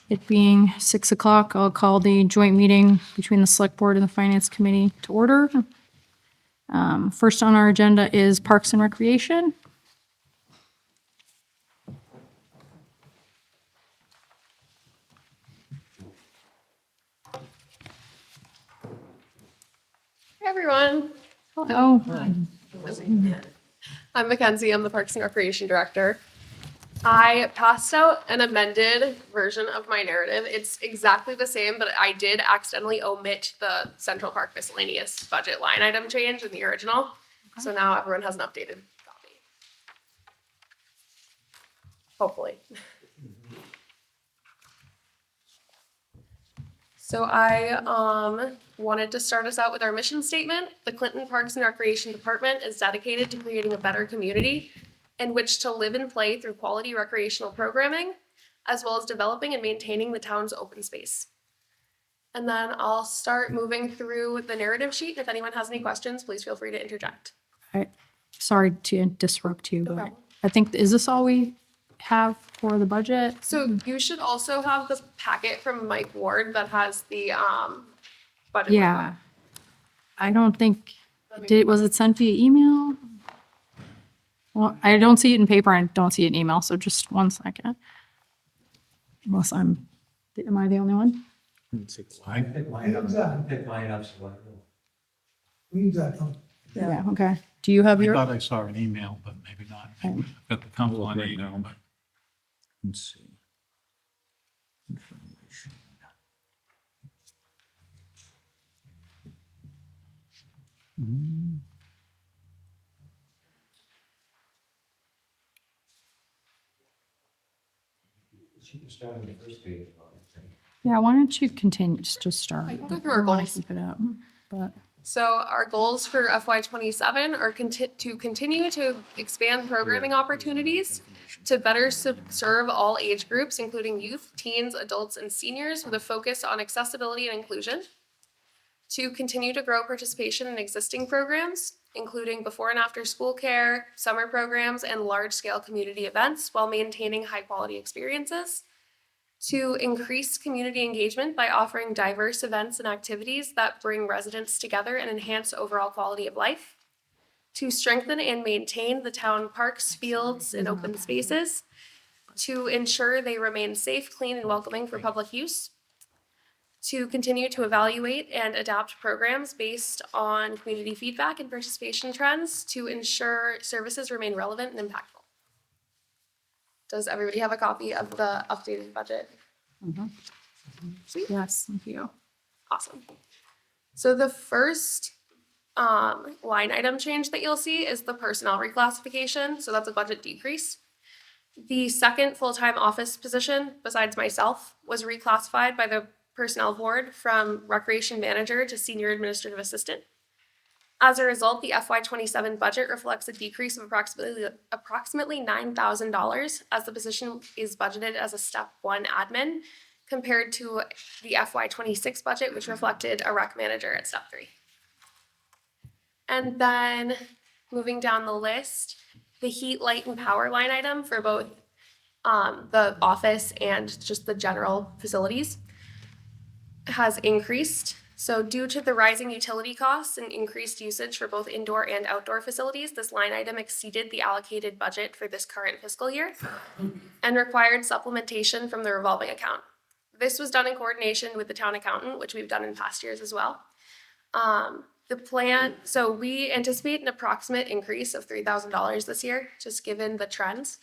It being 6 o'clock, I'll call the joint meeting between the Select Board and the Finance Committee to order. First on our agenda is Parks and Recreation. Hey everyone, Hello. I'm Mackenzie. I'm the Parks and Recreation Director. I passed out an amended version of my narrative. It's exactly the same, but I did accidentally omit the Central Park miscellaneous budget line item change in the original. So now everyone has an updated copy. Hopefully. So I wanted to start us out with our mission statement. The Clinton Parks and Recreation Department is dedicated to creating a better community in which to live and play through quality recreational programming, as well as developing and maintaining the town's open space. And then I'll start moving through the narrative sheet. If anyone has any questions, please feel free to interject. Sorry to disrupt you, No but problem. I think, is this all we have for the budget? So you should also have the packet from Mike Ward that has the budget. Yeah. I don't think, was it sent via email? Well, I don't see it in paper and don't see it in email, so just 1 second. Unless am I the only one? I pick mine up. Yeah, okay. Do you have I your? thought I saw an email, but maybe not. Maybe I've got the council on Right email, now. but Let's see. Information. Yeah, why don't you continue, just start. I can go through our I wanna goals. Keep it up, but, So our goals for FY27 are to continue to expand programming opportunities to better serve all age groups, including youth, teens, adults, and seniors, with a focus on accessibility and inclusion. To continue to grow participation in existing programs, including before and after school care, summer programs, and large-scale community events, while maintaining high-quality experiences. To increase community engagement by offering diverse events and activities that bring residents together and enhance overall quality of life. To strengthen and maintain the town parks, fields, and open spaces. To ensure they remain safe, clean, and welcoming for public use. To continue to evaluate and adapt programs based on community feedback and participation trends to ensure services remain relevant and impactful. Does everybody have a copy of the updated budget? Sweet. yes, thank you. Awesome. So the first line item change that you'll see is the personnel reclassification. So that's a budget decrease. The second full-time office position, besides myself, was reclassified by the Personnel Board from Recreation Manager to Senior Administrative Assistant. As a result, the FY27 budget reflects a decrease of approximately $9,000 as the position is budgeted as a step 1 admin compared to the FY26 budget, which reflected a rec manager at step 3. And then moving down the list, the heat, light, and power line item for both the office and just the general facilities has increased. So due to the rising utility costs and increased usage for both indoor and outdoor facilities, this line item exceeded the allocated budget for this current fiscal year and required supplementation from the revolving account. This was done in coordination with the town accountant, which we've done in past years as well. So we anticipate an approximate increase of $3,000 this year, just given the trends.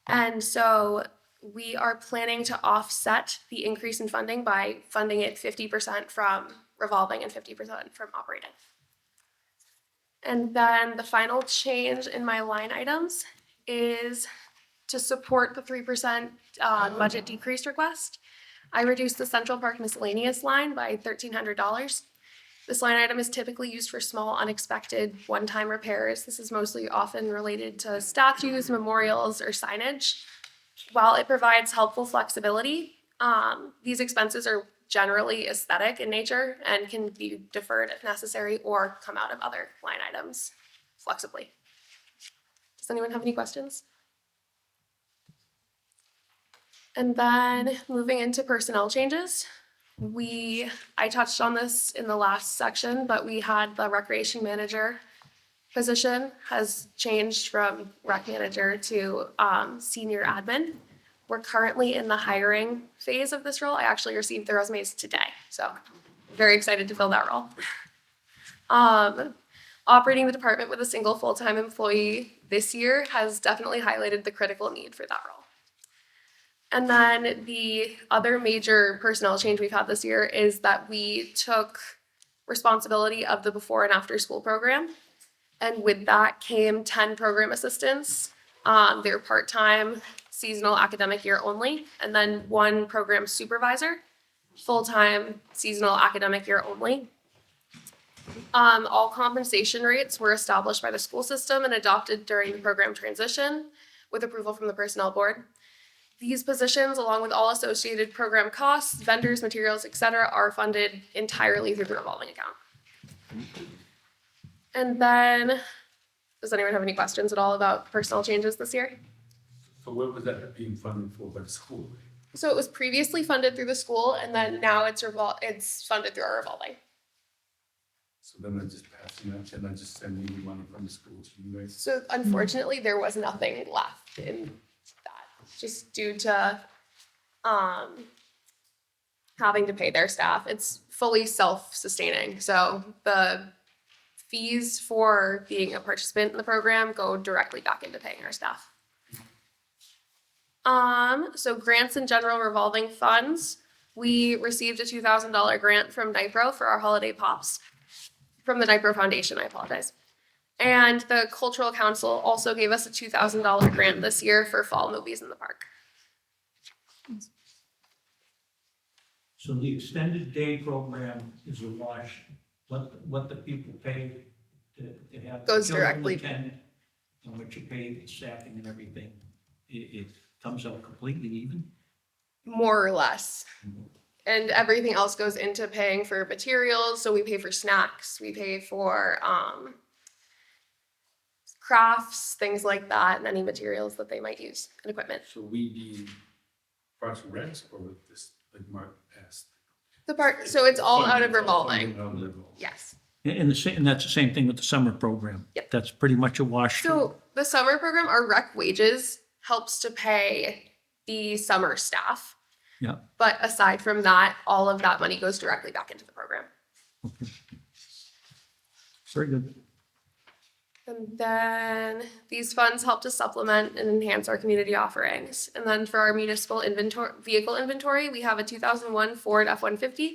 And so we are planning to offset the increase in funding by funding it 50% from revolving and 50% from operating. And then the final change in my line items is to support the 3% budget decrease request. I reduced the Central Park miscellaneous line by $1,300. This line item is typically used for small, unexpected, one-time repairs. This is mostly often related to statues, memorials, or signage. While it provides helpful flexibility, these expenses are generally aesthetic in nature and can be deferred if necessary or come out of other line items flexibly. Does anyone have any questions? And then moving into personnel changes, I touched on this in the last section, but we had the recreation manager position has changed from rec manager to senior admin. We're currently in the hiring phase of this role. I actually received the resumes today, so very excited to fill that role. Operating the department with a single full-time employee this year has definitely highlighted the critical need for that role. And then the other major personnel change we've had this year is that we took responsibility of the before and after school program. And with that came 10 program assistants. They're part-time, seasonal academic year only, and then 1 program supervisor, full-time, seasonal academic year only. All compensation rates were established by the school system and adopted during the program transition with approval from the personnel board. These positions, along with all associated program costs, vendors, materials, et cetera, are funded entirely through the revolving account. And then, does anyone have any questions at all about personnel changes this year? So what was that being funded for by the school? So it was previously funded through the school, and then now it's funded through our revolving. So then they're just passing that, and then just sending you money from the school to you guys? So unfortunately, there was nothing left in that, just due to having to pay their staff. It's fully self-sustaining. So the fees for being a participant in the program go directly back into paying our staff. So grants and general revolving funds. We received a $2,000 grant from NIPRO for our holiday pops. From the NIPRO Foundation, I apologize. And the Cultural Council also gave us a $2,000 grant this year for fall movies in the park. So the extended day program is a wash. What the people pay to have. Goes children directly. attend, and what you pay the staffing and everything, it comes out completely even? More or less. And everything else goes into paying for materials. So we pay for snacks, we pay for crafts, things like that, and any materials that they might use and equipment. So we be Parks and Recs or with this, like Mark asked? The park, so it's all out of revolving. Funding out of revolving. Yes. And that's the same thing with the summer program. Yep. That's pretty much a wash. So the summer program, our rec wages helps to pay the summer staff. Yeah. But aside from that, all of that money goes directly back into the program. Very good. And then these funds help to supplement and enhance our community offerings. And then for our municipal vehicle inventory, we have a 2001 Ford F-150,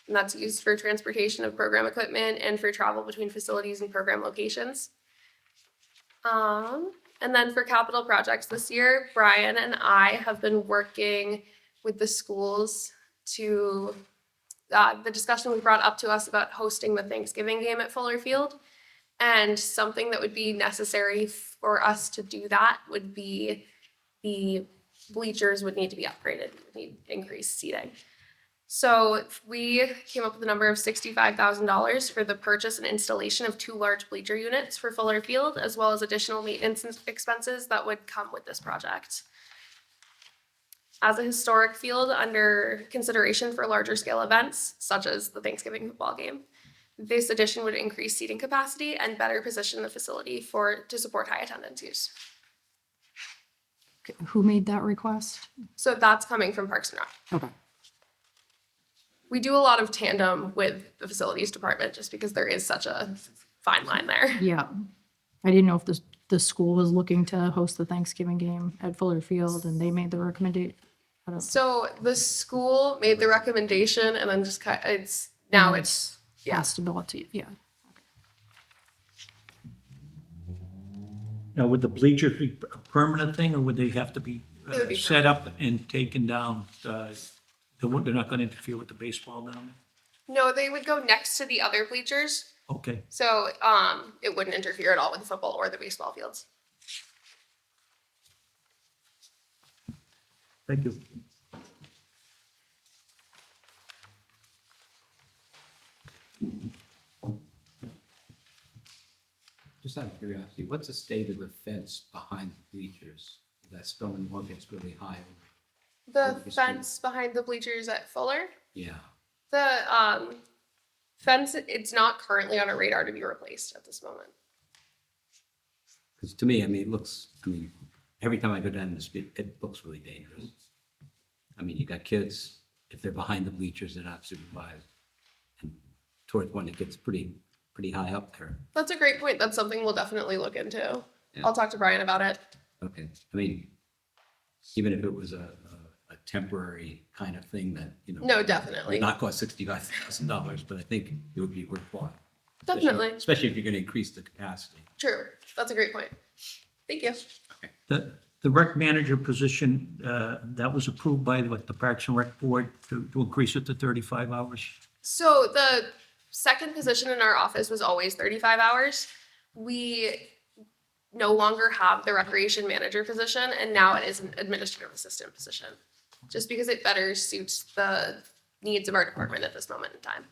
and that's used for transportation of program equipment and for travel between facilities and program locations. And then for capital projects this year, Brian and I have been working with the schools to, the discussion was brought up to us about hosting the Thanksgiving game at Fuller Field. And something that would be necessary for us to do that would be the bleachers would need to be upgraded, need increased seating. So we came up with a number of $65,000 for the purchase and installation of 2 large bleacher units for Fuller Field, as well as additional maintenance expenses that would come with this project. As a historic field under consideration for larger scale events, such as the Thanksgiving football game, this addition would increase seating capacity and better position the facility to support high attendance use. Okay, who made that request? So that's coming from Parks and Rec. Okay. We do a lot of tandem with the facilities department just because there is such a fine line there. Yeah. I didn't know if the school was looking to host the Thanksgiving game at Fuller Field and they made the recommendation. So the school made the recommendation and then just it's Possibility, yeah. Now, would the bleachers be a permanent thing, or would they have to be They would be set up and taken down? They're not going to interfere with the baseball down No, they would go next to the other bleachers. there? Okay. So it wouldn't interfere at all with the football or the baseball fields. Thank you. Just out of curiosity, what's the state of the fence behind the bleachers? That stone wall gets really high. The fence behind the bleachers at Fuller, Yeah. the fence, it's not currently on a radar to be replaced at this moment. Because to me, I mean, it looks, I mean, every time I go down the street, it looks really dangerous. I mean, you got kids, if they're behind the bleachers, they're not supervised. And towards one, it gets pretty high up there. That's a great point. That's something we'll definitely look into. Yeah. I'll talk to Brian about it. Okay, I mean, even if it was a temporary kind of thing that, you know. No, definitely. Would not cost $65,000, but I think it would be worthwhile. Definitely. Especially if you're gonna increase the capacity. True. That's a great point. Thank you. The rec manager position, that was approved by what, the Parks and Rec Board to increase it to 35 hours? So the second position in our office was always 35 hours. We no longer have the recreation manager position, and now it is an administrative assistant position, just because it better suits the needs of our department at this moment in time.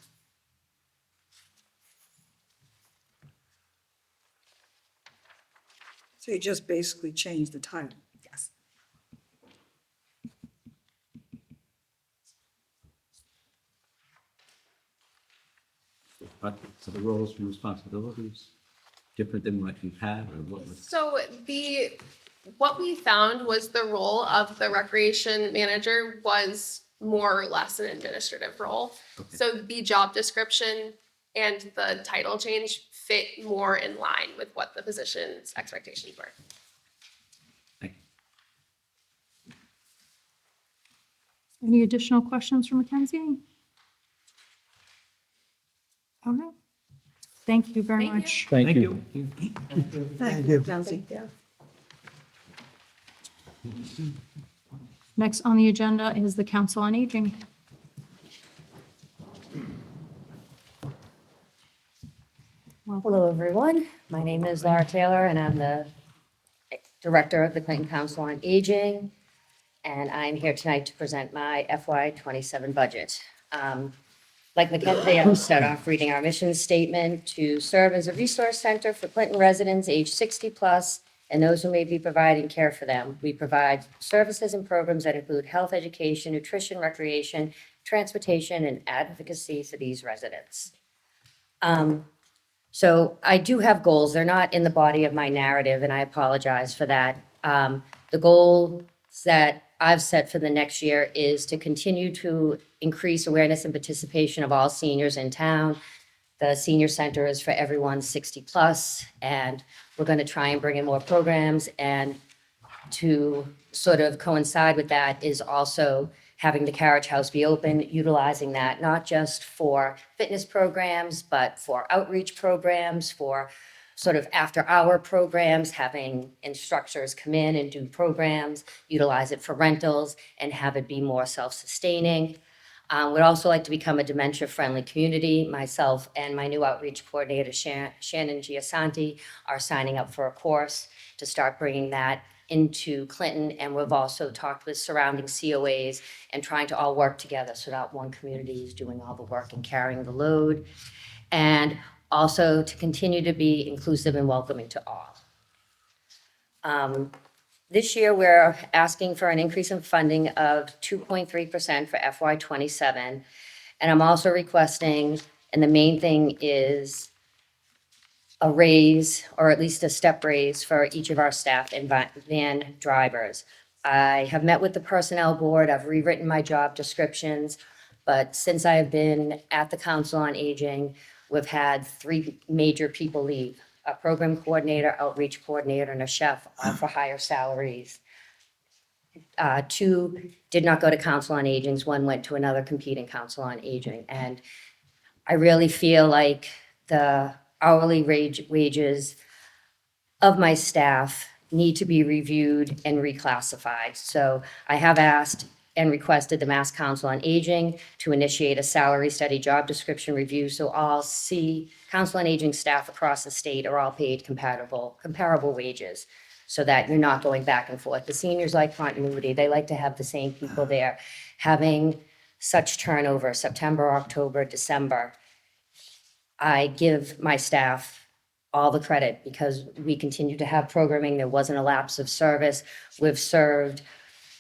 So you just basically changed the title? Yes. But, so the roles and responsibilities, different than what you've had, or what was? So what we found was the role of the recreation manager was more or less an administrative role. Okay. So the job description and the title change fit more in line with what the position's expectations were. Thank you. Any additional questions for Mackenzie? Okay. Thank you very Thank you. much. Thank you. Thank you, Nancy. Next on the agenda is the Council on Aging. Hello, everyone. My name is Laura Taylor, and I'm the Director of the Clinton Council on Aging. And I'm here tonight to present my FY '27 budget. Like Mackenzie, I'll start off reading our mission statement: to serve as a resource center for Clinton residents age 60 plus and those who may be providing care for them. We provide services and programs that include health, education, nutrition, recreation, transportation, and advocacy for these residents. So I do have goals. They're not in the body of my narrative, and I apologize for that. The goals that I've set for the next year is to continue to increase awareness and participation of all seniors in town. The senior center is for everyone 60 plus, and we're going to try and bring in more programs. And to sort of coincide with that is also having the Carriage House be open, utilizing that not just for fitness programs, but for outreach programs, for sort of after-hour programs, having instructors come in and do programs, utilize it for rentals, and have it be more self-sustaining. We'd also like to become a dementia-friendly community. Myself and my new outreach coordinator, Shannon Giasanti, are signing up for a course to start bringing that into Clinton. And we've also talked with surrounding COAs and trying to all work together so that one community is doing all the work and carrying the load. And also to continue to be inclusive and welcoming to all. This year, we're asking for an increase in funding of 2.3% for FY '27. And I'm also requesting, and the main thing is a raise, or at least a step raise for each of our staff and van drivers. I have met with the personnel board, I've rewritten my job descriptions, but since I have been at the Council on Aging, we've had 3 major people leave: a program coordinator, outreach coordinator, and a chef, all for higher salaries. 2 did not go to Council on Aging, 1 went to another competing Council on Aging. And I really feel like the hourly wages of my staff need to be reviewed and reclassified. So I have asked and requested the Mass Council on Aging to initiate a salary study job description review, so all Council on Aging staff across the state are all paid comparable wages, so that you're not going back and forth. The seniors like continuity. They like to have the same people there. Having such turnover, September, October, December, I give my staff all the credit because we continue to have programming. There wasn't a lapse of service. We've served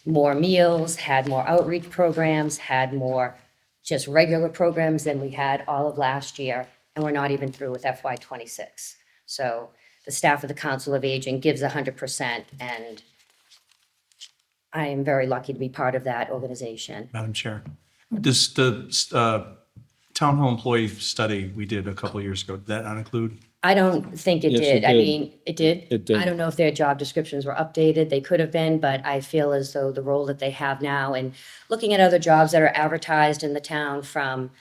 more meals, had more outreach programs, had more just regular programs than we had all of last year, and we're not even through with FY '26. So the staff of the Council of Aging gives 100%, and I am very lucky to be part of that organization. Madam Chair, does the town hall employee study we did a couple of years ago, did that not include? I don't think it Yes, it did. I did. mean, it did? It did. I don't know if their job descriptions were updated. They could have been, but I feel as though the role that they have now and looking at other jobs that are advertised in the town from,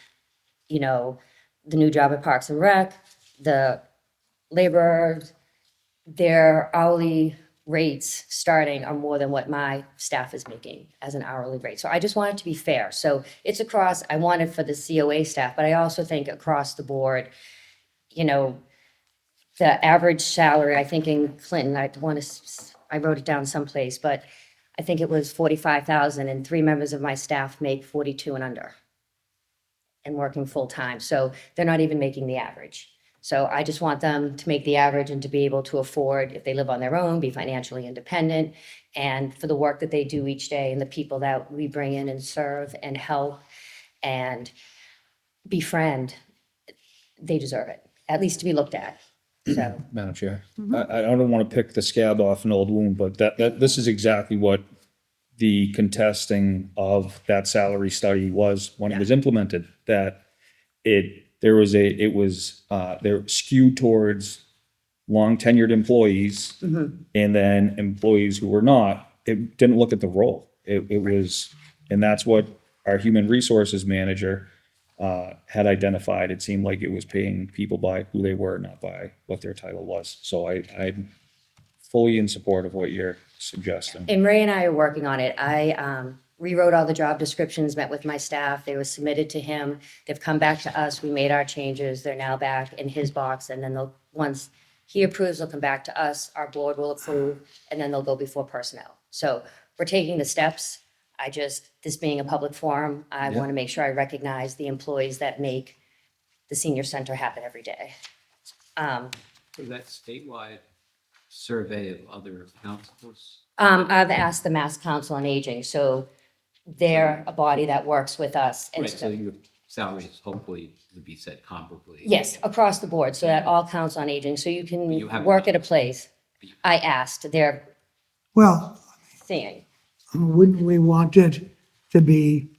you know, the new job at Parks and Rec, the laborers, their hourly rates starting are more than what my staff is making as an hourly rate. So I just want it to be fair. So it's across, I want it for the COA staff, but I also think across the board, you know, the average salary, I think in Clinton, I wrote it down someplace, but I think it was 45,000 and 3 members of my staff make 42 and under and working full-time. So they're not even making the average. So I just want them to make the average and to be able to afford, if they live on their own, be financially independent. And for the work that they do each day and the people that we bring in and serve and help and befriend, they deserve it, at least to be looked at. So, Madam Chair, I don't want to pick the scab off an old wound, but this is exactly what the contesting of that salary study was when it was implemented, that they were skewed towards long tenured employees and then employees who were not. It didn't look at the role. It was, and that's what our human resources manager had identified. It seemed like it was paying people by who they were, not by what their title was. So I'm fully in support of what you're suggesting. and Ray and I are working on it. I rewrote all the job descriptions, met with my staff. They were submitted to him. They've come back to us. We made our changes. They're now back in his box. And then once he approves, they'll come back to us. Our board will approve, and then they'll go before personnel. So we're taking the steps. This being a public forum, I want to make sure I recognize the employees that make the senior center happen every day. For that statewide survey of other councils, I've asked the Mass Council on Aging, so they're a body that works with us. and right, so your salaries hopefully would be set comparably. Yes, across the board, so that all counts on aging, so you You can haven't work done at a place. I asked, they're Well, seeing. wouldn't we want it to be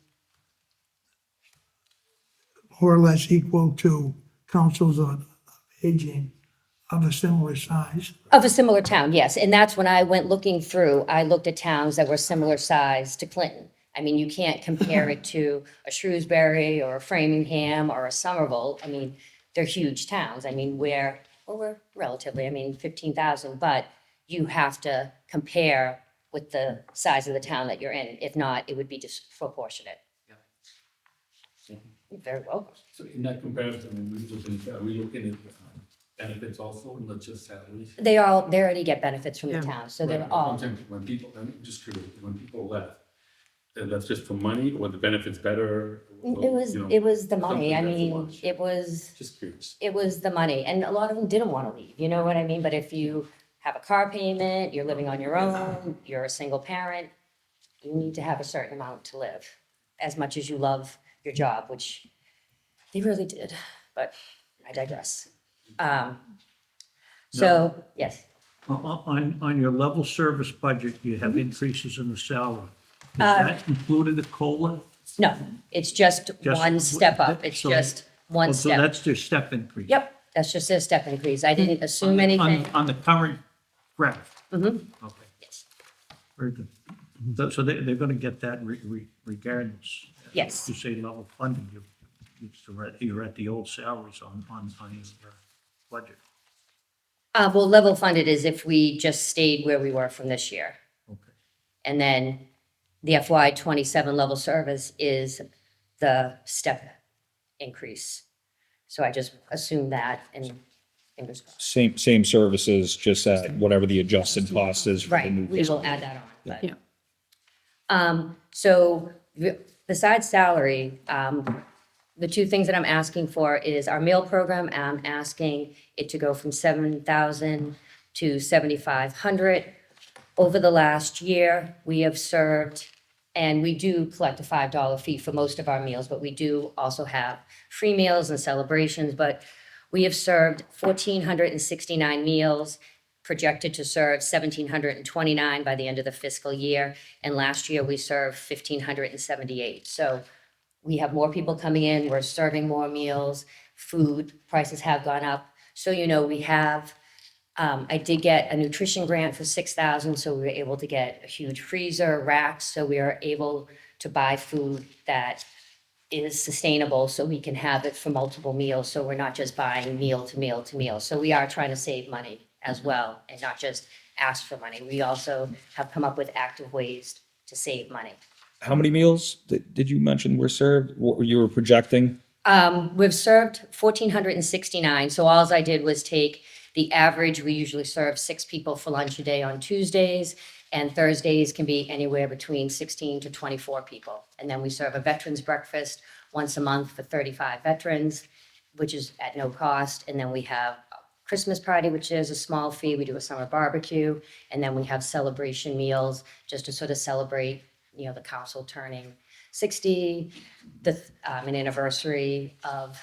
more or less equal to councils on aging of a similar size? Of a similar town, yes, and that's when I went looking through, I looked at towns that were similar size to Clinton. I mean, you can't compare it to a Shrewsbury or a Framingham or a Somerville. I mean, they're huge towns. I mean, we're relatively, 15,000, but you have to compare with the size of the town that you're in. If not, it would be disproportionate. You're very welcome. So in that comparison, are we looking at benefits also, not just salaries? They already get benefits from the town, so they're Right, all, sometimes when people, I'm just curious, when people left, then that's just for money, or the benefits better? it was the money. I something that's mean, much. Just curious. it was the money, and a lot of them didn't want to leave, you know what I mean? But if you have a car payment, you're living on your own, you're a single parent, you need to have a certain amount to live, as much as you love your job, which they really did, but I digress. So, yes, On your level service budget, you have increases in the salary. Is Uh, that included a COLA? no, it's just Just- one step up, it's so- just one Oh, so step. that's their step increase? Yep, that's just a step increase, I didn't assume On- anything. On the current graph? Mhm. Okay, Yes. very good. So they're gonna get that regardless. Yes. You say level funding, you're at the old salaries on your budget. Well, level funded is if we just stayed where we were from this year. Okay. And then the FY '27 level service is the step increase. So I just assumed that and fingers crossed. Same services, just at whatever the adjusted cost is for the Right, new we fiscal will add that on. but- Yeah. So besides salary, the two things that I'm asking for is our meal program. I'm asking it to go from 7,000 to 7,500, Over the last year, we have served, and we do collect a $5 fee for most of our meals, but we do also have free meals and celebrations. But we have served 1,469 meals, projected to serve 1,729 by the end of the fiscal year. And last year, we served 1,578. So we have more people coming in, we're serving more meals, food prices have gone up. So, we have, I did get a nutrition grant for 6,000, so we were able to get a huge freezer, racks, so we are able to buy food that is sustainable, so we can have it for multiple meals, so we're not just buying meal to meal to meal. So we are trying to save money as well, and not just ask for money. We also have come up with active ways to save money. How many meals did you mention were served? What you were projecting? We've served 1,469, so all I did was take the average. We usually serve 6 people for lunch a day on Tuesdays, and Thursdays can be anywhere between 16 to 24 people. And then we serve a veterans breakfast once a month for 35 veterans, which is at no cost. And then we have a Christmas party, which is a small fee. We do a summer barbecue, and then we have celebration meals just to sort of celebrate, the council turning 60, an anniversary of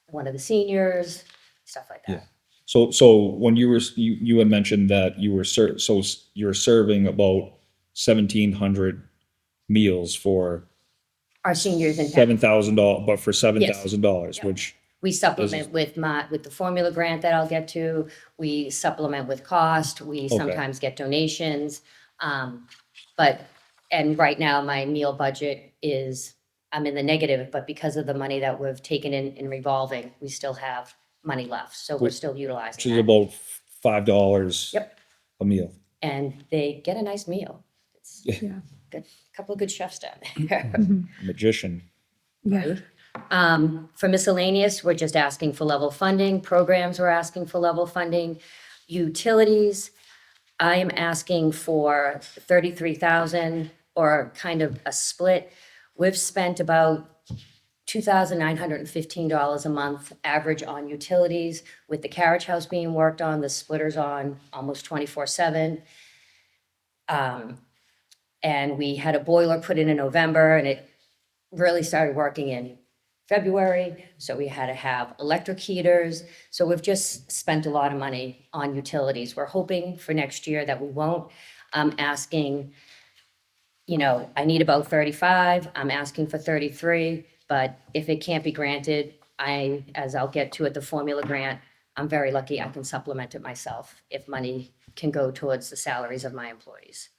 one of the seniors, stuff like that. Yeah. So when you had mentioned that you were you're serving about 1,700 meals for Our seniors in town. $7,000, but for $7,000, Yep. which We supplement with the formula grant that I'll get to. We supplement with cost. We sometimes get donations. And right now my meal budget I'm in the negative, but because of the money that we've taken in revolving, we still have money left. So we're still which utilizing is that. about $5 Yep. a meal. And they get a nice meal. It's Yeah. good, couple of good chefs down there. Magician. Yeah. For miscellaneous, we're just asking for level funding. Programs, we're asking for level funding. Utilities, I am asking for 33,000 or kind of a split. We've spent about $2,915 a month average on utilities. With the carriage house being worked on, the splitter's on almost 24/7. And we had a boiler put in November, and it really started working in February. So we had to have electric heaters. So we've just spent a lot of money on utilities. We're hoping for next year that we won't. I'm asking, I need about 35. I'm asking for 33. But if it can't be granted, as I'll get to it, the formula grant, I'm very lucky I can supplement it myself if money can go towards the salaries of my employees.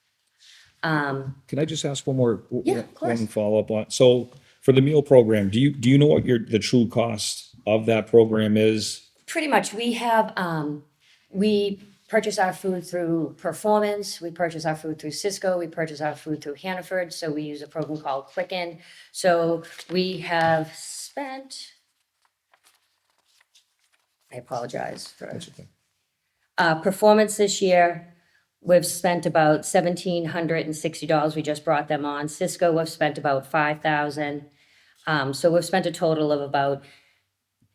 Can I just ask one more? Yeah, of course. One follow-up on, so for the meal program, do you know what the true cost of that program is? Pretty much, we have, we purchase our food through Performance, we purchase our food through Cisco, we purchase our food through Hannaford, so we use a program called Quicken. So we have spent, I apologize for, Performance this year, we've spent about $1,760, we just brought them on. Cisco, we've spent about $5,000. So we've spent a total of about,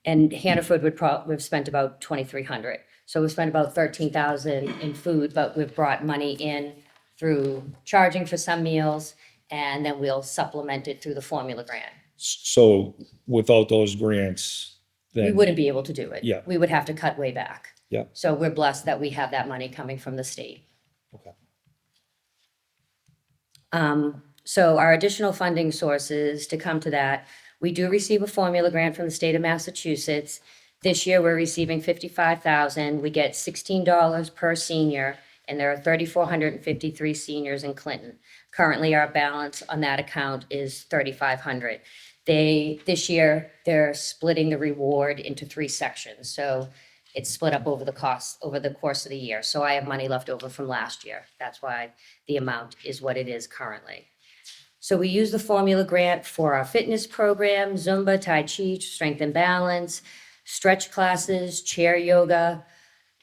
and Hannaford we've spent about $2,300. So we've spent about $13,000 in food, but we've brought money in through charging for some meals, and then we'll supplement it through the formula grant. So without those grants, We then, wouldn't be able to do it. Yeah. We would have to cut way back. yeah, So we're blessed that we have that money coming from the state. okay. So our additional funding sources, to come to that, we do receive a formula grant from the state of Massachusetts. This year, we're receiving $55,000. We get $16 per senior, and there are 3,453 seniors in Clinton. Currently, our balance on that account is $3,500. This year, they're splitting the reward into 3 sections. So it's split up over the course of the year. So I have money left over from last year. That's why the amount is what it is currently. So we use the formula grant for our fitness program, Zumba, Tai Chi, Strength and Balance, stretch classes, chair yoga,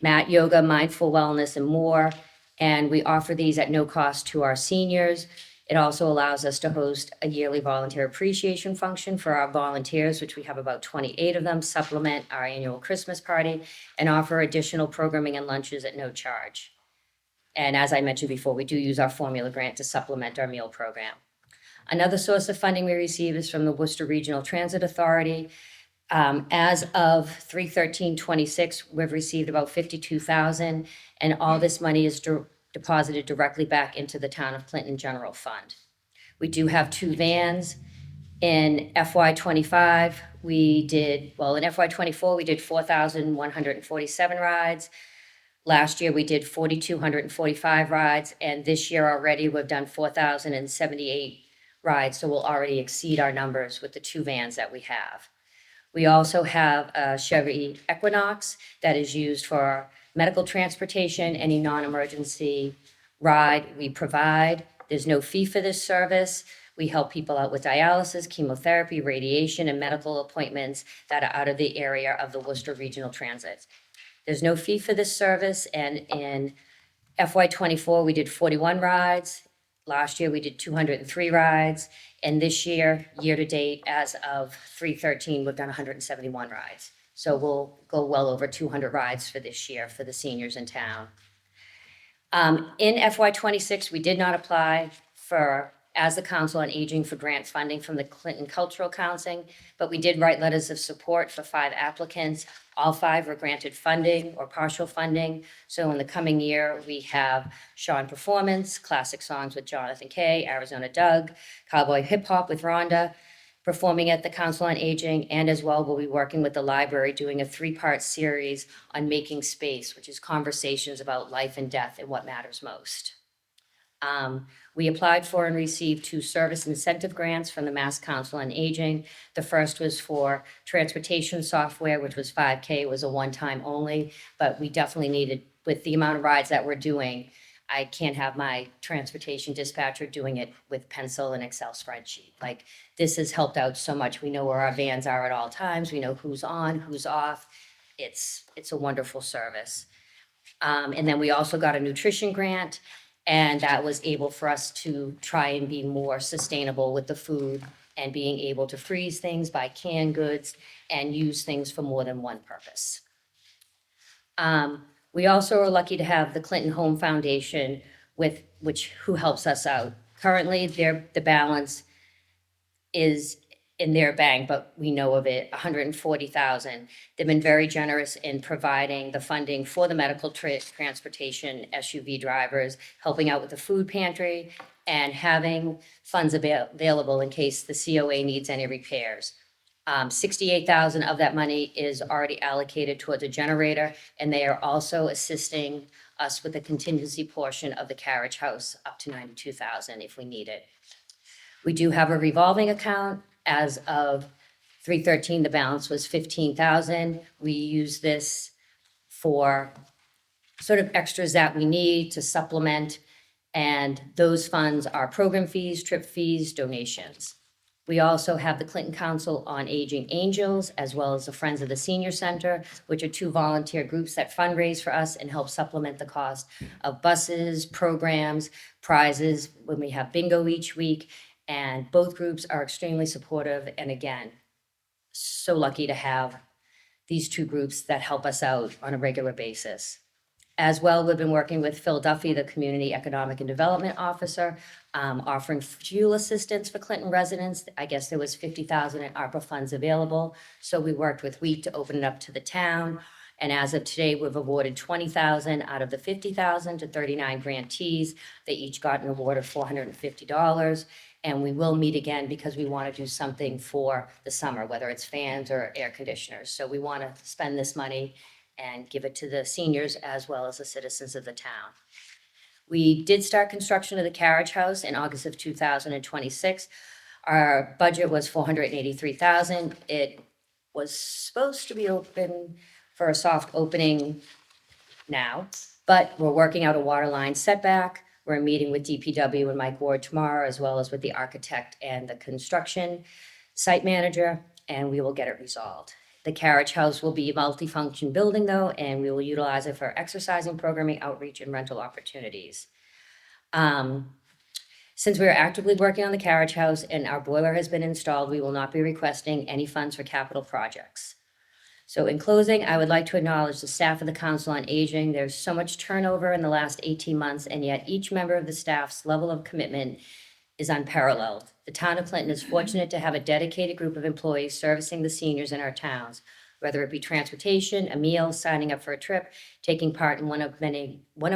mat yoga, mindful wellness, and more. And we offer these at no cost to our seniors. It also allows us to host a yearly volunteer appreciation function for our volunteers, which we have about 28 of them, supplement our annual Christmas party, and offer additional programming and lunches at no charge. And as I mentioned before, we do use our formula grant to supplement our meal program. Another source of funding we receive is from the Worcester Regional Transit Authority. As of 3/13/26, we've received about 52,000, and all this money is deposited directly back into the Town of Clinton General Fund. We do have 2 vans. In FY '25, in FY '24, we did 4,147 rides. Last year, we did 4,245 rides, and this year already, we've done 4,078 rides, so we'll already exceed our numbers with the 2 vans that we have. We also have a Chevy Equinox that is used for medical transportation, any non-emergency ride we provide. There's no fee for this service. We help people out with dialysis, chemotherapy, radiation, and medical appointments that are out of the area of the Worcester Regional Transit. There's no fee for this service, and in FY '24, we did 41 rides. Last year, we did 203 rides, and this year, year-to-date, as of 3/13, we've done 171 rides. So we'll go well over 200 rides for this year for the seniors in town. In FY '26, we did not apply as the Council on Aging for grant funding from the Clinton Cultural Council, but we did write letters of support for 5 applicants. All 5 were granted funding or partial funding. So in the coming year, we have Sean Performance, Classic Songs with Jonathan Kay, Arizona Doug, Cowboy Hip Hop with Rhonda, performing at the Council on Aging, and as well, we'll be working with the library doing a 3-part series on making space, which is conversations about life and death and what matters most. We applied for and received 2 service incentive grants from the Mass Council on Aging. The first was for transportation software, which was $5K, it was a one-time only, but we definitely needed, with the amount of rides that we're doing, I can't have my transportation dispatcher doing it with pencil and Excel spreadsheet. Like, this has helped out so much. We know where our vans are at all times. We know who's on, who's off. It's a wonderful service. And then we also got a nutrition grant, and that was able for us to try and be more sustainable with the food and being able to freeze things, buy canned goods, and use things for more than one purpose. We also are lucky to have the Clinton Home Foundation who helps us out. Currently, the balance is in their bank, but we know of it, 140,000. They've been very generous in providing the funding for the medical transportation SUV drivers, helping out with the food pantry, and having funds available in case the COA needs any repairs. 68,000 of that money is already allocated towards a generator, and they are also assisting us with the contingency portion of the carriage house up to 92,000 if we need it. We do have a revolving account. As of 3/13, the balance was 15,000. We use this for sort of extras that we need to supplement, and those funds are program fees, trip fees, donations. We also have the Clinton Council on Aging Angels, as well as the Friends of the Senior Center, which are 2 volunteer groups that fundraise for us and help supplement the cost of buses, programs, prizes when we have bingo each week. And both groups are extremely supportive, and again, so lucky to have these 2 groups that help us out on a regular basis. As well, we've been working with Phil Duffy, the Community Economic and Development Officer, offering fuel assistance for Clinton residents. I guess there was 50,000 in ARPA funds available, so we worked with WHEAT to open it up to the town. And as of today, we've awarded 20,000 out of the 50,000 to 39 grantees. They each got an award of $450. And we will meet again because we want to do something for the summer, whether it's fans or air conditioners. So we want to spend this money and give it to the seniors as well as the citizens of the town. We did start construction of the carriage house in August of 2026. Our budget was $483,000. It was supposed to be open for a soft opening now, but we're working out a water line setback. We're meeting with DPW and Mike Ward tomorrow, as well as with the architect and the construction site manager, and we will get it resolved. The carriage house will be a multifunction building though, and we will utilize it for exercising, programming, outreach, and rental opportunities. Since we are actively working on the carriage house and our boiler has been installed, we will not be requesting any funds for capital projects. So in closing, I would like to acknowledge the staff of the Council on Aging. There's so much turnover in the last 18 months, and yet each member of the staff's level of commitment is unparalleled. The town of Clinton is fortunate to have a dedicated group of employees servicing the seniors in our towns, whether it be transportation, a meal, signing up for a trip, taking part in one of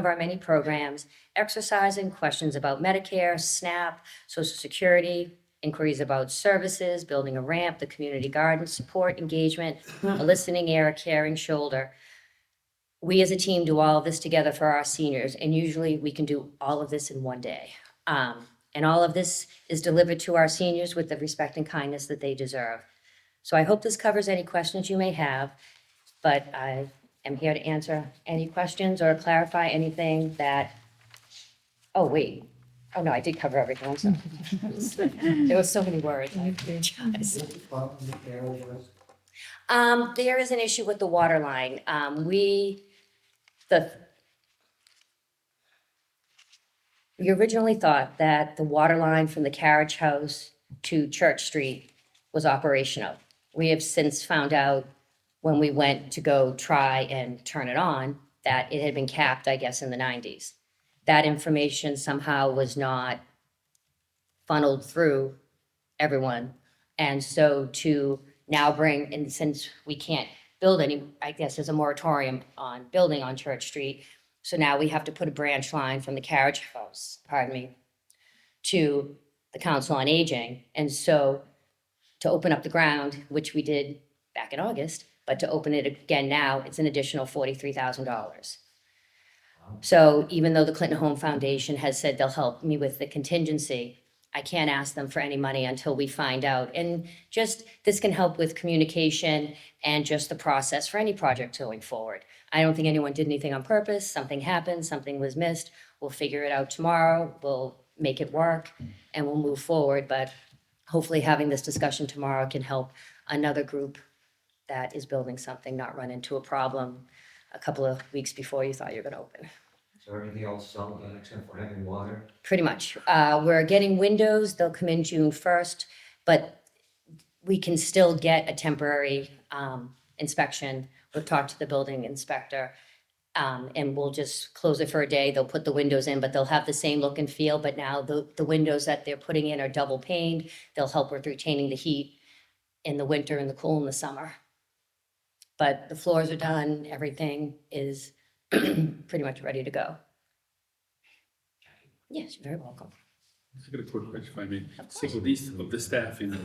our many programs, exercising, questions about Medicare, SNAP, Social Security, inquiries about services, building a ramp, the community garden, support, engagement, a listening ear, a caring shoulder. We as a team do all of this together for our seniors, and usually we can do all of this in one day. And all of this is delivered to our seniors with the respect and kindness that they deserve. So I hope this covers any questions you may have, but I am here to answer any questions or clarify anything that, oh, wait. Oh, no, I did cover everything. I'm sorry. There were so many words. I apologize. There is an issue with the water line. We originally thought that the water line from the carriage house to Church Street was operational. We have since found out when we went to go try and turn it on that it had been capped, I guess, in the 90s. That information somehow was not funneled through everyone. And so to now bring, and since we can't build any, I guess there's a moratorium on building on Church Street. So now we have to put a branch line from the carriage house, to the Council on Aging. And so to open up the ground, which we did back in August, but to open it again now, it's an additional $43,000. So even though the Clinton Home Foundation has said they'll help me with the contingency, I can't ask them for any money until we find out. And just, this can help with communication and just the process for any project going forward. I don't think anyone did anything on purpose. Something happened, something was missed. We'll figure it out tomorrow. We'll make it work and we'll move forward. But hopefully having this discussion tomorrow can help another group that is building something not run into a problem a couple of weeks before you thought you were gonna open. So everything else sold except for having water? Pretty much. We're getting windows, they'll come in June 1st, but we can still get a temporary inspection. We'll talk to the building inspector, and we'll just close it for a day. They'll put the windows in, but they'll have the same look and feel, but now the windows that they're putting in are double paned. They'll help with retaining the heat in the winter and the cool in the summer. But the floors are done, everything is pretty much ready to go. Yes, you're very welcome. I got a quick question, if I may. So these, of the staff, you know,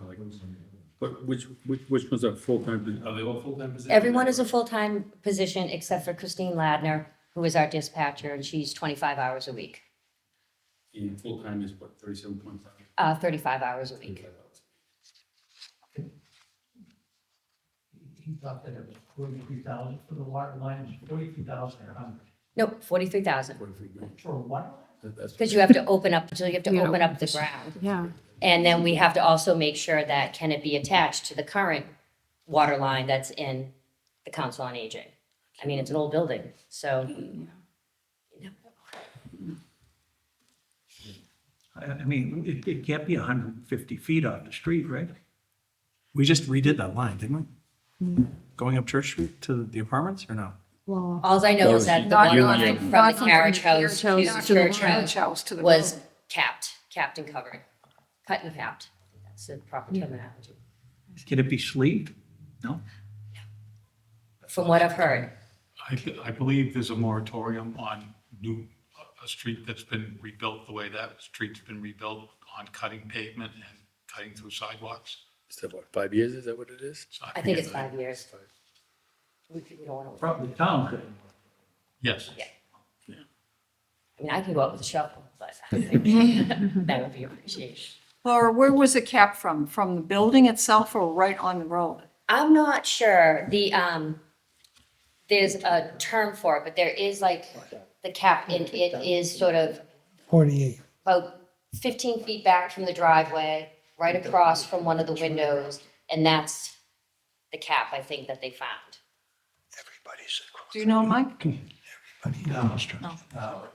like, but which ones are full-time, are they all full-time positions? Everyone is a full-time position except for Christine Ladner, who is our dispatcher, and she's 25 hours a week, And full-time is what, 37.5? 35 hours a week. He thought that it was 43,000 for the water lines, 43,000 or 100. Nope, 43,000, For a water line? because you have to open up, so you have to open up the ground. Yeah. And then we have to also make sure that can it be attached to the current water line that's in the Council on Aging. I mean, it's an old building, so. I mean, it can't be 150 feet off the street, right? We just redid that line, didn't we? Going up Church Street to the apartments or no? Well, All I know is that the Not- water not line from- from not the from carriage the house to carriage the house to the church carriage house to the was capped and covered, cut and capped. That's the proper terminology, Can it be sleeved? No? from what I've heard. I believe there's a moratorium on a street that's been rebuilt the way that street's been rebuilt, on cutting pavement and cutting through sidewalks. Is that what, 5 years, is that what it is? So I think it's 5 years. We don't want to, Probably the town could. Yes. I mean, I can go out with a shovel, but I think that would be appreciated. Laura, where was it capped from? From the building itself or right on the road? I'm not sure, there's a term for it, but there is like the cap, and it is sort of 48. about 15 feet back from the driveway, right across from one of the windows, and that's the cap, I think, that they found. Do you know, Mike? No,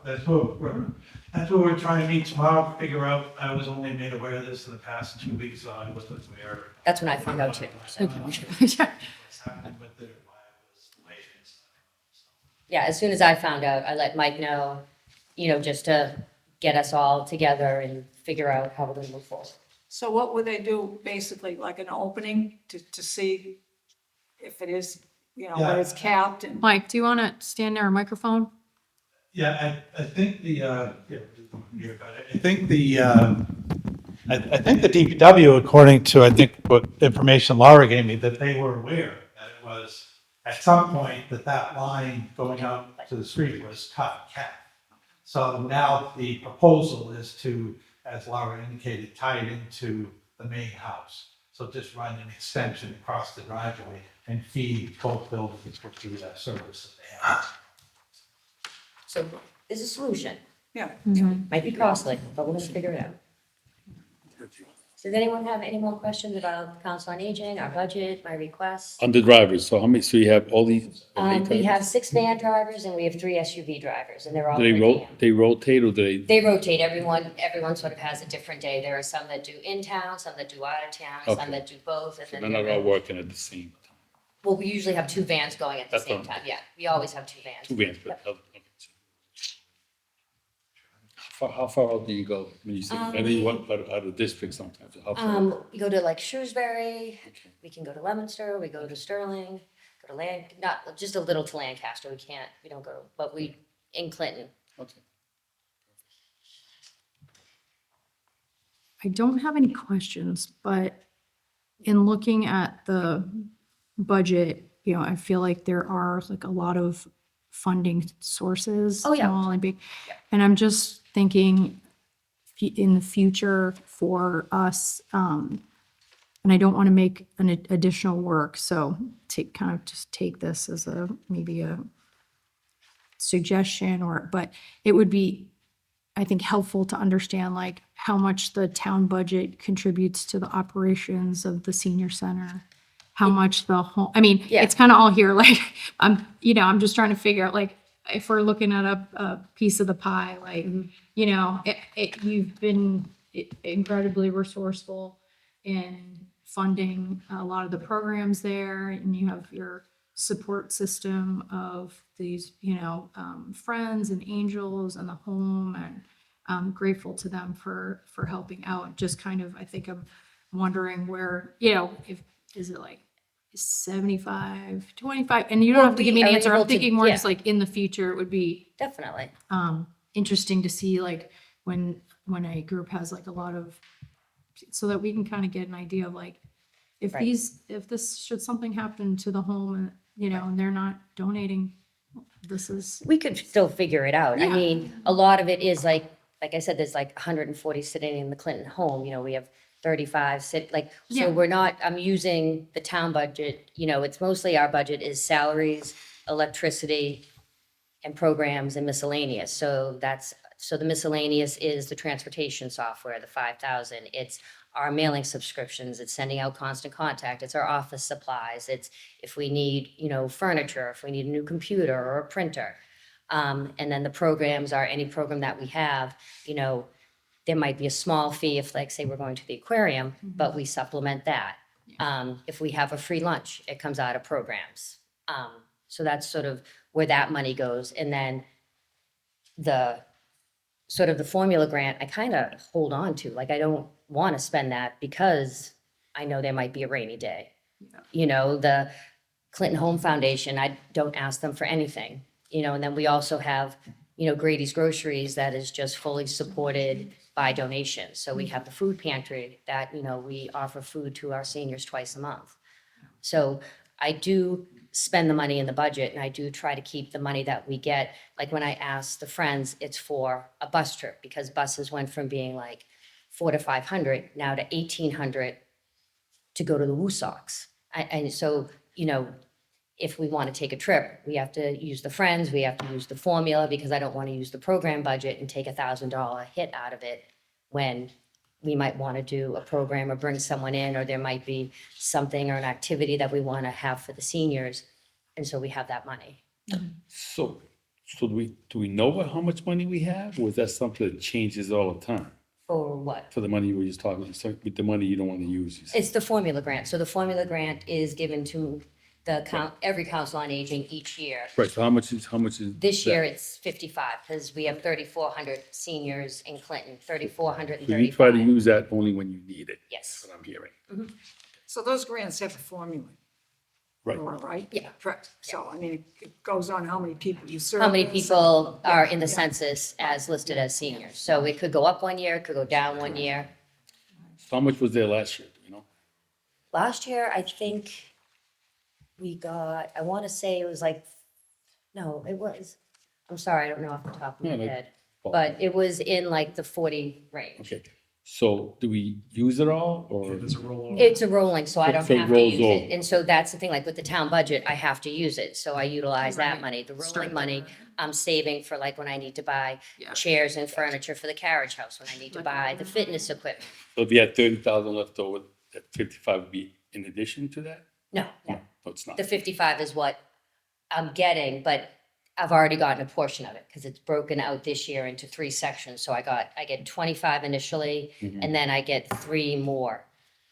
that's what we're trying to meet tomorrow, figure out. I was only made aware of this in the past 2 weeks, so I wasn't aware. That's when I found out too. So. happened with it, why it was delayed and stuff. Yeah, as soon as I found out, I let Mike know, just to get us all together and figure out how we're gonna move forward. So what would they do, basically, like an opening to see if it is, where it's capped and? Mike, do you want to stand near a microphone? Yeah, I think I think I think the DPW, according to, I think what information Laura gave me, that they were aware that it was, at some point, that line going out to the street was cut cap. So now the proposal is to, as Laura indicated, tie it into the main house. So just run an extension across the driveway and feed both buildings with the service that they have. So there's a solution. Yeah. Might be costly, but we're gonna figure it out. Does anyone have any more questions about Council on Aging, our budget, my request? On the drivers, so how many, so you have all these? We have 6 van drivers and we have 3 SUV drivers, and they're all. Do they per rotate, diem. they rotate or do They rotate, everyone sort of has a different day. There are some that do in town, some that do out of town, some Okay. that do both, and they're then. not there all are- working at the same time? Well, we usually have 2 vans going at the That's same what- time, yeah. We always have 2 vans. Two vans, but. okay. How far out do you go when you say, I know you want out of district sometimes, how far? We go to like Shrewsbury, we can go to Leominster, we go to Sterling, go to not, just a little to Lancaster. We don't go, but in Clinton. Okay. I don't have any questions, but in looking at the budget, I feel like there are like a lot of funding sources. Oh, yeah. Small and big. And I'm just thinking in the future for us, and I don't want to make an additional work, so just take this as maybe a suggestion but it would be, I think, helpful to understand like how much the town budget contributes to the operations of the senior center. How much the whole, Yeah. it's kind of all here, like, I'm just trying to figure out, like, if we're looking at a piece of the pie, like, you've been incredibly resourceful in funding a lot of the programs there, and you have your support system of these, friends and angels and the home, and I'm grateful to them for helping out. Just kind of, I think I'm wondering where, is it like 75, 25? And you don't have to give me an Are answer. able I'm to- thinking more yeah. just like in the future, it would be Definitely. interesting to see like when a group has like a lot of, so that we can kind of get an idea of like, if Right. should something happen to the home and, and they're not donating, this is, We could still figure it out. I Yeah. mean, a lot of it is like I said, there's like 140 sitting in the Clinton home, we have 35 Yeah. so I'm using the town budget, it's mostly our budget is salaries, electricity, and programs and miscellaneous. So the miscellaneous is the transportation software, the 5,000. It's our mailing subscriptions, it's sending out Constant Contact, it's our office supplies, it's if we need, furniture, if we need a new computer or a printer. And then the programs are any program that we have, there might be a small fee if, like, say, we're going to the aquarium, but we supplement that. If we have a free lunch, it comes out of programs. So that's sort of where that money goes. And then the formula grant, I kind of hold on to, like, I don't want to spend that because I know there might be a rainy day. The Clinton Home Foundation, I don't ask them for anything, and then we also have, Grady's Groceries that is just fully supported by donations. So we have the food pantry that, we offer food to our seniors twice a month. So I do spend the money in the budget, and I do try to keep the money that we get. Like when I ask the friends, it's for a bus trip, because buses went from being like $400 to $500 now to $1,800 to go to the Woosocks. And so, if we want to take a trip, we have to use the friends, we have to use the formula, because I don't want to use the program budget and take $1,000 hit out of it when we might want to do a program or bring someone in, or there might be something or an activity that we want to have for the seniors. And so we have that money. So do we know how much money we have, or is that something that changes all the time? For what? For the money we were just talking, so with the money you don't want to use? You said. It's the formula grant. So the formula grant is given to every council on aging each year. Right, so how much is This that? year, it's 55, because we have 3,400 seniors in Clinton, 3,435. So you try to use that only when you need it? Yes. That's what I'm hearing. So those grants have a formula, Right. right? Yeah. Correct. So, I mean, it goes on how many people you serve. How many people are in the census as listed as seniors? So it could go up one year, it could go down one year. So how much was there last year, do you know? Last year, I think we got, I want to say it was like, no, it was, I'm sorry, I don't know off the top of my Yeah, like- head. But it was in like the 40 range. Okay, so do we use it all, or? There's a rollover. It's a rolling, so I don't So it have to rolls use it. over. And so that's the thing, like with the town budget, I have to use it. So I utilize that money. The rolling money, I'm saving for like when I need to buy chairs and furniture for the carriage house, when I need to buy the fitness equipment. So if you had 30,000 left over, that 55 would be in addition to that? No, no. No, it's not. The 55 is what I'm getting, but I've already gotten a portion of it because it's broken out this year into 3 sections. So I get 25 initially, and then I get 3 more.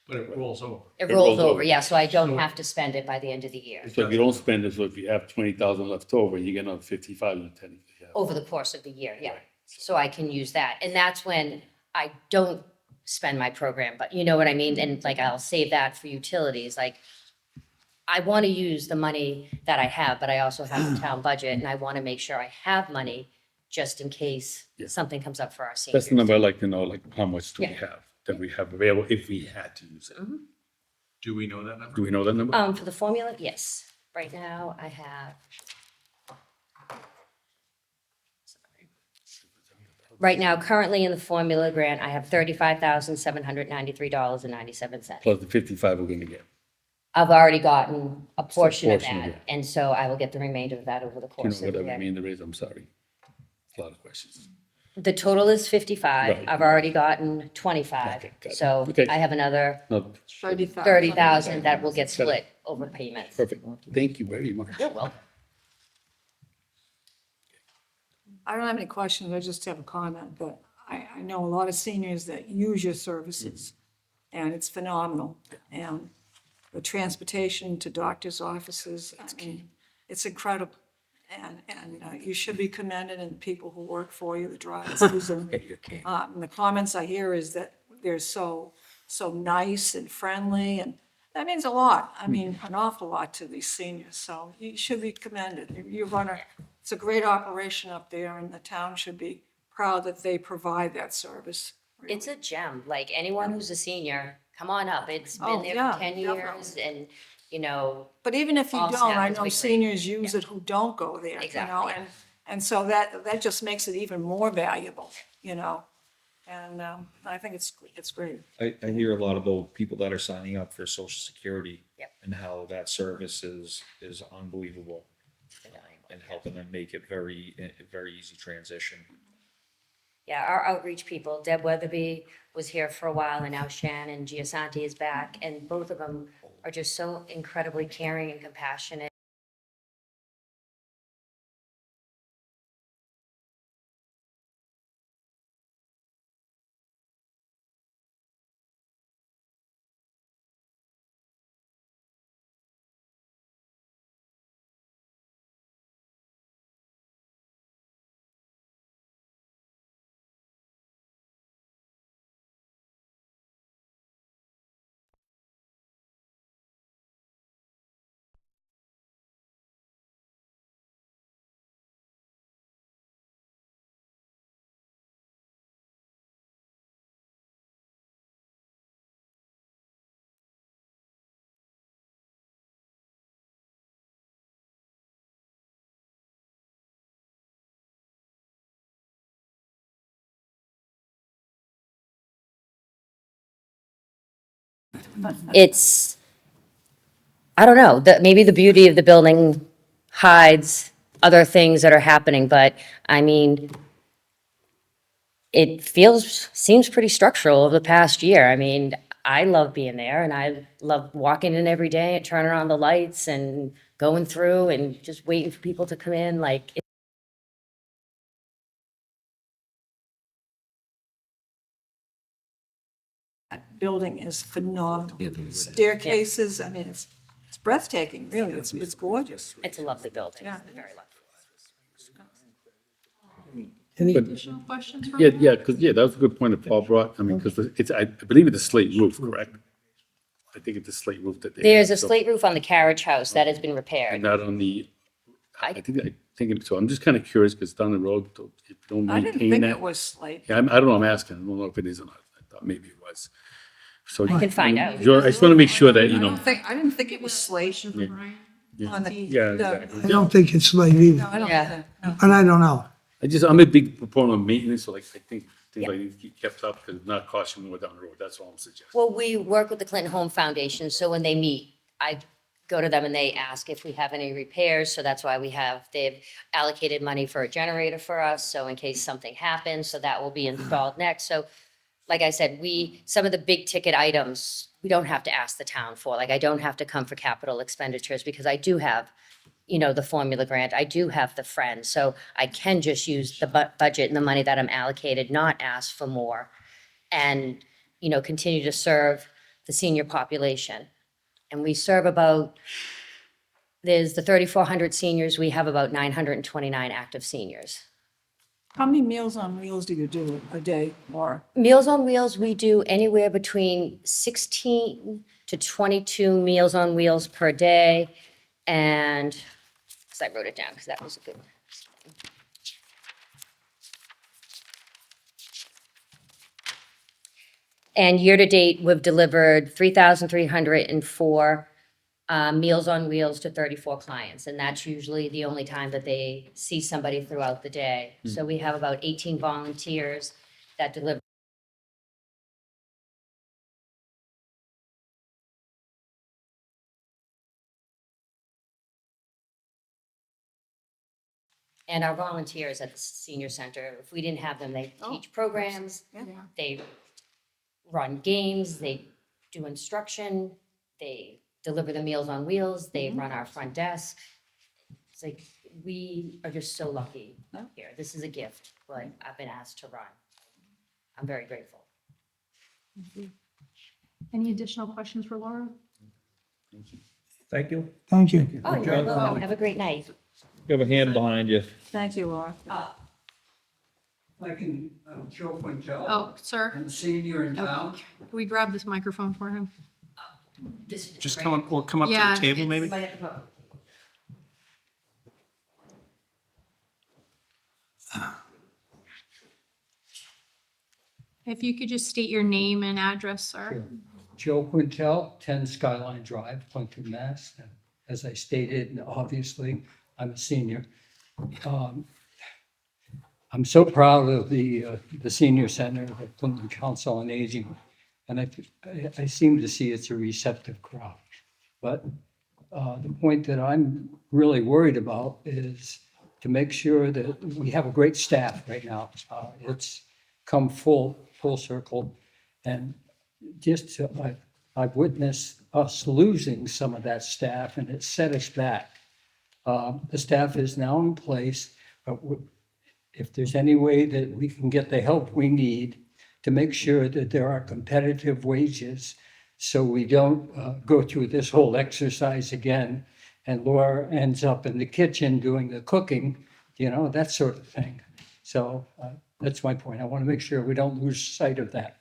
But it rolls over. It It rolls rolls over, over. yeah, so I don't have to spend it by the end of the year, So if you don't spend it, so if you have 20,000 left over, you get another 55, you technically have. over the course of the year, yeah. So I can use that. And that's when I don't spend my program, but you know what I mean? And like, I'll save that for utilities, like, I want to use the money that I have, but I also have a town budget, and I want to make sure I have money just in case Yeah. something comes up for our seniors. That's the number I'd like to know, like, how much do we Yeah. have, that we have available if we had to use it? Do we know that number? Do we know that number? For the formula, yes. Right now, I have. Sorry. Right now, currently in the formula grant, I have $35,793.97. Plus the 55 we're gonna get. I've already gotten a portion of portion of that, it. and so I will get the remainder of that over the Do you course know of the what that year. remainder is? I'm sorry. A lot of questions. The total is 55. Right. I've already gotten 25. Okay, got it. So Okay. I have another No, 30,000 that will get split over payments. perfect. Thank you very much. You're welcome. I don't have any questions, I just have a comment, but I know a lot of seniors that use your services, and it's phenomenal. And the transportation to doctor's offices, I mean, it's incredible. And you should be commended, and the people who work for you, the drivers. And the comments I hear is that they're so nice and friendly, and that means a lot. I mean, an awful lot to these seniors, so you should be commended. It's a great operation up there, and the town should be proud that they provide that service. It's a gem, like anyone who's a senior, come on up. It's Oh, been there yeah, for 10 years, and, you know, But even if you All don't, staff I is know big. seniors use it who don't go there, you know, Exactly. and so that just makes it even more valuable, you know? And I think it's great. I hear a lot about people that are signing up for social security. Yep. And how that service is unbelievable and helping them make it a very easy transition. yeah, our outreach people, Deb Weatherby was here for a while, and now Shannon Giasanti is back, and both of them are just so incredibly caring and compassionate. It's, I don't know, maybe the beauty of the building hides other things that are happening, but I mean, it seems pretty structural over the past year. I mean, I love being there, and I love walking in every day and turning on the lights and going through and just waiting for people to come in, like. That building is phenomenal. Staircases, I mean, it's breathtaking, really. It's gorgeous. It's a lovely building. Yeah. Very lovely. Any But- additional questions? for Yeah, Laura? yeah, because, yeah, that was a good point that Paul brought. I mean, because it's, I believe it's a slate roof, correct? I think it's a slate roof that they. There's a have, so- slate roof on the carriage house that has been And repaired. not on the, I- I think so. I'm just kind of curious because down the road, if you don't I didn't maintain think that. it was slate. Yeah, I don't know, I'm asking. I don't know if it is or not. I thought maybe it was. So. I can find out. Sure, I just want to make sure that, you know. I didn't think it was slate on the. Yeah, the- exactly. I don't think it's late either, No, I don't, Yeah. no. and I don't know. I'm a big proponent of maintenance, so like, I think things Yeah. like need to keep kept up because it's not costing more down the road. That's all I'm suggesting. Well, we work with the Clinton Home Foundation, so when they meet, I go to them and they ask if we have any repairs, so that's why they've allocated money for a generator for us, so in case something happens, so that will be installed next. So like I said, some of the big ticket items, we don't have to ask the town for, like I don't have to come for capital expenditures because I do have, the formula grant, I do have the Friends, so I can just use the budget and the money that I'm allocated, not ask for more. And, continue to serve the senior population. And we serve there's the 3,400 seniors, we have about 929 active seniors. How many Meals on Wheels do you do a day, Laura? Meals on Wheels, we do anywhere between 16 to 22 Meals on Wheels per day. And, because I wrote it down, because that was a good. And year-to-date, we've delivered 3,304 Meals on Wheels to 34 clients. And that's usually the only time that they see somebody throughout the day. So we have about 18 volunteers that deliver. And our volunteers at the senior center, if we didn't have them, they teach programs, they run games, they do instruction, they deliver the Meals on Wheels, they run our front desk. It's like, we are just so lucky here. This is a gift, like I've been asked to run. I'm very grateful. Any additional questions for Laura? Thank you. Thank you. Oh, you're welcome. Have a great night. You have a hand behind you. Thank you, Laura. I can, Joe Quintel. Oh, sir, I'm a senior in town. can we grab this microphone for him? This is Just great. come up, or come up to Yeah, the table, maybe? Might have to go. If you could just state your name and address, sir. Joe Quintel, 10 Skyline Drive, Plimpton, Mass. As I stated, obviously, I'm a senior. I'm so proud of the senior center, the Plimpton Council on Aging, and I seem to see it's a receptive crowd. But the point that I'm really worried about is to make sure that we have a great staff right now. It's come full circle, and just I've witnessed us losing some of that staff, and it set us back. The staff is now in place, but if there's any way that we can get the help we need to make sure that there are competitive wages, so we don't go through this whole exercise again, and Laura ends up in the kitchen doing the cooking, that sort of thing. So that's my point. I want to make sure we don't lose sight of that.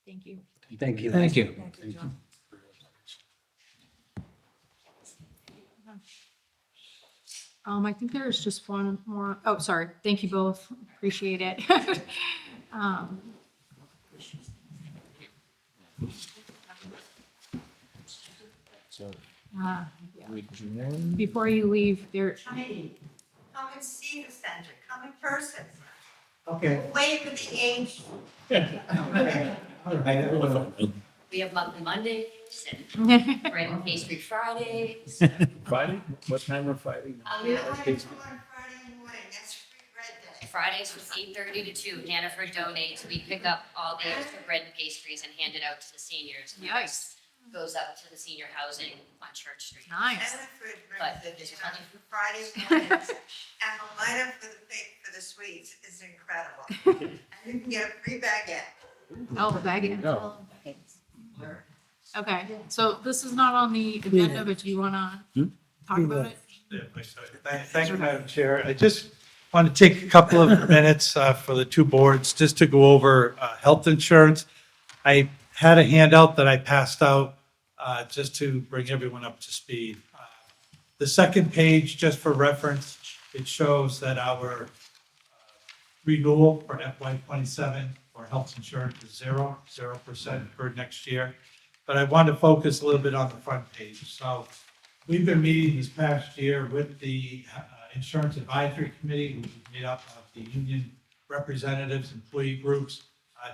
Thank you. Thank you. Thank you. I think there's just one more. Oh, sorry. Thank you both. Appreciate it. Um, yeah. Before you leave, there, Come and see the center, come in person. Okay. Wait for the age. We have monthly Mondays and bread and pastry Fridays. Friday? What time on Friday? You don't have to come on Friday morning, that's free bread day. Fridays from 8:30 to 2, Hannaford donates. We pick up all the extra bread and pastries and hand it out to the seniors. And the rest goes up to the senior housing on Church Street. nice. Hannaford But brings there's it plenty. on Friday mornings, and the lineup for the sweets is incredible. And you can get a free baguette. Oh, bagging. Okay, so this is not on the agenda, but do you wanna talk about it? Yeah, please, thank you, Madam Chair. I just want to take a couple of minutes for the two boards, just to go over health insurance. I had a handout that I passed out just to bring everyone up to speed. The second page, just for reference, it shows that our renewal for FY '27 for health insurance is 0% for next year. But I want to focus a little bit on the front page. So we've been meeting this past year with the Insurance Advisory Committee, which is made up of the union representatives, employee groups,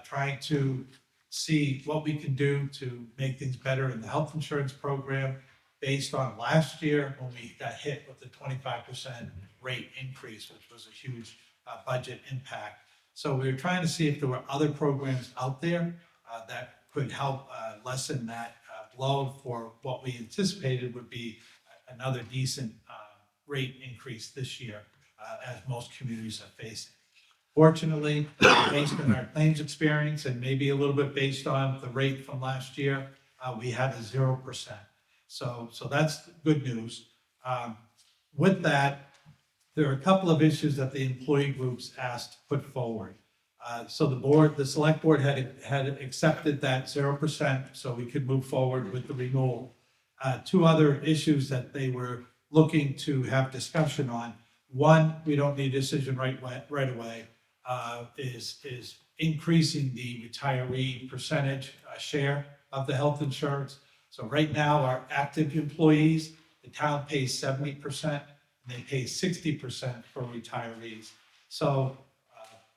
trying to see what we can do to make things better in the health insurance program based on last year when we got hit with the 25% rate increase, which was a huge budget impact. So we were trying to see if there were other programs out there that could help lessen that blow for what we anticipated would be another decent rate increase this year, as most communities are facing. Fortunately, based on our claims experience and maybe a little bit based on the rate from last year, we had a 0%. So that's good news. With that, there are a couple of issues that the employee groups asked to put forward. So the select board had accepted that 0%, so we could move forward with the renewal. Two other issues that they were looking to have discussion on. One, we don't need a decision right away, is increasing the retiree percentage share of the health insurance. So right now, our active employees, the town pays 70%, and they pay 60% for retirees. So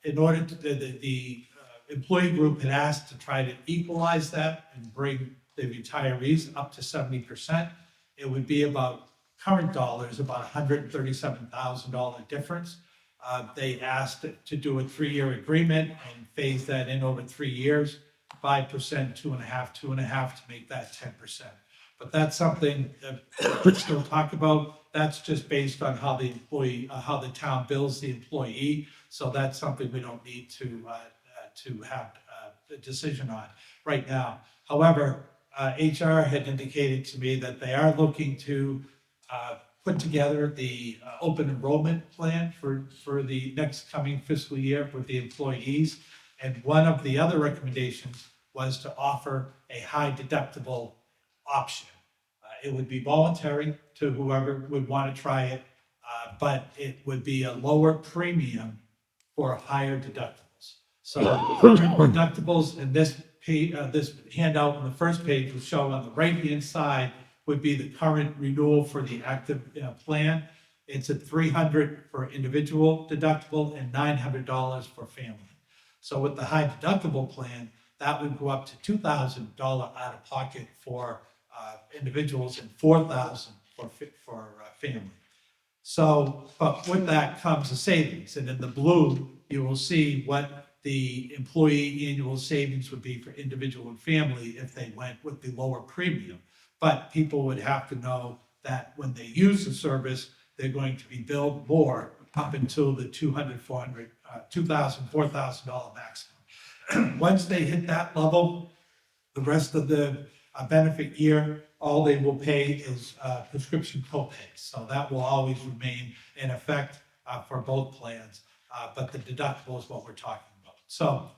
in order to, the employee group had asked to try to equalize that and bring the retirees up to 70%. It would be about current dollars, about $137,000 difference. They asked to do a 3-year agreement and phase that in over 3 years, 5%, 2.5% to make that 10%. But that's something that we'll still talk about. That's just based on how the employee, how the town bills the employee. So that's something we don't need to have a decision on right now. However, HR had indicated to me that they are looking to put together the open enrollment plan for the next coming fiscal year with the employees. And one of the other recommendations was to offer a high deductible option. It would be voluntary to whoever would want to try it, but it would be a lower premium for higher deductibles. So deductibles in this handout on the first page was shown on the right-hand side would be the current renewal for the active plan. It's at $300 for individual deductible and $900 for family. So with the high deductible plan, that would go up to $2,000 out of pocket for individuals and $4,000 for family. So, but with that comes a savings, and in the blue, you will see what the employee annual savings would be for individual and family if they went with the lower premium. But people would have to know that when they use the service, they're going to be billed more up until the $200, $400, $2,000, $4,000 maximum. Once they hit that level, the rest of the benefit year, all they will pay is prescription copays. So that will always remain in effect for both plans, but the deductible is what we're talking about. So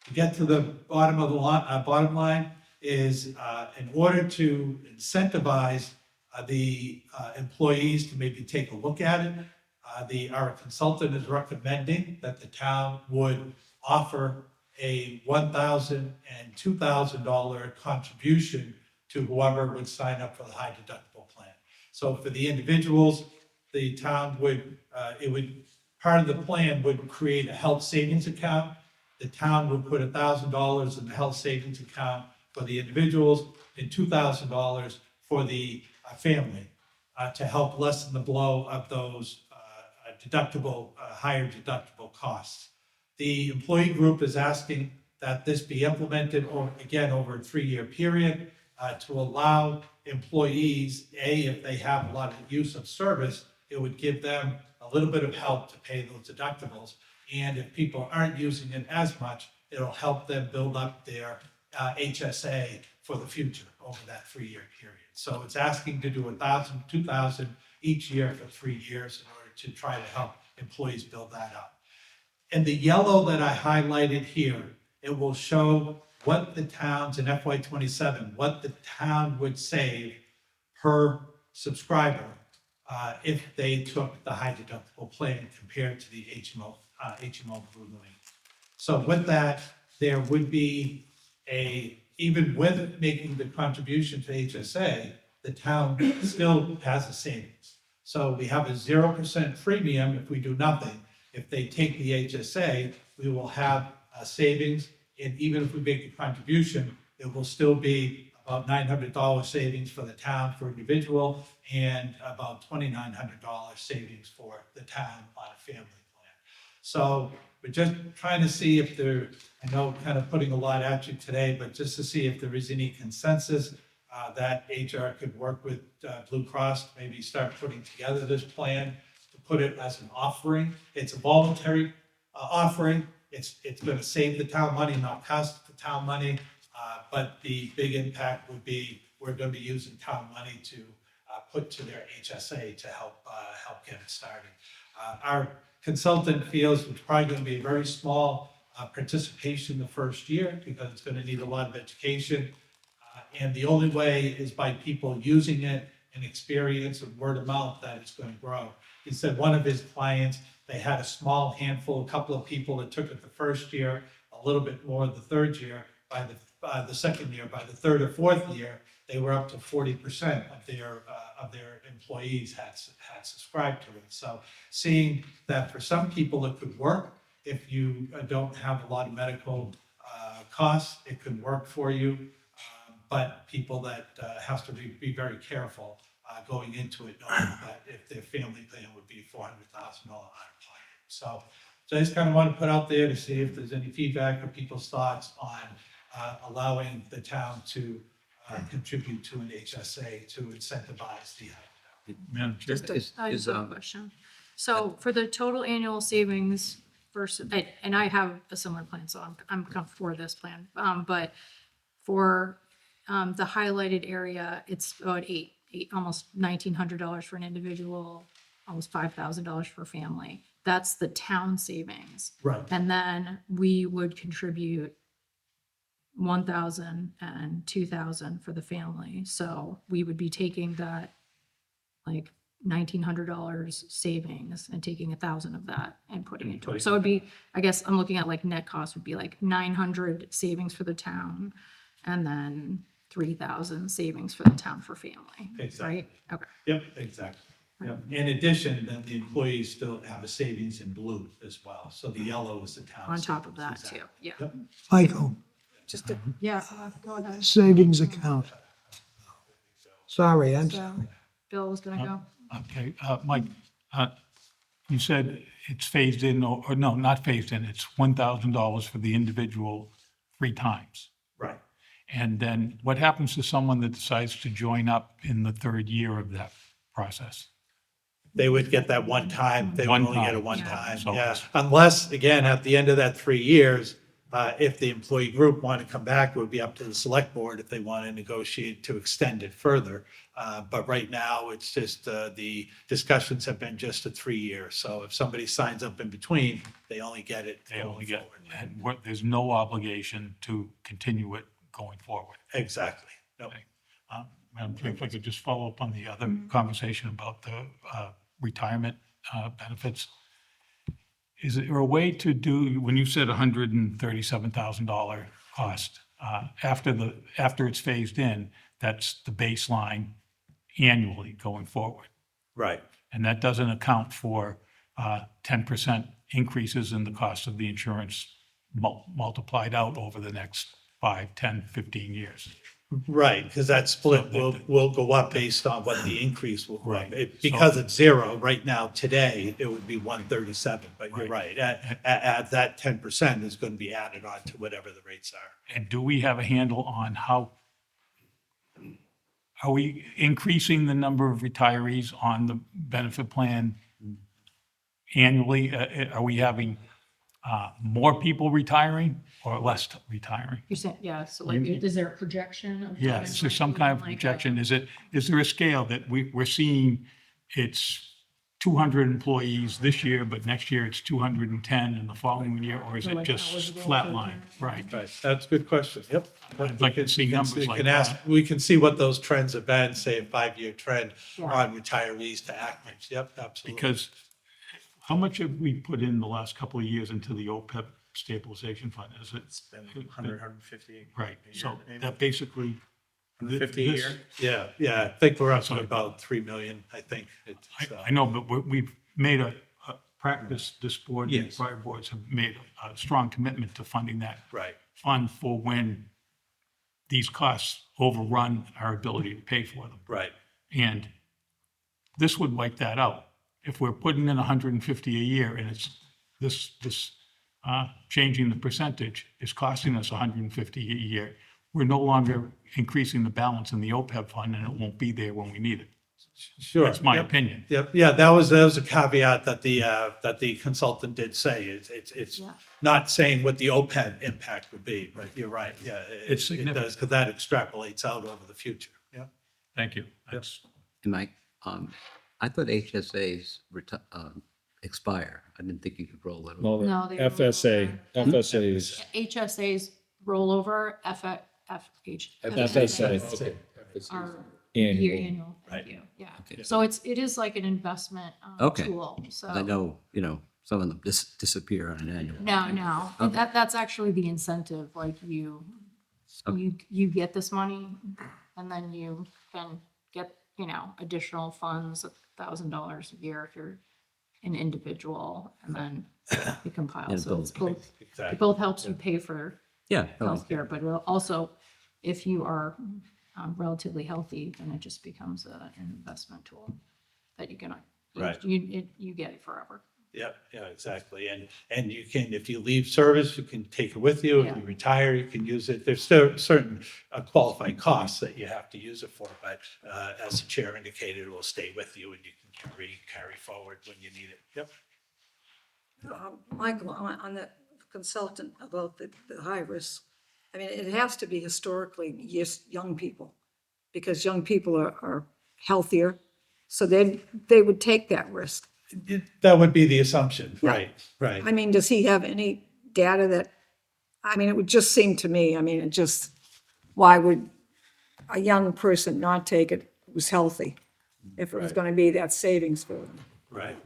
to get to the bottom of the bottom line is in order to incentivize the employees to maybe take a look at it, our consultant is recommending that the town would offer a $1,000 and $2,000 contribution to whoever would sign up for the high deductible plan. So for the individuals, the town would, part of the plan would create a health savings account. The town would put $1,000 in the health savings account for the individuals and $2,000 for the family to help lessen the blow of those higher deductible costs. The employee group is asking that this be implemented over a 3-year period to allow employees, if they have a lot of use of service, it would give them a little bit of help to pay those deductibles. And if people aren't using it as much, it'll help them build up their HSA for the future over that 3-year period. So it's asking to do 1,000, 2,000 each year for 3 years in order to try to help employees build that up. In the yellow that I highlighted here, it will show what the towns in FY '27, what the town would save per subscriber if they took the high deductible plan compared to the HMO Blue Lane. So with that, there would be even with making the contribution to HSA, the town still has a savings. So we have a 0% premium if we do nothing. If they take the HSA, we will have a savings, and even if we make a contribution, it will still be about $900 savings for the town for individual, and about $2,900 savings for the town on a family plan. So we're just trying to see if there, I know kind of putting a lot at you today, but just to see if there is any consensus that HR could work with Blue Cross, maybe start putting together this plan to put it as an offering. It's a voluntary offering. It's going to save the town money, not cost the town money. But the big impact would be we're going to be using town money to put to their HSA to help get it started. Our consultant feels it's probably going to be a very small participation the first year because it's going to need a lot of education. And the only way is by people using it and experience and word of mouth that it's going to grow. He said one of his clients, they had a small handful, a couple of people that took it the first year, a little bit more the third year. By the second year, by the third or fourth year, they were up to 40% of their employees had subscribed to it. So seeing that for some people it could work, if you don't have a lot of medical costs, it could work for you. But people that have to be very careful going into it, knowing that if their family plan would be $400,000 out of pocket. So I just kind of want to put out there to see if there's any feedback or people's thoughts on allowing the town to contribute to an HSA to incentivize the. Madam Chair? I just have a question. So for the total annual savings versus, and I have a similar plan, so I'm for this plan. But for the highlighted area, it's about almost $1,900 for an individual, almost $5,000 for family. That's the town savings. Right. And then we would contribute 1,000 and 2,000 for the family. So we would be taking that like $1,900 savings and taking 1,000 of that and putting it towards. So it'd be, I guess I'm looking at like net cost would be like 900 savings for the town and then 3,000 savings for the town for family. Exactly. Right? Okay. Yep, exactly. Yep. In addition, then the employees still have a savings in blue as well. So the yellow is the town. On top of savings. that too. Exactly. Yeah. Yep. Michael, Yeah. Go ahead. savings account. Sorry, I'm So, sorry. Bill was gonna go. Okay, Mike, you said it's phased in, or no, not phased in, it's $1,000 for the individual 3 times. Right. And then what happens to someone that decides to join up in the 3rd year of that process? They would get that one time, they would One only get it time. one Yeah. time, So- yeah. Unless, again, at the end of that 3 years, if the employee group wanted to come back, it would be up to the select board if they want to negotiate to extend it further. But right now, it's just, the discussions have been just a 3 years. So if somebody signs up in between, they only get it. They only going get, forward. and there's no obligation to continue it going forward. Exactly. Nope. Madam Chair, if I could just follow up on the other conversation about the retirement benefits. Is there a way to do, when you said $137,000 cost, after it's phased in, that's the baseline annually going forward? Right. And that doesn't account for 10% increases in the cost of the insurance multiplied out over the next 5, 10, 15 years. Right, because that split So will go up based on what the increase will go up. Right. Because it's 0 right now, today, it would be 137, but you're right. At that 10% is going to be added on to whatever the rates are. And do we have a handle on how, are we increasing the number of retirees on the benefit plan annually? Are we having more people retiring or less retiring? You're saying, yeah, so like, is there a projection of? Yeah, is there some kind of projection? Is there a scale that we're seeing it's 200 employees this year, but next year it's 210 in the following year, or is So it like just eligible flat for line? Right. Right, that's a good question, yep. I'd like to see numbers We like can ask, that. we can see what those trends have been, say a 5-year trend Yeah. on retirees to actives, yep, absolutely. Because how much have we put in the last couple of years into the OPEB stabilization fund? Is it? 150. Right, so that basically. 50 a year? Yeah, I think we're up to about 3 million, I think. I know, but we've made a practice, this board and Yes. prior boards have made a strong commitment to funding that Right, fund for when these costs overrun our ability to pay for them. right, And this would wipe that out. If we're putting in 150 a year and it's this changing the percentage is costing us 150 a year, we're no longer increasing the balance in the OPEB fund and it won't be there when we need it. sure. That's my Yep. opinion. Yep, yeah, that was a caveat that the consultant did say. It's Yeah. not saying what the OPEB impact would be, but you're right, yeah. It's It significant. does, because that extrapolates out over the future, yeah. Thank you. That's, And Mike, I thought HSAs expire. I didn't think you could roll it. over. No, they FSA, FSAs, HSAs rollover, FSA. are Annual. year annual, thank you, yeah. So it is like an investment Okay. tool, so. I know, some of them disappear on an annual. No, Okay. that's actually the incentive, like you get this money and then you can get, additional funds, $1,000 a year if you're an individual, and then you compile, And so it's build. both, Exactly. it both helps you pay for Yeah. healthcare, but it'll also, if you are relatively healthy, then it just becomes an investment tool that you can, Right. you get it forever. Yeah, exactly. And you can, if you leave service, you can take it with you. If Yeah. you retire, you can use it. There's certain qualified costs that you have to use it for, but as the chair indicated, it will stay with you and you can carry forward when you need it. Yep. Michael, on the consultant about the high risk, I mean, it has to be historically young people, because young people are healthier, so they would take that risk. That would be the assumption, Yeah. right. I mean, does he have any data that, I mean, it would just seem to me, why would a young person not take it who's healthy if it was Right. going to be that savings for them? Right.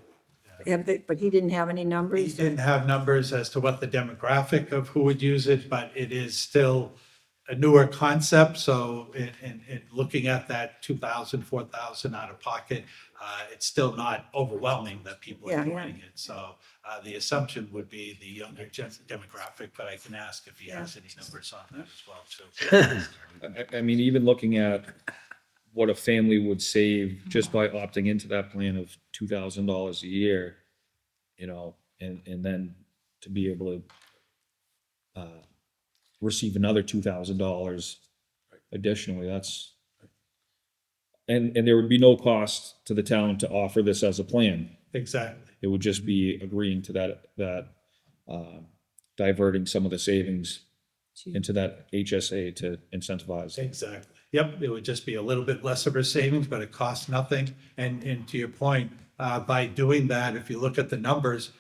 But he didn't have any He numbers? didn't have numbers as to what the demographic of who would use it, but it is still a newer concept. So in looking at that 2,000, 4,000 out of pocket, it's still not overwhelming that people are Yeah, doing it. So the assumption would be the younger demographic, but I can ask if he has any numbers on that as well too. I mean, even looking at what a family would save just by opting into that plan of $2,000 a year, and then to be able to receive another $2,000 additionally, and there would be no cost to the town to offer this as a plan. Exactly. It would just be agreeing to that diverting some of the savings into that HSA to incentivize. Exactly. Yep, it would just be a little bit less of a savings, but it costs nothing. And to your point, by doing that, if you look at the numbers,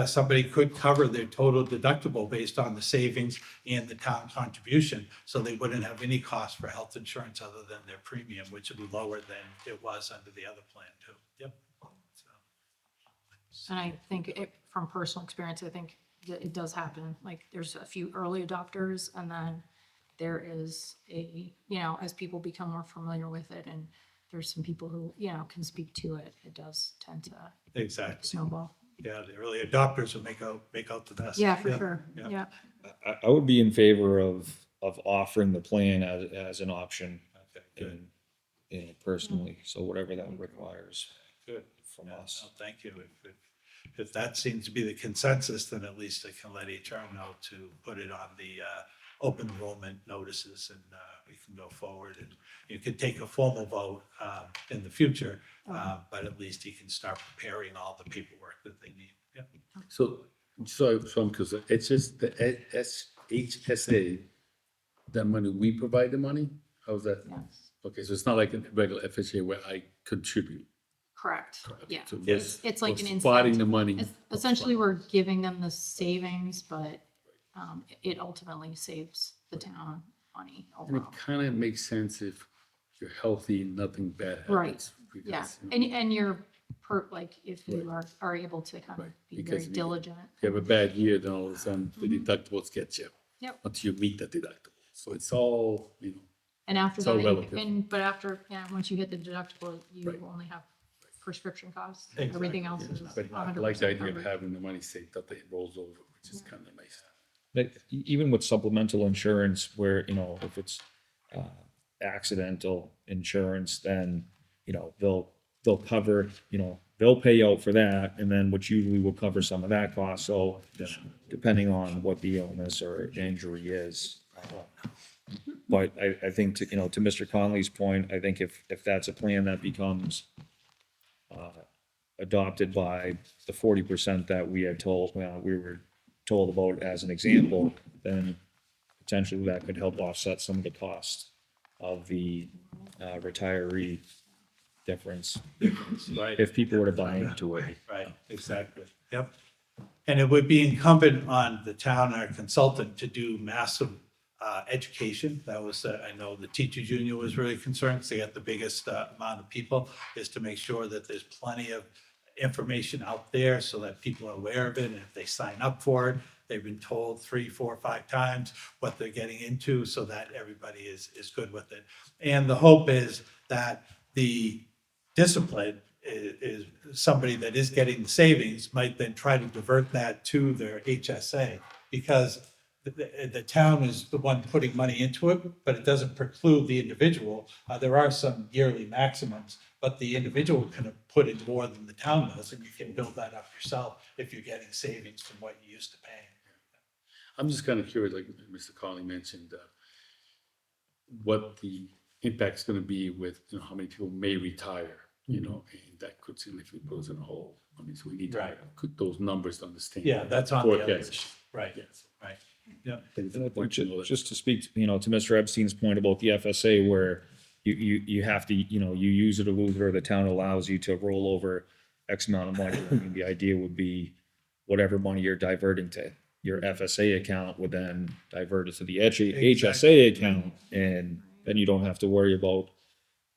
somebody could cover their total deductible based on the savings and the town contribution. So they wouldn't have any cost for health insurance other than their premium, which would be lower than it was under the other plan too. Yep. So, And I think from personal experience, I think that it does happen. Like there's a few early adopters and then there is as people become more familiar with it and there's some people who, can speak to it, it does tend to Exactly. snowball. Yeah, the early adopters will make out the best. Yeah, for sure. yeah. Yeah. I would be in favor of offering the plan as an option Okay, good. personally, so whatever that requires Good. from Yeah, us. no, thank you. If that seems to be the consensus, then at least I can let HR know to put it on the open enrollment notices and we can go forward. And you can take a formal vote in the future, but at least you can start preparing all the paperwork that they need. Yep. So So I'm concerned, it's just the HSA, that money, we provide the money? How's that? Okay, so it's not like a regular FHA where I contribute. Correct. Yeah. So It's like an we're spotting the incentive. money. Essentially, we're giving them the savings, but it ultimately saves the town money And it overall. kind of makes sense if you're healthy and nothing bad happens. Right. because, Yeah, you know, and you're like, if you are able to kind of Right, be because very if you- diligent. you have a bad year, then all of a sudden the deductibles get you. Yep. Until you meet the deductible. So it's all, you know, And after It's all that, relative. but after, once you hit the deductible, you Right. only have prescription costs. Exactly. Everything else is but I 100% like the idea of covered. having the money saved up that it rolls over, which is kind of nice. But even with supplemental insurance where, you know, if it's accidental insurance, then, you know, they'll cover, you know, they'll pay out for that, and then which usually will cover some of that cost, so depending on what the illness or injury is. But I think to, you know, to Mr. Conley's point, I think if that's a plan that becomes adopted by the 40% that we are told, we were told about as an example, then potentially that could help offset some of the cost of the retiree difference. Right. If people were to buy into it. Right, exactly. Yep. And it would be incumbent on the town, our consultant, to do massive education. That was, I know the teachers union was really concerned, because they got the biggest amount of people, is to make sure that there's plenty of information out there so that people are aware of it, and if they sign up for it, they've been told 3, 4, 5 times what they're getting into, so that everybody is good with it. And the hope is that the discipline is somebody that is getting the savings might then try to divert that to their HSA, because the town is the one putting money into it, but it doesn't preclude the individual. There are some yearly maximums, but the individual can put in more than the town does, and you can build that up yourself if you're getting savings from what you used to pay. I'm just kind of curious, like Mr. Conley mentioned, what the impact's gonna be with, you know, how many people may retire, you know, and that could significantly put us in a hole. I mean, so we need to Right. put those numbers to understand. Yeah, that's on the other Forecast. issue. Right, Yes. right. Yeah. And I think just to speak, you know, to Mr. Epstein's point about the FSA, where you have to, you know, you use it or lose it, or the town allows you to roll over X amount of money. I mean, the idea would be whatever money you're diverting to your FSA account would then divert it to the HSA account, and then you don't have to worry about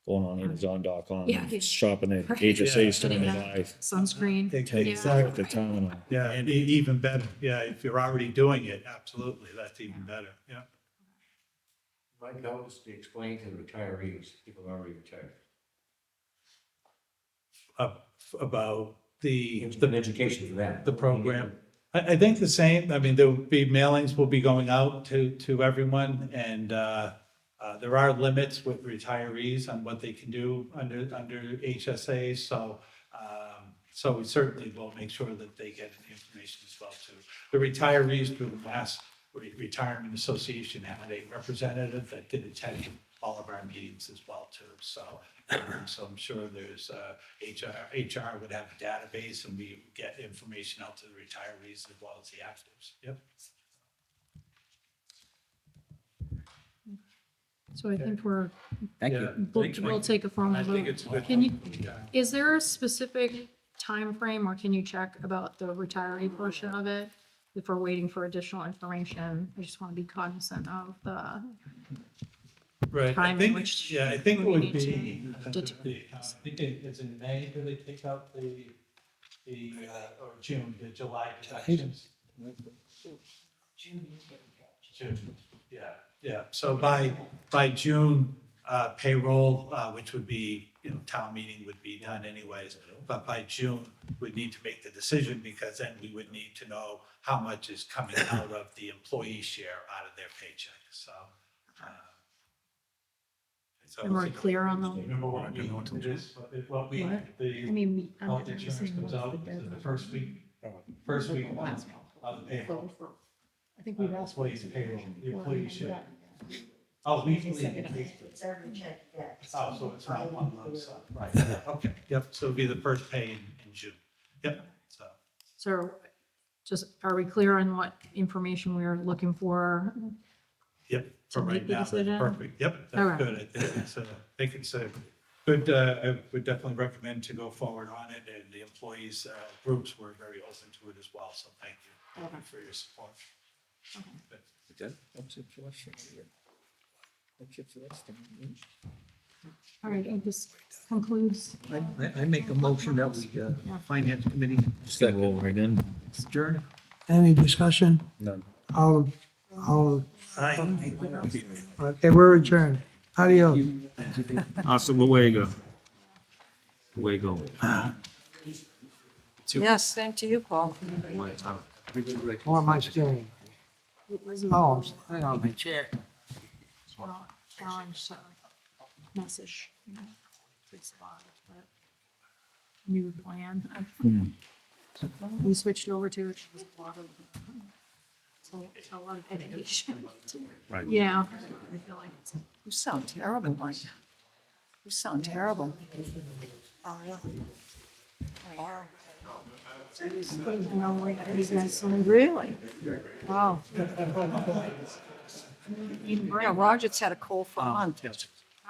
going on Amazon.com, Yeah. and shopping at Right. HSA store Getting and that buy Sunscreen. Exactly. the town. Yeah, and even better. Yeah, if you're already doing it, absolutely, that's even better. Yeah. My goal is to explain to the retirees, people who are already retired. About the An education for that. the program. I think the same. I mean, there will be mailings will be going out to everyone, and there are limits with retirees on what they can do under HSA. So we certainly will make sure that they get information as well too. The retirees through the Mass Retirement Association had a representative that did attend all of our meetings as well too. So I'm sure there's HR would have a database, and we get information out to the retirees as well as the actives. Yep. So I think we're, Thank Yeah. you. we'll take a formal I think vote. it's a good. Can you, is there a specific time frame, or can you check about the retiree portion of it? If we're waiting for additional information, I just want to be cognizant of the, Right, I time in think, which yeah, I think it we would need be, to I think it's in May, do they take out or June, the July deductions? June, yeah, so by June, payroll, which would be, you know, town meeting would be done anyways, but by June, we'd need to make the decision, because then we would need to know how much is coming out of the employee share out of their paycheck, so. and we're clear on the, Remember what we, what we, What? I the mean, I'm health not insurance saying comes what's out the the first week of the payroll. I think we've asked. Employees payroll, the employee share. Oh, weekly. It's every check you get. Oh, so it's not one lump sum, right, okay, yep, so it'll be the first pay in June, yep, so. So just, are we clear on what information we're looking for? Yep, for To make right the now, that's decision? perfect. Yep, that's Okay. good. I think it's a good, I would definitely recommend to go forward on it, and the employees, groups were very open to it as well, so thank you for your support. All right, this concludes. I make a motion that we, Finance Committee adjourn. Any discussion? None. All, okay, we're adjourned. Adios. Hasta luego. Luego. Yes, same to you, Paul. Or am I staying? Oh, hang on, my chair. Challenge, message. Fix the bot, but new plan. We switched over to it. Was a lot of, a lot of education. Right. Yeah, I feel like it's. You sound terrible, Mike. You sound terrible. Oh, really? Wow. Really? Wow. Yeah, Roger's had a cold for a month. All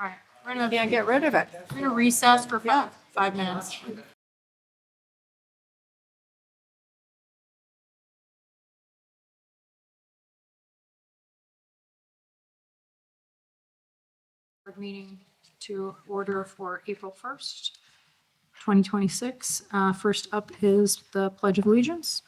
right, we're Can't gonna, get rid of it. we're gonna recess for 5 minutes. Meeting to order for April 1st, 2026. First up is the Pledge of Allegiance.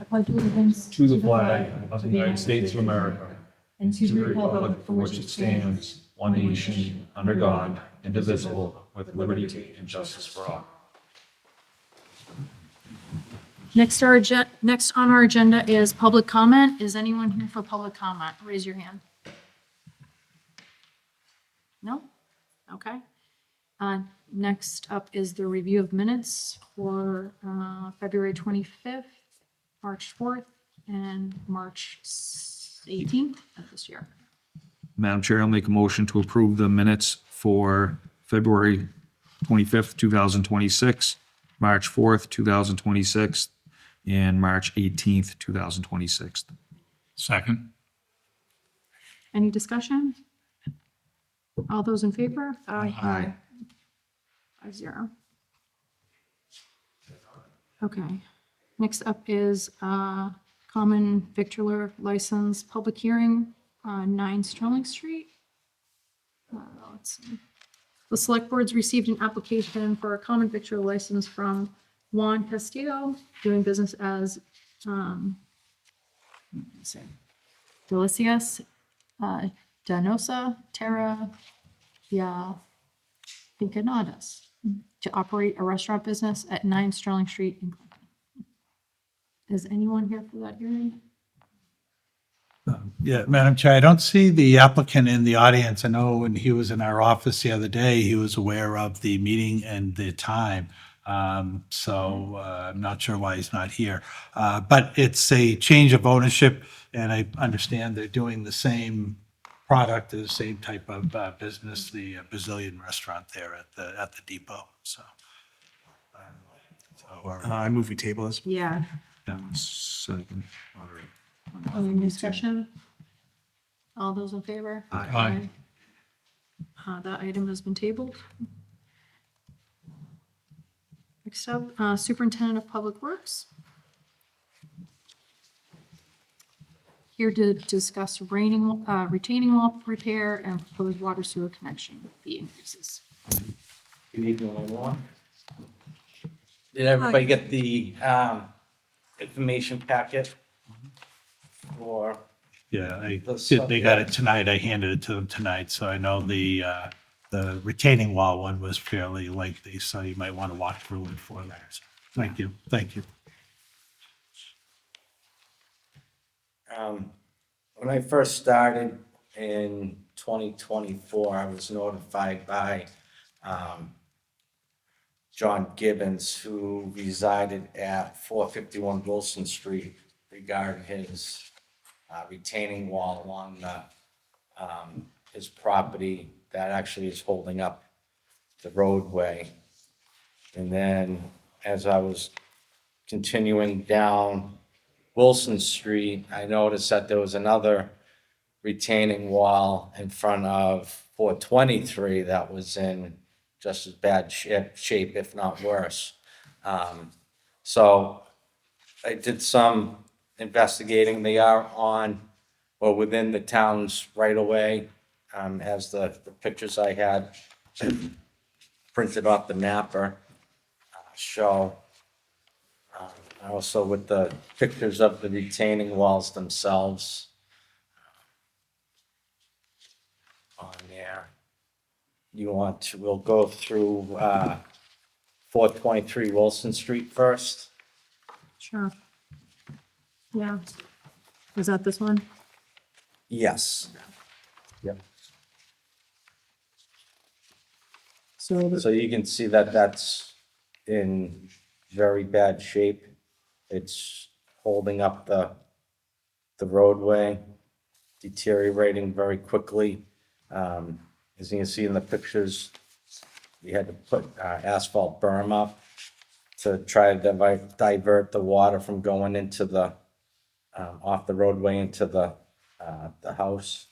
I pledge allegiance To the flag of the United States of America, and to the republic for which it stands, one nation, under God, indivisible, with liberty and justice for all. Next on our agenda is public comment. Is anyone here for public comment? Raise your hand. No? Okay. Next up is the review of minutes for February 25th, March 4th, and March 18th of this year. Madam Chair, I'll make a motion to approve the minutes for February 25th, 2026, March 4th, 2026, and March 18th, 2026. Second? Any discussion? All those in favor? Aye. 5-0. Okay. Next up is common victular license public hearing, 9 Sterling Street. Let's see. The select board's received an application for a common victular license from Juan Castillo, doing business as Delicias Danosa Terra Via Pincanadas to operate a restaurant business at 9 Sterling Street in Clinton. Is anyone here for that hearing? Yeah, Madam Chair, I don't see the applicant in the audience. I know when he was in our office the other day, he was aware of the meeting and the time. So I'm not sure why he's not here. But it's a change of ownership, and I understand they're doing the same product, the same type of business, the Brazilian restaurant there at the depot. So. I move we table this. Yeah. Second. Any discussion? All those in favor? Aye. That item has been tabled. Next up, Superintendent of Public Works. Here to discuss retaining wall repair and proposed water sewer connection fee increases. Good evening, everyone. Did everybody get the information packet for? Yeah, The they got it tonight. I handed it to them tonight, so I know the retaining wall one was fairly lengthy, so you might want to walk through it for that. So, thank you, thank you. When I first started in 2024, I was notified by John Gibbons, who resided at 451 Wilson Street, regarding his retaining wall along his property that actually is holding up the roadway. And then as I was continuing down Wilson Street, I noticed that there was another retaining wall in front of 423 that was in just as bad shape, if not worse. So I did some investigating. They are on or within the town's right of way, as the pictures I had printed off the mapper show. Also with the pictures of the retaining walls themselves on there. We'll go through 423 Wilson Street first. Sure. Yeah. Was that this one? Yes. Yep. So, So you can see that that's in very bad shape. It's holding up the roadway, deteriorating very quickly. As you can see in the pictures, we had to put asphalt berm up to try to divert the water from going into the, off the roadway into the house.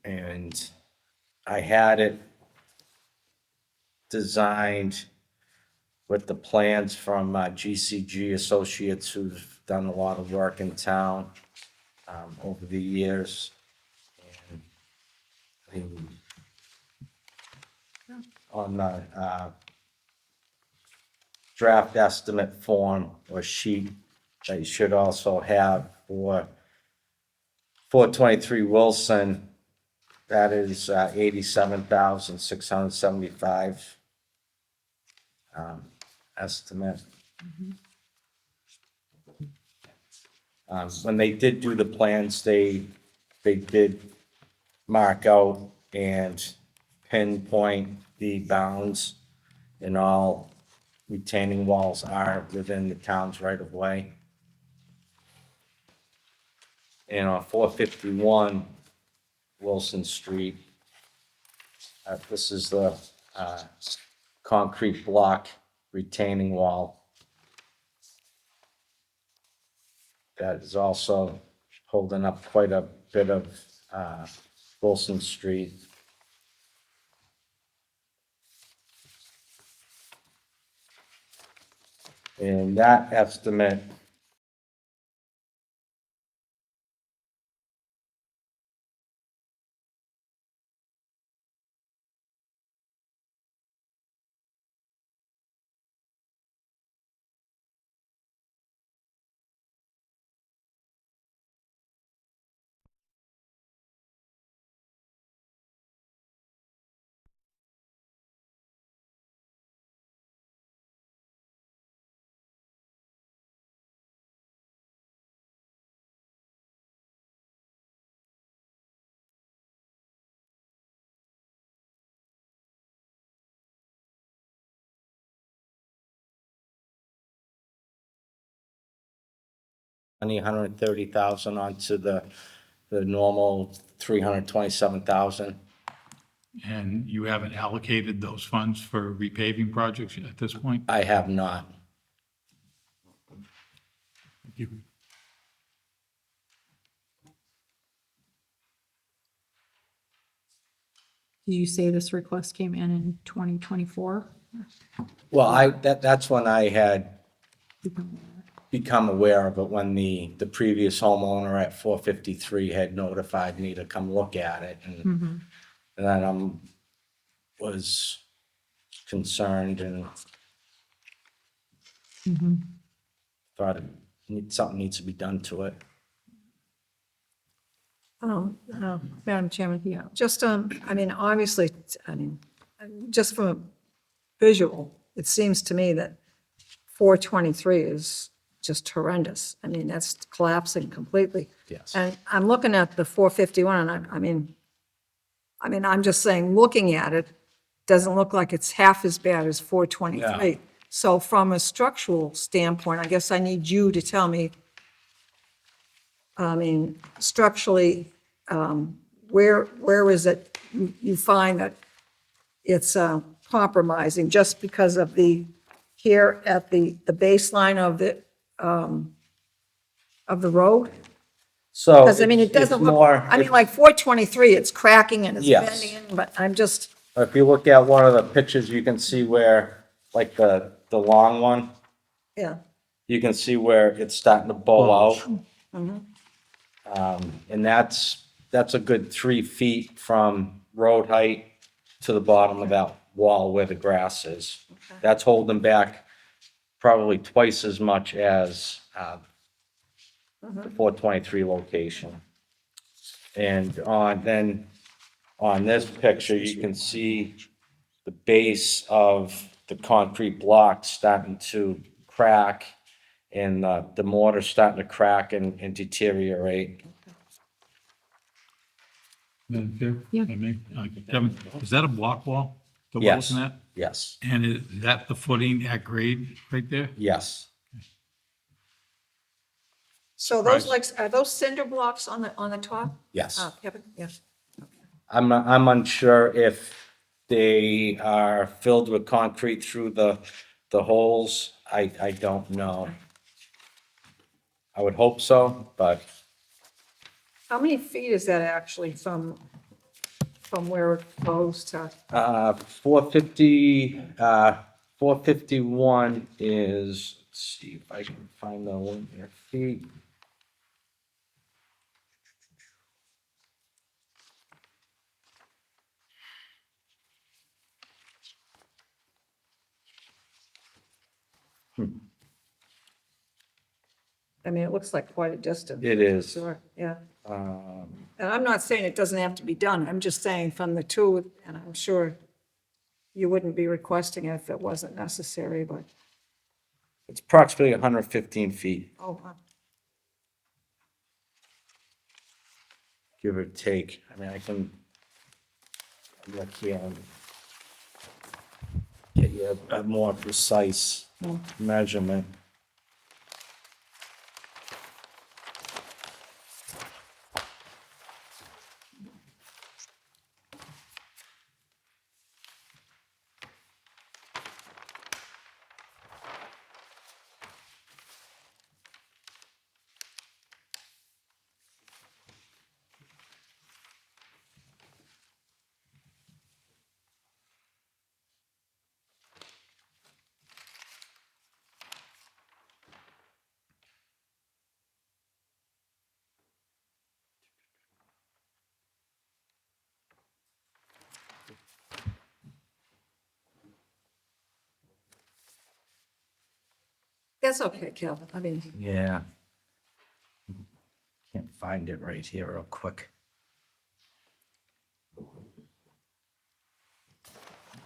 And I had it designed with the plans from GCG Associates, who've done a lot of work in town over the years. And on the draft estimate form or sheet that you should also have for 423 Wilson, that is 87,675 estimate. When they did do the plans, they did mark out and pinpoint the bounds, and all retaining walls are within the town's right of way. And on 451 Wilson Street, this is the concrete block retaining wall that is also holding up quite a bit of Wilson Street. And that estimate $130,000 onto the normal $327,000. And you haven't allocated those funds for repaving projects at this point? I have not. You- did you say this request came in 2024? Well, that's when I had become aware of it, when the previous homeowner at 453 had notified me to come look at it, and then I was concerned and thought something needs to be done to it. Madam Chairman, just, I mean, obviously, I mean, just from a visual, it seems to me that 423 is just horrendous. I mean, that's collapsing completely. Yes. And I'm looking at the 451, and I mean, I'm just saying, looking at it, doesn't look like it's half as bad as 423. So from a structural standpoint, I guess I need you to tell me, I mean, structurally, where is it you find that it's compromising just because of here at the baseline of the road? So Because, I mean, it it's doesn't look, more, I mean, like 423, it's cracking and it's Yes. bending in, but I'm just, if you look at one of the pictures, you can see where, like the long one, yeah. you can see where it's starting to bow out. Mhm. And that's a good 3 feet from road height to the bottom of that wall where the grass is. That's holding back probably twice as much as the 423 location. And on this picture, you can see the base of the concrete block starting to crack and the mortar starting to crack and deteriorate. Madam Chair? Yeah. if I may? Kevin, is that a block wall that we're Yes, looking at? yes, And is that the footing at grade right there? yes. So those like, are those cinder blocks on the top? Yes. Kevin, yes. I'm unsure if they are filled with concrete through the holes. I don't know. I would hope so, but How many feet is that actually from where it goes to? 451 is, let's see if I can find the linear feet. I mean, it looks like quite a distance. It is. Sure, yeah. Um, And I'm not saying it doesn't have to be done. I'm just saying from the two, and I'm sure you wouldn't be requesting it if it wasn't necessary, but, It's approximately 115 feet, oh, wow. give or take. I mean, I can look here and get you a more precise measurement. That's okay, Kevin. I mean, Yeah. Can't find it right here real quick.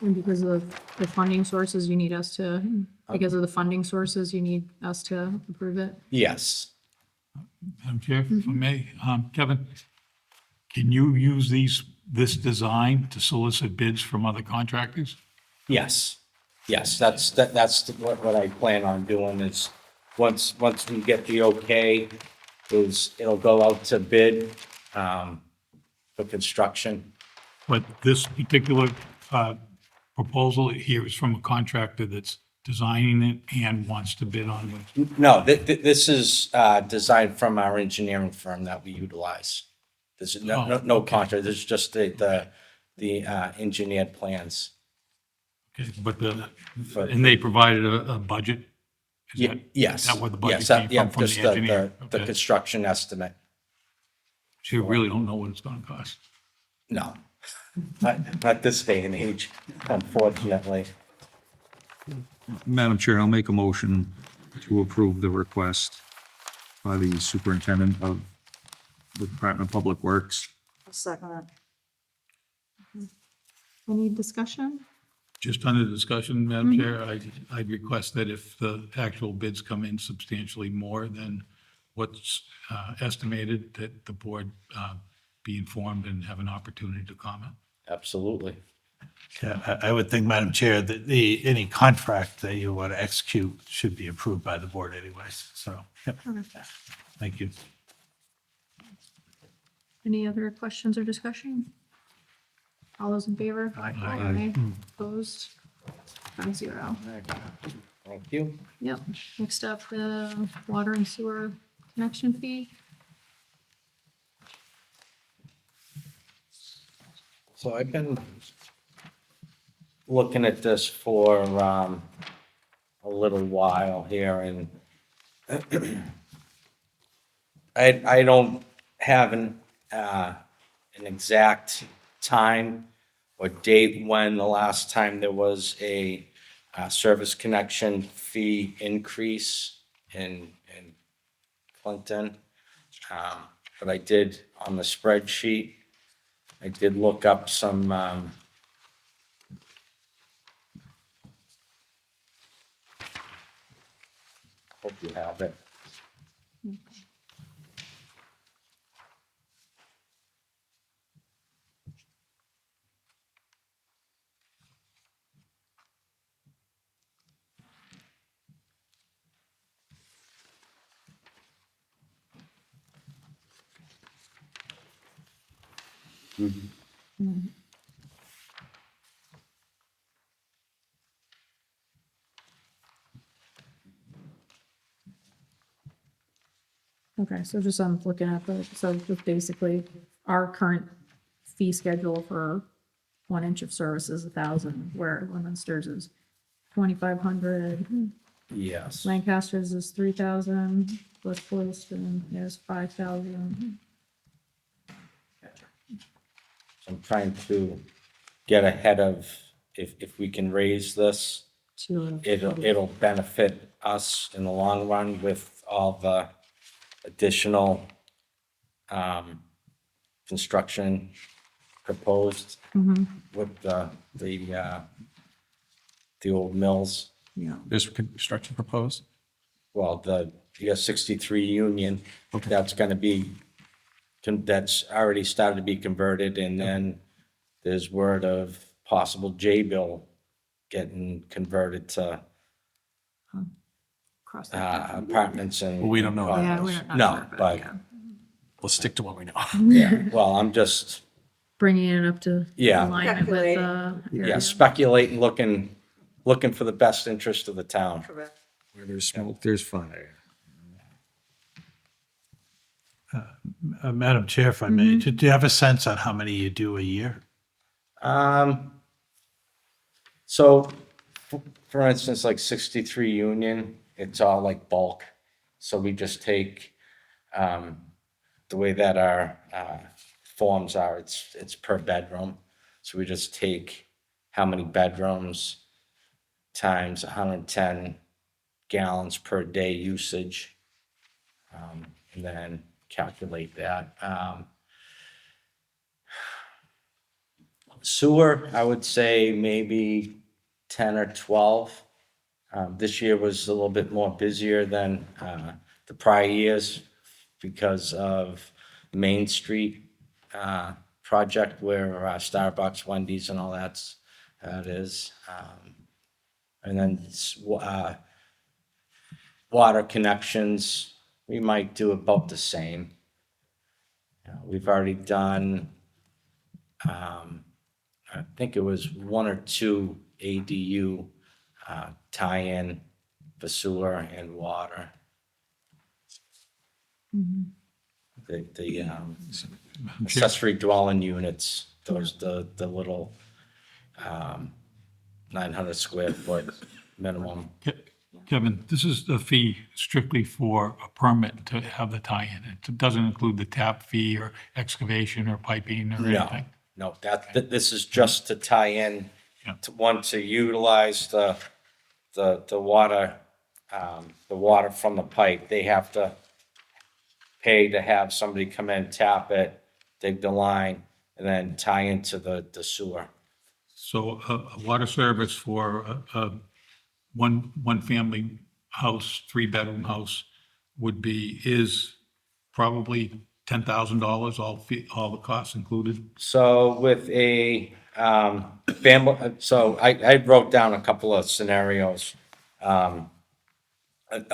And because of the funding sources, you need us to, because of the funding sources, you need us to approve it? Yes. Madam Chair, if I may, Kevin, can you use this design to solicit bids from other contractors? Yes, yes, that's what I plan on doing is, once we get the okay, it'll go out to bid, for construction. But this particular proposal here is from a contractor that's designing it and wants to bid on it. No, this is, designed from our engineering firm that we utilize. This is no contract, this is just the engineered plans. Okay, but and they provided a budget? Is that- Yes. Is that where the budget Yes, came yeah, from just the engineer? the Okay. construction estimate. So you really don't know what it's gonna cost? No, not this day and age, unfortunately. Madam Chair, I'll make a motion to approve the request by the superintendent of the Department of Public Works. I'll second that. Any discussion? Just under discussion, Madam Chair, I'd request that if the actual bids come in substantially more than what's estimated, that the board be informed and have an opportunity to comment. Absolutely. Yeah, I would think, Madam Chair, that any contract that you want to execute should be approved by the board anyways, so, yep. Thank you. Any other questions or discussion? All those in favor? Aye. Opposed? 5-0. Thank you. Yep. Next up, the water and sewer connection fee. So I've been looking at this for a little while here, and I don't have an exact time or date when the last time there was a service connection fee increase in Clinton. But I did, on the spreadsheet, I did look up some hope you have it. Okay, so just I'm looking at so just basically our current fee schedule for 1 inch of service is 1,000, where Leominster's is 2,500. Yes. Lancaster's is 3,000, West Boylston is 5,000. I'm trying to get ahead of, if we can raise this, it'll benefit us in the long run with all the additional construction proposed with the old mills. Yeah. There's construction proposed? Well, you got 63 Union, that's gonna be, that's already started to be converted, and then there's word of possible J-Bill getting converted to Cross that bridge. apartments and. Well, we don't know. Yeah, we're not No, sure, but, yeah. Let's stick to what we know. yeah, well, I'm just, Bringing it up to Yeah. alignment with, yeah, area. speculating, looking for the best interest of the town. Correct. Where there's smoke, there's fire. Madam Chair, if I may, do you have a sense on how many you do a year? So, for instance, like 63 Union, it's all like bulk. So we just take, the way that our forms are, it's per bedroom. So we just take how many bedrooms times 110 gallons per day usage, and then calculate that. Sewer, I would say maybe 10 or 12. This year was a little bit more busier than the prior years because of Main Street project where Starbucks, Wendy's, and all that is. And then water connections, we might do about the same. We've already done, I think it was 1 or 2 ADU tie-in for sewer and water. The accessory dwelling units, those, the little 900 square foot minimum. Kevin, this is the fee strictly for a permit to have the tie-in. It doesn't include the tap fee or excavation or piping or No, anything. no, this is just to tie in, Yeah. to utilize the water, the water from the pipe. They have to pay to have somebody come in, tap it, dig the line, and then tie into the sewer. So a water service for a one family house, 3-bedroom house is probably $10,000, all the costs included. So with a family, so I wrote down a couple of scenarios. A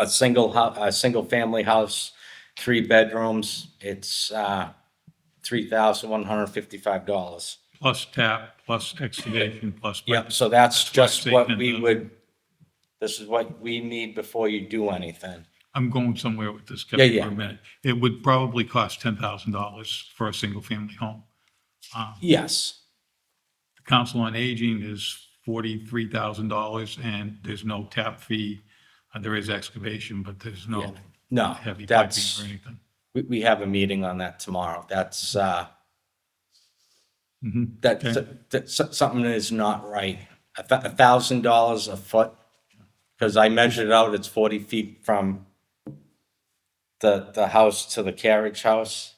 single family house, 3 bedrooms, it's $3,155. plus tap, plus excavation, plus. Yep, so that's just why I'm what saying we that, would, this is what we need before you do anything. I'm going somewhere with this, Yeah, Kevin, yeah. for a minute. It would probably cost $10,000 for a single-family home. Yes, The Council on Aging is $43,000, and there's no tap fee. There is excavation, but there's Yeah. no No, heavy piping that's- or anything. we have a meeting on that tomorrow. That's, Mhm. that's, Okay. that's something that is not right. $1,000 a foot, because I measured it out, it's 40 feet from the house to the carriage house.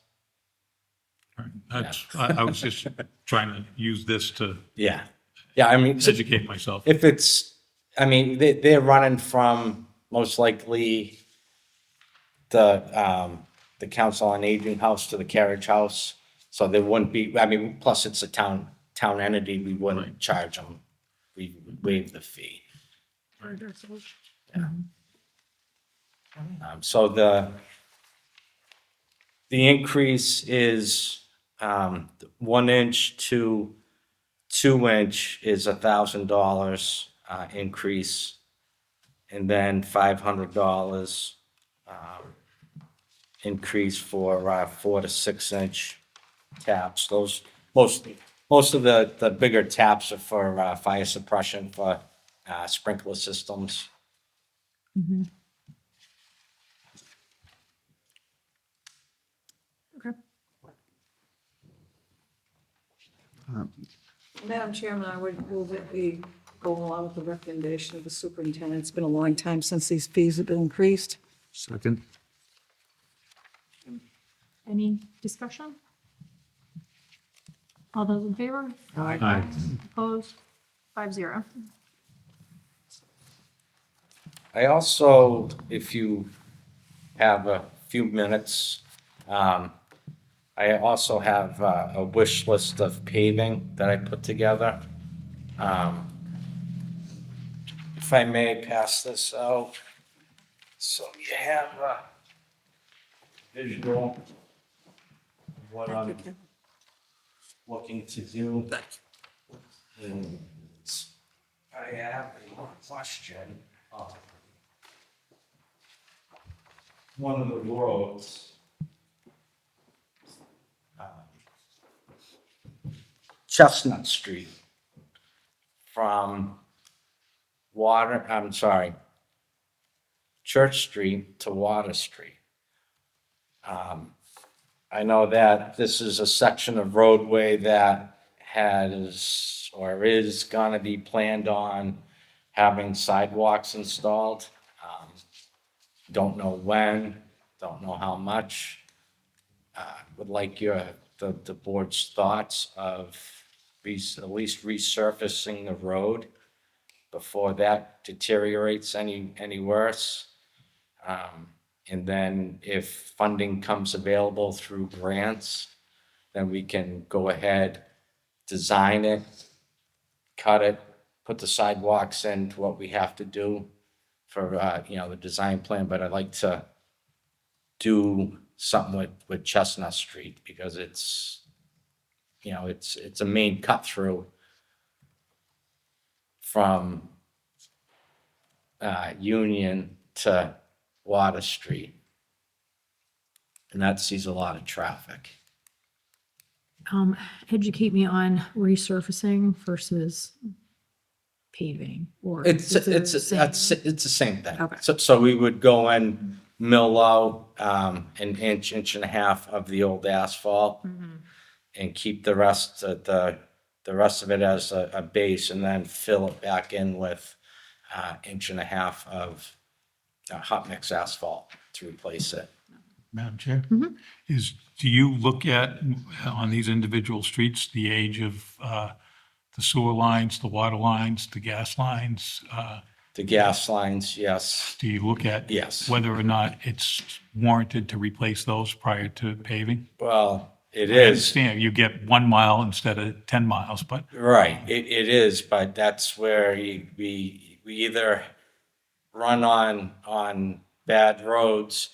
That's, I was just trying to use this to Yeah, yeah, I mean, educate myself. if it's, I mean, they're running from most likely the Council on Aging house to the carriage house. So there wouldn't be, I mean, plus it's a town entity, we wouldn't charge them. We would waive the fee. So the increase is 1 inch to 2 inch is $1,000 increase, and then $500 increase for 4 to 6 inch taps. Those most of the bigger taps are for fire suppression for sprinkler systems. Madam Chairman, I would move that we go along with the recommendation of the superintendent. It's been a long time since these fees have been increased. Second. Any discussion? All those in favor? Aye. Opposed? 5-0. I also, if you have a few minutes, I also have a wish list of paving that I put together. If I may pass this out, so you have a visual of what I'm looking to do. And I have a question of one of the roads. Chestnut Street from Church Street to Water Street. I know that this is a section of roadway that has or is gonna be planned on having sidewalks installed. Don't know when, don't know how much. Would like the board's thoughts of at least resurfacing the road before that deteriorates any worse. And then if funding comes available through grants, then we can go ahead, design it, cut it, put the sidewalks into what we have to do for, the design plan, but I'd like to do something with Chestnut Street because it's a main cut through from Union to Water Street. And that sees a lot of traffic. Educate me on resurfacing versus paving, or. It's is it it's the same? it's the same thing. Okay. So we would go in, mill out an inch and a half of the old asphalt, and keep the rest of it as a base, and then fill it back in with inch and a half of hot mix asphalt to replace it. Madam Chair? Do you look at, on these individual streets, the age of the sewer lines, the water lines, the gas lines? The gas lines, yes. Do you look at? Yes. Whether or not it's warranted to replace those prior to paving? Well, it I is. understand you get 1 mile instead of 10 miles, but Right, it is, but that's where we either run on bad roads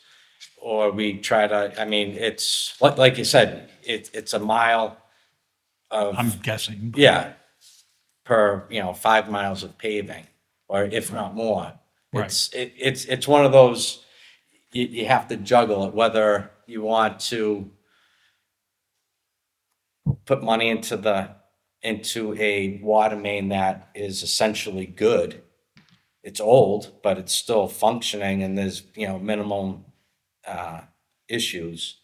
or we try to, I mean, it's, like you said, it's a mile I'm guessing. but- yeah, per, 5 miles of paving, or if not more. Right. It's one of those, you have to juggle it, whether you want to put money into a water main that is essentially good. It's old, but it's still functioning and there's, minimum, issues.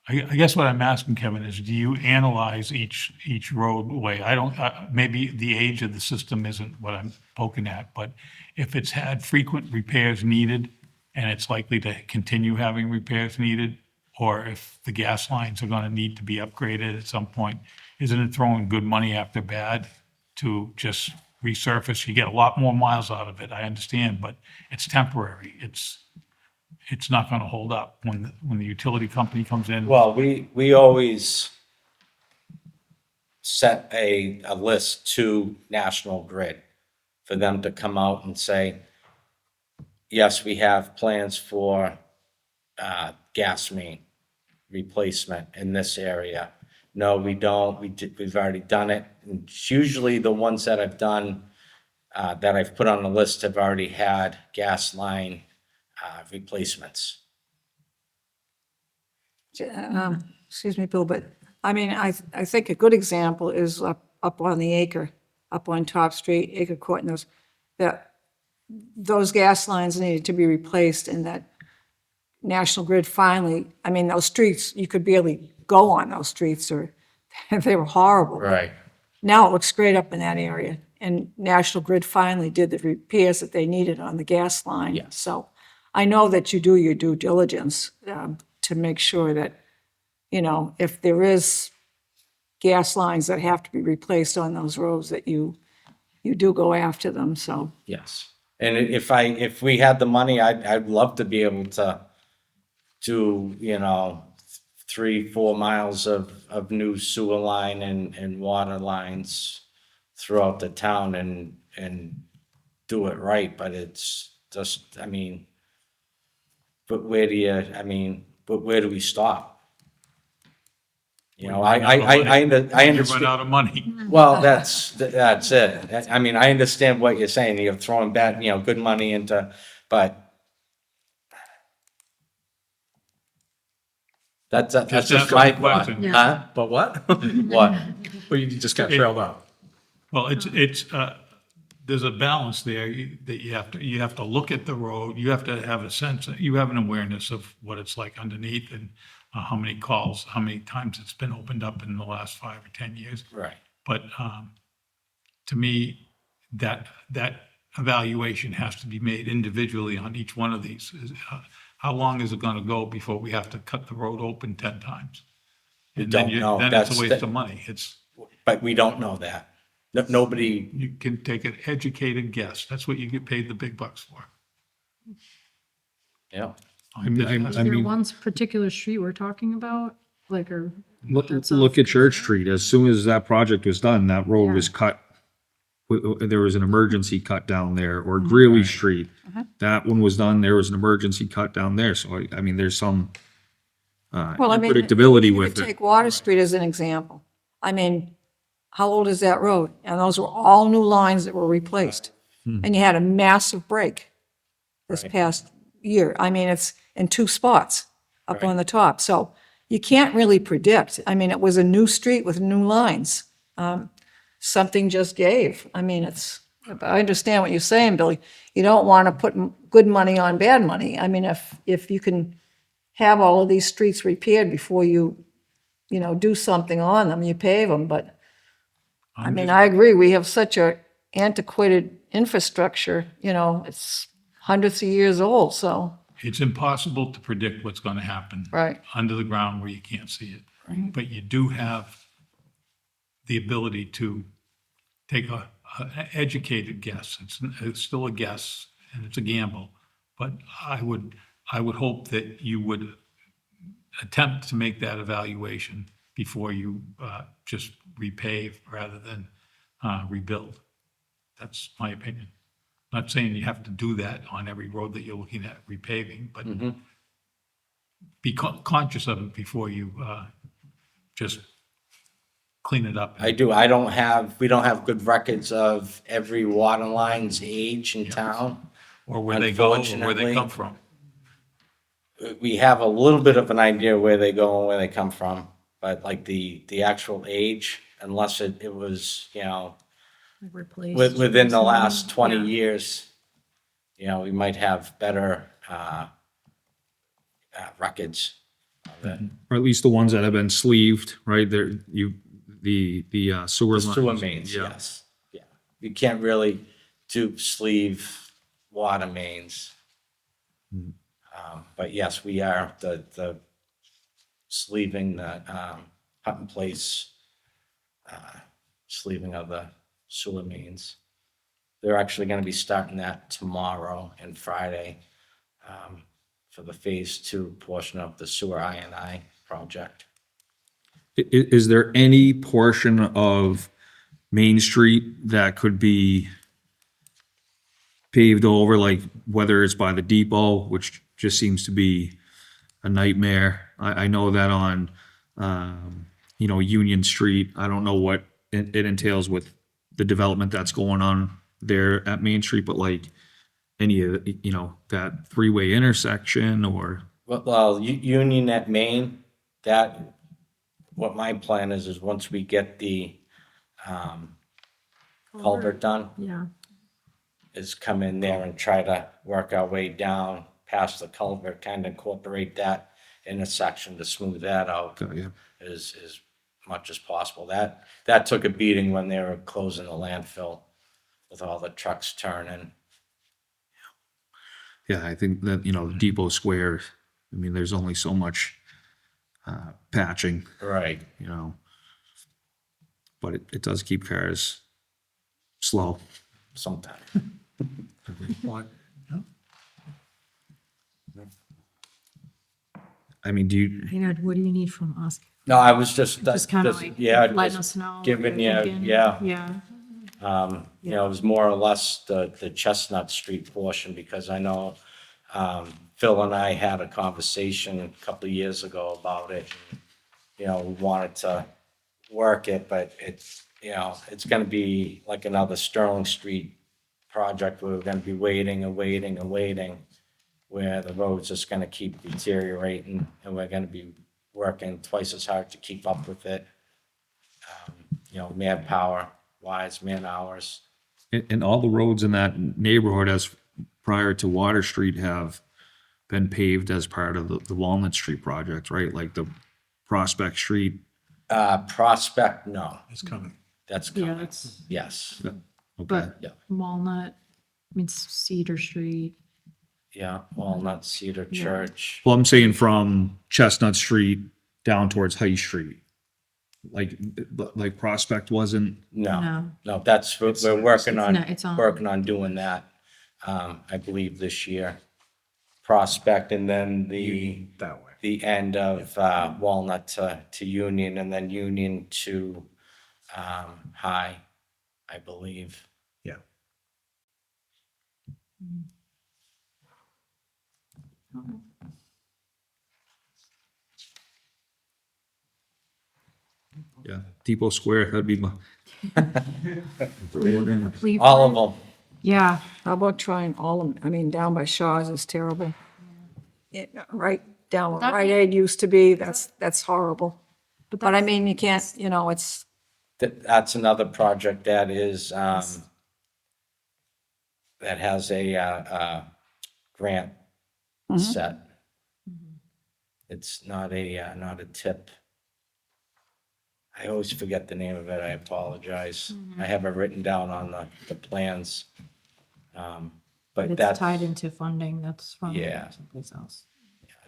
I guess what I'm asking, Kevin, is do you analyze each roadway? I don't, maybe the age of the system isn't what I'm poking at, but if it's had frequent repairs needed and it's likely to continue having repairs needed, or if the gas lines are gonna need to be upgraded at some point, isn't it throwing good money after bad to just resurface? You get a lot more miles out of it, I understand, but it's temporary. It's not gonna hold up when the utility company comes in. Well, we always set a list to National Grid for them to come out and say, yes, we have plans for gas main replacement in this area. No, we don't. We've already done it. And it's usually the ones that I've done, that I've put on the list have already had gas line replacements. Excuse me, Bill, but I mean, I think a good example is up on the Acre, up on Top Street, Acre Court, and those gas lines needed to be replaced, and that National Grid finally, I mean, those streets, you could barely go on those streets, or they were horrible. Right. Now it looks great up in that area, and National Grid finally did the repairs that they needed on the gas line. Yes. So I know that you do your due diligence to make sure that, if there is gas lines that have to be replaced on those roads, that you do go after them, so. Yes. And if we had the money, I'd love to be able to do, 3-4 miles of new sewer line and water lines throughout the town and do it right, but it's just, but where do we stop? I You understand. run out of money. Well, that's it. I understand what you're saying. You're throwing bad, good money into, but that's just answer my the thought. question. Huh? But what? What? Well, you just got trailed off. Well, there's a balance there that you have to look at the road. You have to have a sense, you have an awareness of what it's like underneath and how many calls, how many times it's been opened up in the last 5 or 10 years. Right. But to me, that evaluation has to be made individually on each one of these. How long is it gonna go before we have to cut the road open 10 times? And then don't know. Then it's a That's waste the- of money. But we don't know that. Nobody, You can take an educated guess. That's what you get paid the big bucks for. yeah. Is there one particular street we're talking about, like, or? Look that's at off- Church Street. As soon as that project was done, that road was cut. There was an emergency cut down there, or Greeley Street. That one was done, there was an emergency cut down there. So there's some Well, I mean, unpredictability you with could it. take Water Street as an example. How old is that road? And those were all new lines that were replaced. And you had a massive break this past year. It's in 2 spots up on the top. So you can't really predict. It was a new street with new lines. Something just gave. I understand what you're saying, Billy. You don't want to put good money on bad money. If you can have all of these streets repaired before you do something on them, you pave them, but I agree, we have such a antiquated infrastructure, it's hundreds of years old, so. It's impossible to predict what's gonna happen. Right. Under the ground where you can't see it. But you do have the ability to take a educated guess. It's still a guess and it's a gamble. But I would hope that you would attempt to make that evaluation before you just repave rather than rebuild. That's my opinion. Not saying you have to do that on every road that you're looking at repaving, but be conscious of it before you just clean it up. I do. We don't have good records of every water line's age in town. Or where they go, or where they Unfortunately. come from. We have a little bit of an idea where they go and where they come from, but like the actual age, unless it was, you know, Replaced. within the last 20 Yeah. years, you know, we might have better records of it. Or at least the ones that have been sleeved, right? There, the sewer The sewer lines. mains, Yeah. yes, yeah. You can't really do sleeve water mains. But yes, we are the sleeving, the Hutton Place sleeving of the sewer mains. They're actually gonna be starting that tomorrow and Friday for the phase 2 portion of the sewer I&I project. Is there any portion of Main Street that could be paved over, like whether it's by the depot, which just seems to be a nightmare? I know that on, Union Street, I don't know what it entails with the development that's going on there at Main Street, but like any of, that three-way intersection or, Well, Union at Main, what my plan is once we get the culvert done, Yeah. is come in there and try to work our way down past the culvert, kind of incorporate that intersection to smooth that out yeah. as much as possible. That took a beating when they were closing the landfill with all the trucks turning. Yeah, I think that, the Depot Square, I mean, there's only so much patching, Right. but it does keep cars slow. Sometimes. I mean, do you, Maynard, what do you need from us? No, I was just, Just kind of like yeah, letting just us know. what giving you're you, thinking. yeah. Yeah. It was more or less the Chestnut Street portion, because I know, Phil and I had a conversation a couple of years ago about it. We wanted to work it, but it's gonna be like another Sterling Street project where we're gonna be waiting and waiting and waiting, where the road's just gonna keep deteriorating, and we're gonna be working twice as hard to keep up with it. Manpower wise, man hours. and all the roads in that neighborhood as prior to Water Street have been paved as part of the Walnut Street project, right? Like the Prospect Street. Prospect, no, It's coming. that's Yeah, coming, that's, yes, Okay. but Yeah. Walnut, means Cedar Street. yeah, Walnut, Cedar Yeah. Church. Well, I'm saying from Chestnut Street down towards High Street. Like Prospect wasn't, No, No. that's, we're working on, not- it's on- working on doing that, I believe this year. Prospect, and then That way. the end of Walnut to Union, and then Union to High, I believe. Yeah. yeah, Depot Square, that'd be my. All of them. Yeah. How about trying all of them? I mean, down by Shaw's is terrible. Right down where That- Rite Aid used to be, that's horrible. But I mean, you can't, it's, That's another project that is, that has a grant set. It's not a tip. I always forget the name of it, I apologize. I have it written down on the plans. But But it's that's, tied into funding that's from Yeah. someplace else.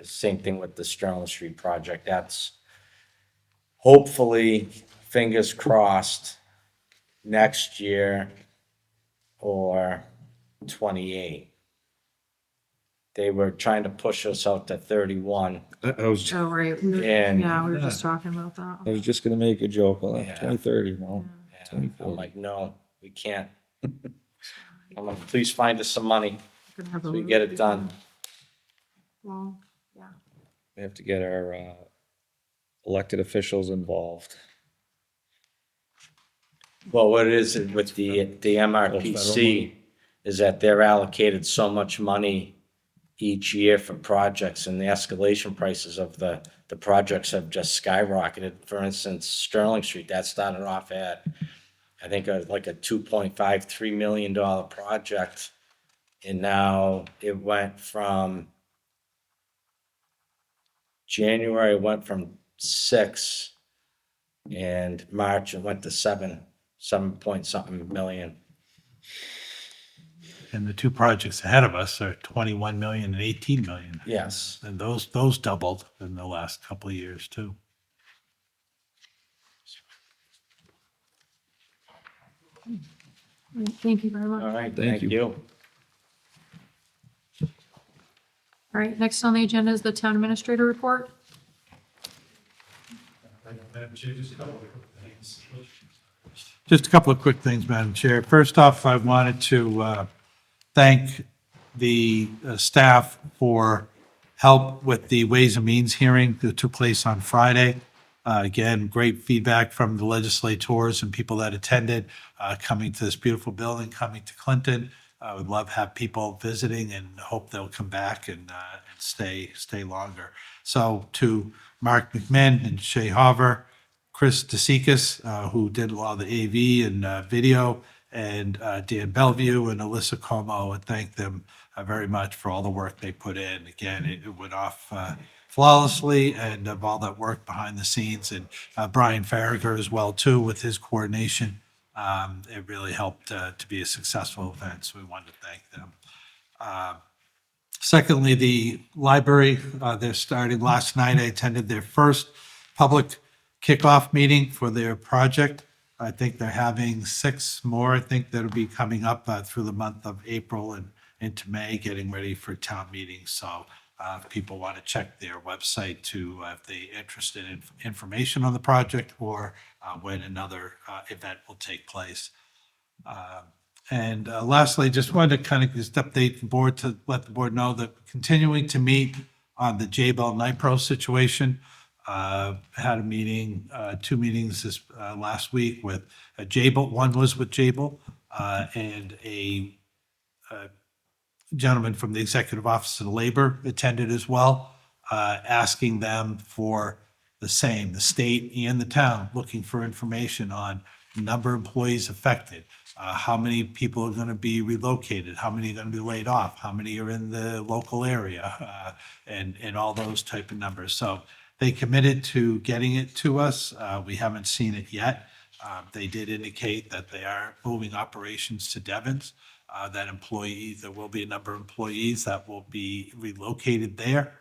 same thing with the Sterling Street project, that's hopefully, fingers crossed, next year or 28. They were trying to push us out to 31, I was, Oh, right. and Yeah, we were just talking about that. I was just gonna make a joke, Yeah. 2030, no. I'm like, no, we can't. I'm like, please find us some money We're gonna have so a we really get it big done. one. Well, yeah. We have to get our elected officials involved. Well, what it is with the MRPC is that they're allocated so much money each year for projects, and the escalation prices of the projects have just skyrocketed. For instance, Sterling Street, that started off at, I think, like a $2.53 million project. And now it went from January, it went from 6, and March it went to 7 point something million. And the two projects ahead of us are 21 million and 18 million. Yes. And those doubled in the last couple of years too. Thank you very much. All right, Thank thank you. you. All right, next on the agenda is the town administrator report. Just a couple of quick things, Madam Chair. First off, I wanted to thank the staff for help with the Ways and Means hearing that took place on Friday. Again, great feedback from the legislators and people that attended, coming to this beautiful building, coming to Clinton. I would love to have people visiting and hope they'll come back and stay longer. So to Mark McMinn and Shay Hover, Chris DeSikas, who did a lot of the AV and video, and Dan Bellevue and Alyssa Como, and thank them very much for all the work they put in. Again, it went off flawlessly, and of all that work behind the scenes, and Brian Farragher as well too with his coordination. It really helped to be a successful event, so we wanted to thank them. Secondly, the library, they're starting last night. I attended their first public kickoff meeting for their project. I think they're having 6 more, I think, that'll be coming up through the month of April and into May, getting ready for town meetings. So if people want to check their website to, if they're interested in information on the project or when another event will take place. And lastly, just wanted to kind of just update the board to let the board know that continuing to meet on the Jabil Nipro situation. Had a meeting, 2 meetings this last week with Jabil. One was with Jabil and a gentleman from the Executive Office of Labor attended as well, asking them for the same, the state and the town, looking for information on the number of employees affected, how many people are going to be relocated, how many are going to be laid off, how many are in the local area, and all those type of numbers. So they committed to getting it to us. We haven't seen it yet. They did indicate that they are moving operations to Devens, that there will be a number of employees that will be relocated there.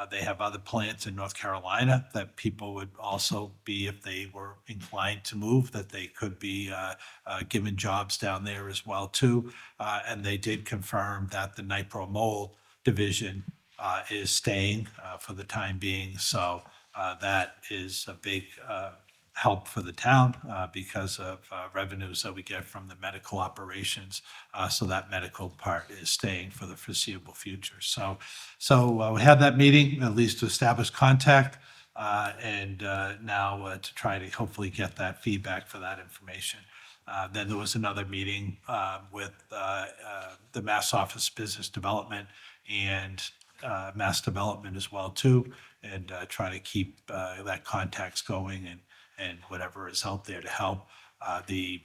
They have other plants in North Carolina that people would also be, if they were inclined to move, that they could be given jobs down there as well too. And they did confirm that the Nipro Mold division is staying for the time being. So that is a big help for the town because of revenues that we get from the medical operations. So that medical part is staying for the foreseeable future. So we had that meeting, at least to establish contact, and now to try to hopefully get that feedback for that information. Then there was another meeting with the Mass Office of Business Development and Mass Development as well too, and try to keep that contacts going and whatever is out there to help. The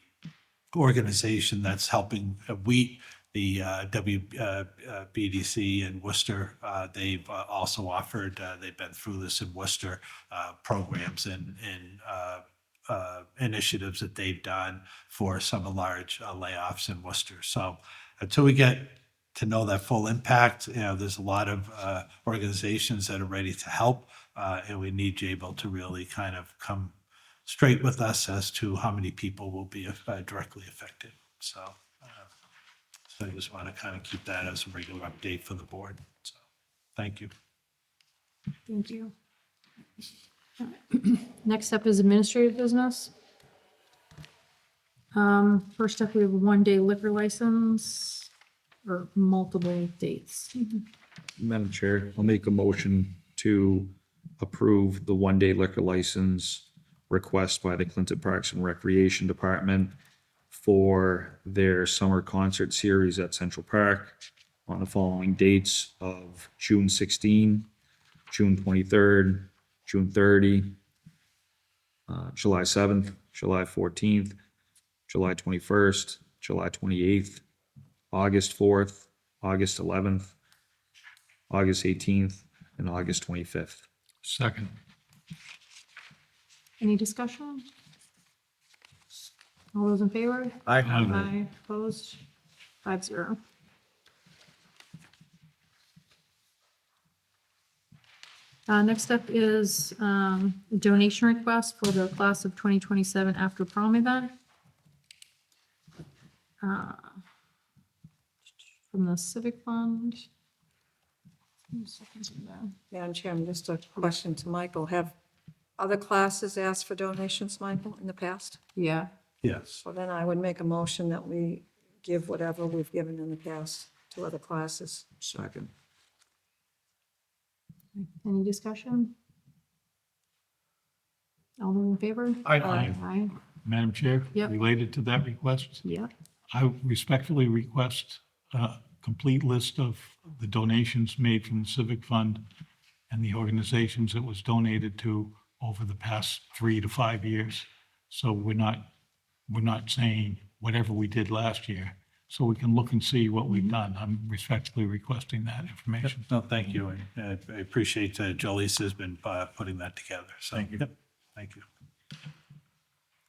organization that's helping WHEAT, the WBDC in Worcester, they've also offered, they've been through this in Worcester, programs and initiatives that they've done for some of the large layoffs in Worcester. So until we get to know that full impact, there's a lot of organizations that are ready to help, and we need Jabil to really kind of come straight with us as to how many people will be directly affected. So I just want to kind of keep that as a regular update for the board. So thank you. Thank you. Next up is administrative business. First up, we have a 1-day liquor license or multiple dates. Madam Chair, I'll make a motion to approve the 1-day liquor license request by the Clinton Parks and Recreation Department for their summer concert series at Central Park on the following dates of June 16, June 23rd, June 30, July 7th, July 14th, July 21st, July 28th, August 4th, August 11th, August 18th, and August 25th. Second. Any discussion? All those in favor? Aye. Aye, opposed? 5-0. Next up is a donation request for the class of 2027 after prom event. From the Civic Fund. Madam Chairman, just a question to Michael. Have other classes asked for donations, Michael, in the past? Yeah. Yes. Well, then I would make a motion that we give whatever we've given in the past to other classes. Second. Any discussion? All those in favor? Aye. Aye. Madam Chair? Yep. Related to that request, Yeah. I respectfully request a complete list of the donations made from the Civic Fund and the organizations it was donated to over the past 3 to 5 years. So we're not saying whatever we did last year, so we can look and see what we've done. I'm respectfully requesting that information. No, thank you. And I appreciate Jolise has been putting that together. So, Thank you. yep, thank you.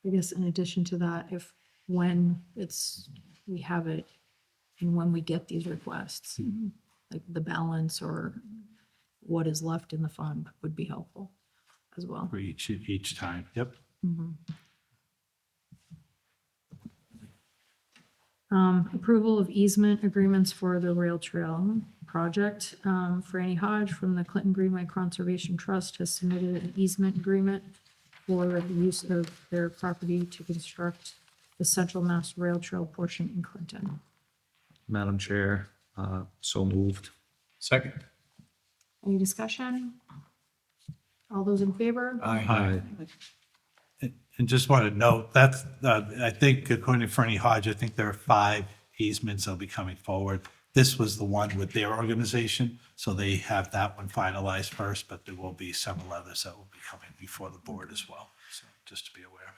I guess in addition to that, if when we have it and when we get these requests, like the balance or what is left in the fund would be helpful as well. For each time. Yep. Approval of easement agreements for the rail trail project. Franny Hodge from the Clinton Greenway Conservation Trust has submitted an easement agreement for the use of their property to construct the Central Mass Rail Trail portion in Clinton. Madam Chair, so moved. Second. Any discussion? All those in favor? Aye. And just want to note, that's, I think according to Fernie Hodge, I think there are 5 easements that'll be coming forward. This was the one with their organization, so they have that one finalized first, but there will be several others that will be coming before the board as well. So just to be aware.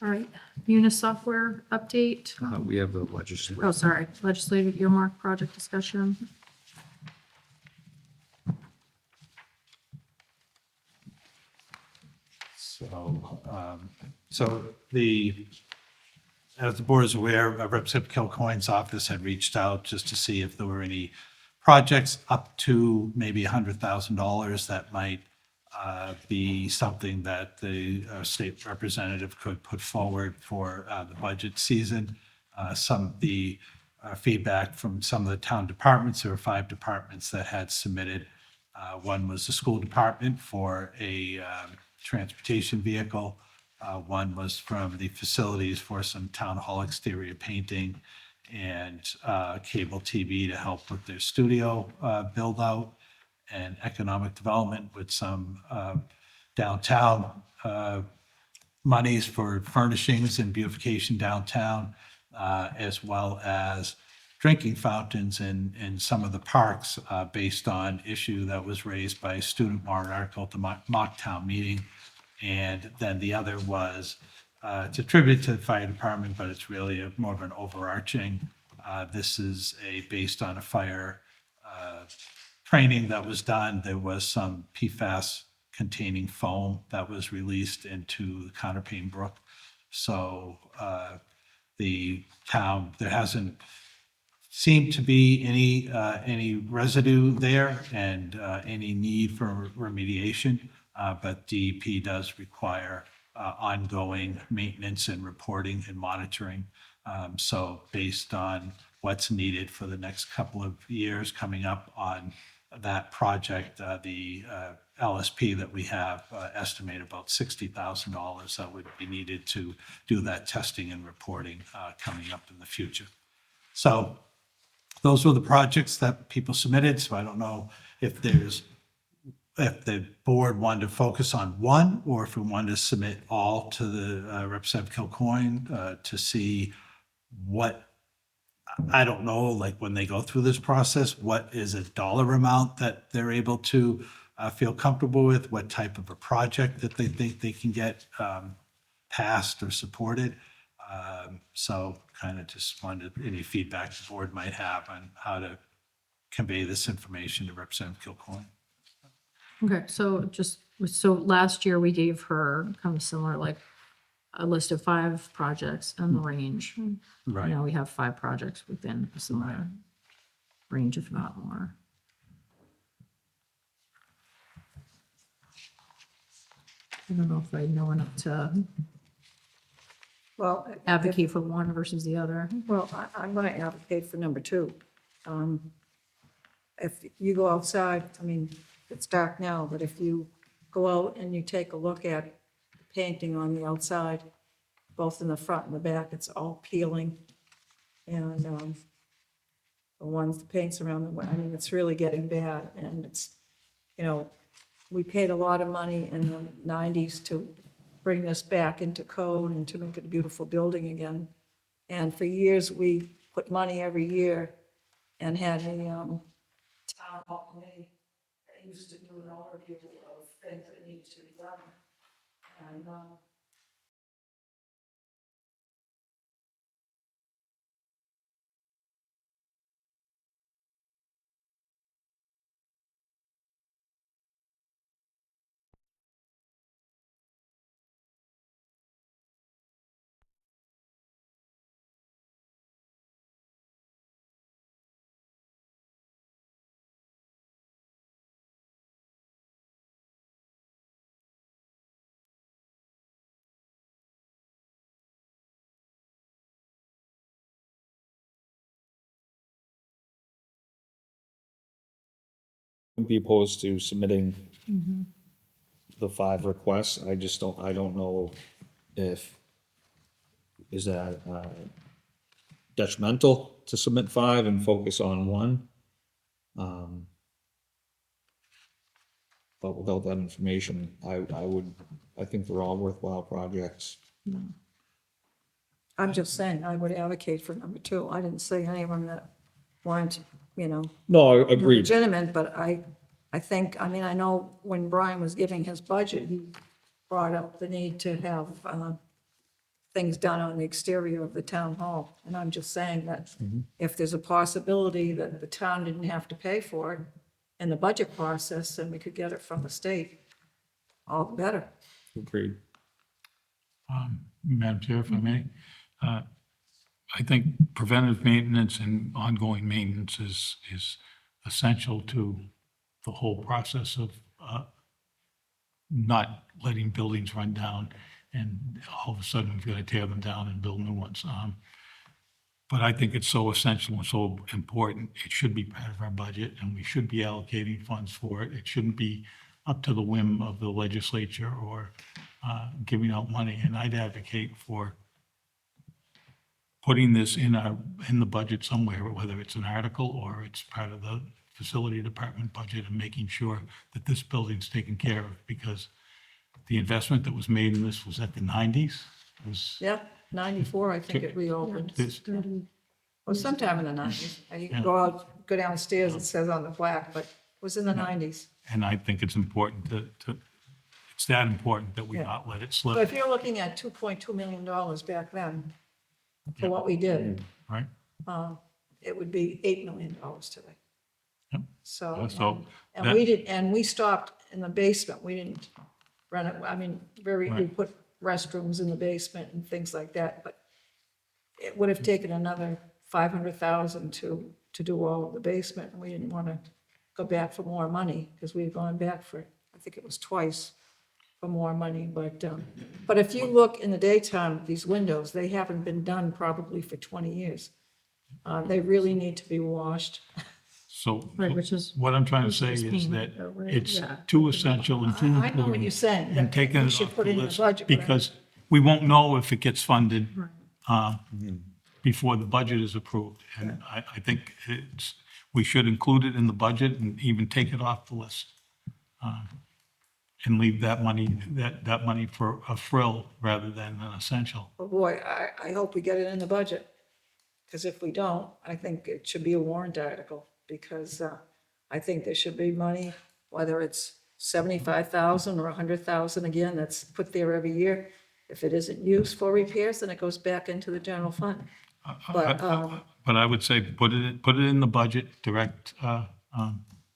All right, Munis software update. We have the legislative. Oh, sorry, legislative earmark project discussion. So as the board is aware, Representative Kilcoyne's office had reached out just to see if there were any projects up to maybe $100,000 that might be something that the state representative could put forward for the budget season. Some of the feedback from some of the town departments, there were 5 departments that had submitted. One was the school department for a transportation vehicle. One was from the facilities for some town hall exterior painting and cable TV to help with their studio build out, and economic development with some downtown monies for furnishings and beautification downtown, as well as drinking fountains in some of the parks based on issue that was raised by a student warrant article at the mock town meeting. And then the other was, it's attributed to the fire department, but it's really more of an overarching. This is based on a fire training that was done. There was some PFAS containing foam that was released into the Connerpane Brook. So the town, there hasn't seemed to be any residue there and any need for remediation. But DEP does require ongoing maintenance and reporting and monitoring. So based on what's needed for the next couple of years coming up on that project, the LSP that we have estimate about $60,000 that would be needed to do that testing and reporting coming up in the future. So those were the projects that people submitted. So I don't know if there's if the board wanted to focus on one, or if we wanted to submit all to the Representative Kilcoyne to see what, I don't know, like when they go through this process, what is a dollar amount that they're able to feel comfortable with, what type of a project that they think they can get passed or supported. So kind of just wanted any feedback the board might have on how to convey this information to Representative Kilcoyne. Okay, so last year we gave her kind of similar, like a list of 5 projects and the range. Right. Now we have 5 projects within a similar range, if not more. I don't know if I know enough to Well, advocate for one versus the other. Well, I'm going to advocate for number 2. If you go outside, I mean, it's dark now, but if you go out and you take a look at the painting on the outside, both in the front and the back, it's all peeling. And the paints around the, I mean, it's really getting bad. And it's, you know, we paid a lot of money in the 90s to bring this back into code and to make it a beautiful building again. And for years, we put money every year and had a town hall committee that used to do an overview of things that needed to be done. And Wouldn't be opposed to submitting the 5 requests. I don't know if, is that detrimental to submit 5 and focus on one? But without that information, I think they're all worthwhile projects. I'm just saying, I would advocate for number 2. I didn't say any of them that weren't, you know, No, agreed. legitimate, but I think, I mean, I know when Brian was giving his budget, he brought up the need to have things done on the exterior of the town hall. And I'm just saying that if there's a possibility that the town didn't have to pay for it in the budget process, and we could get it from the state, all the better. Agreed. Madam Chair, if I may, I think preventive maintenance and ongoing maintenance is essential to the whole process of not letting buildings run down and all of a sudden we've got to tear them down and build new ones. But I think it's so essential and so important. It should be part of our budget and we should be allocating funds for it. It shouldn't be up to the whim of the legislature or giving out money. And I'd advocate for putting this in the budget somewhere, whether it's an article or it's part of the facility department budget, and making sure that this building's taken care of, because the investment that was made in this was at the 90s. It was Yep, 94, I think it reopened. this, Well, sometime in the 90s. You can go downstairs, it says on the plaque, but it was in the 90s. and I think it's important it's that important that we Yeah. not let it So slip, if you're looking at $2.2 million back then, for what we did, right? it would be $8 million today. Yep. So, So and that- we did, and we stopped in the basement. We didn't run it, I mean, we Right. put restrooms in the basement and things like that, but it would have taken another 500,000 to do all of the basement, and we didn't want to go back for more money, because we had gone back for, I think it was twice for more money, but if you look in the daytime, these windows, they haven't been done probably for 20 years. They really need to be washed. So Right, which is- what I'm trying to which say is is payment, that though, right? it's Yeah. too essential and too I know what important. you're saying, And that taking we it should off put the it in the list, budget, but I- because we won't know if it gets funded before the budget is approved. And I think we should include it in the budget and even take it off the list. and leave that money, that money for a frill rather than an essential. But boy, I hope we get it in the budget. Because if we don't, I think it should be a warrant article, because I think there should be money, whether it's 75,000 or 100,000, again, that's put there every year. If it isn't used for repairs, then it goes back into the general fund. But, But I would say put it in the budget, direct,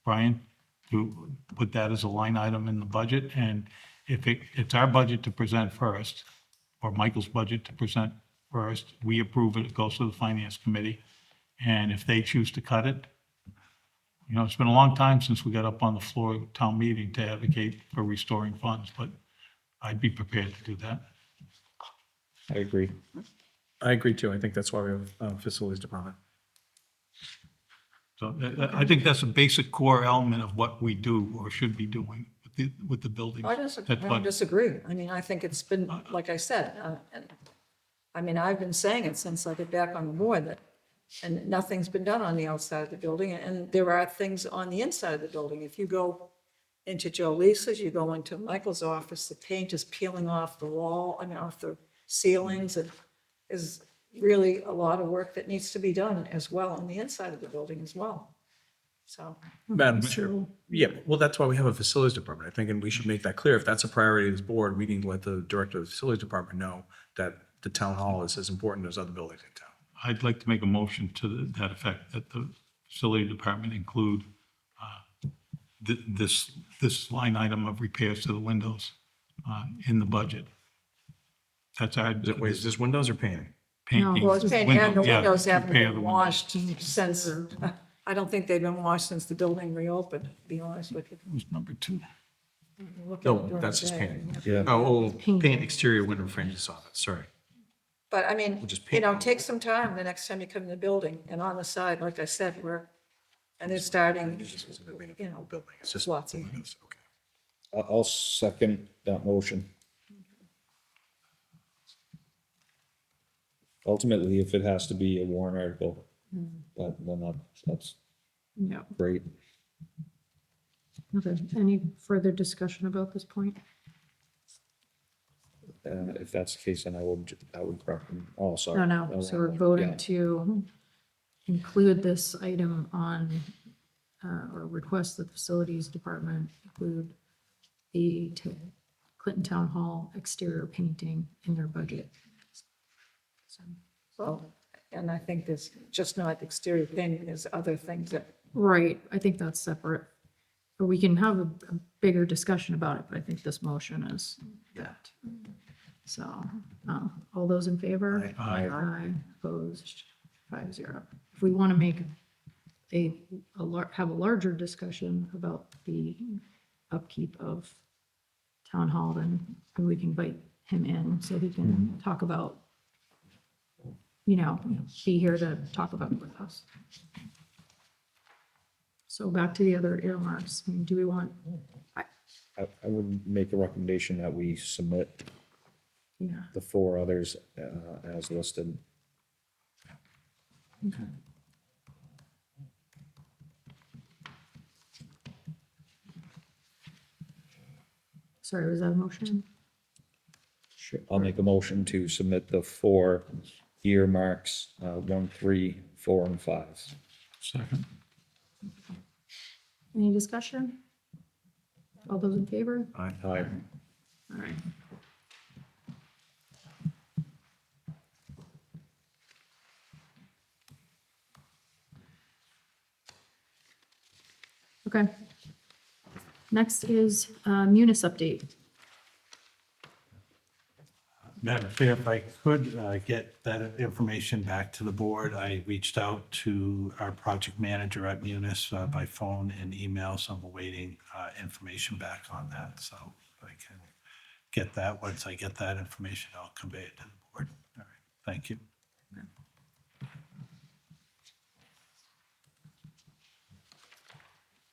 Brian, to put that as a line item in the budget. And if it's our budget to present first, or Michael's budget to present first, we approve it, it goes to the finance committee. And if they choose to cut it, you know, it's been a long time since we got up on the floor of town meeting to advocate for restoring funds, but I'd be prepared to do that. I agree. I agree too. I think that's why we have facilities department. So I think that's a basic core element of what we do or should be doing with the buildings. I That's don't what- disagree. I mean, I think it's been, like I said, and I mean, I've been saying it since I got back on the board that, and nothing's been done on the outside of the building, and there are things on the inside of the building. If you go into Joe Lisa's, you go into Michael's office, the paint is peeling off the wall, I mean, off the ceilings, and is really a lot of work that needs to be done as well on the inside of the building as well. So, Madam Chair, yeah, well, that's why we have a facilities department, I think, and we should make that clear. If that's a priority of this board, we need to let the director of the facilities department know that the town hall is as important as other buildings in town. I'd like to make a motion to that effect, that the facility department include this line item of repairs to the windows in the budget. That's our. Wait, is this windows or painting? Painting. well, it's paint, and the Yeah, windows haven't repair the been windows. washed since, I don't think they've been washed since the building reopened, to be honest with you. It was number 2. Look at it No, during that's the just day. painting. Yeah. Oh, paint exterior window frames, soffits, sorry. But I mean, just you paint know, them. take some time the next time you come in the building, and on the side, like I said, and they're starting, you know, It's just lots of. windows, okay. I'll second that motion. Ultimately, if it has to be a warrant article, then that's Yeah. great. Okay. Any further discussion about this point? If that's the case, then I would recommend, oh, sorry. No. So we're voting Yeah. to include this item on, or request the facilities department include the Clinton Town Hall exterior painting in their budget. So, and I think there's just not exterior painting, there's other things that, Right, I think that's separate. Or we can have a bigger discussion about it, but I think this motion is that. So, all those in favor? Aye. Aye, opposed, 5-0. If we want to make have a larger discussion about the upkeep of town hall, then we can invite him in so he can talk about, you know, be here to talk about it with us. So back to the other earmarks. I mean, do we want, I would make a recommendation that we submit yeah, the 4 others as listed. sorry, was that a motion? Sure. I'll make a motion to submit the 4 earmarks, 1, 3, 4, and 5. Second. Any discussion? All those in favor? Aye. All right. Okay. Next is Munis update. Madam Chair, if I could get that information back to the board, I reached out to our project manager at Munis by phone and email, so I'm awaiting information back on that. So if I can get that, once I get that information, I'll convey it to the board. All right, thank you.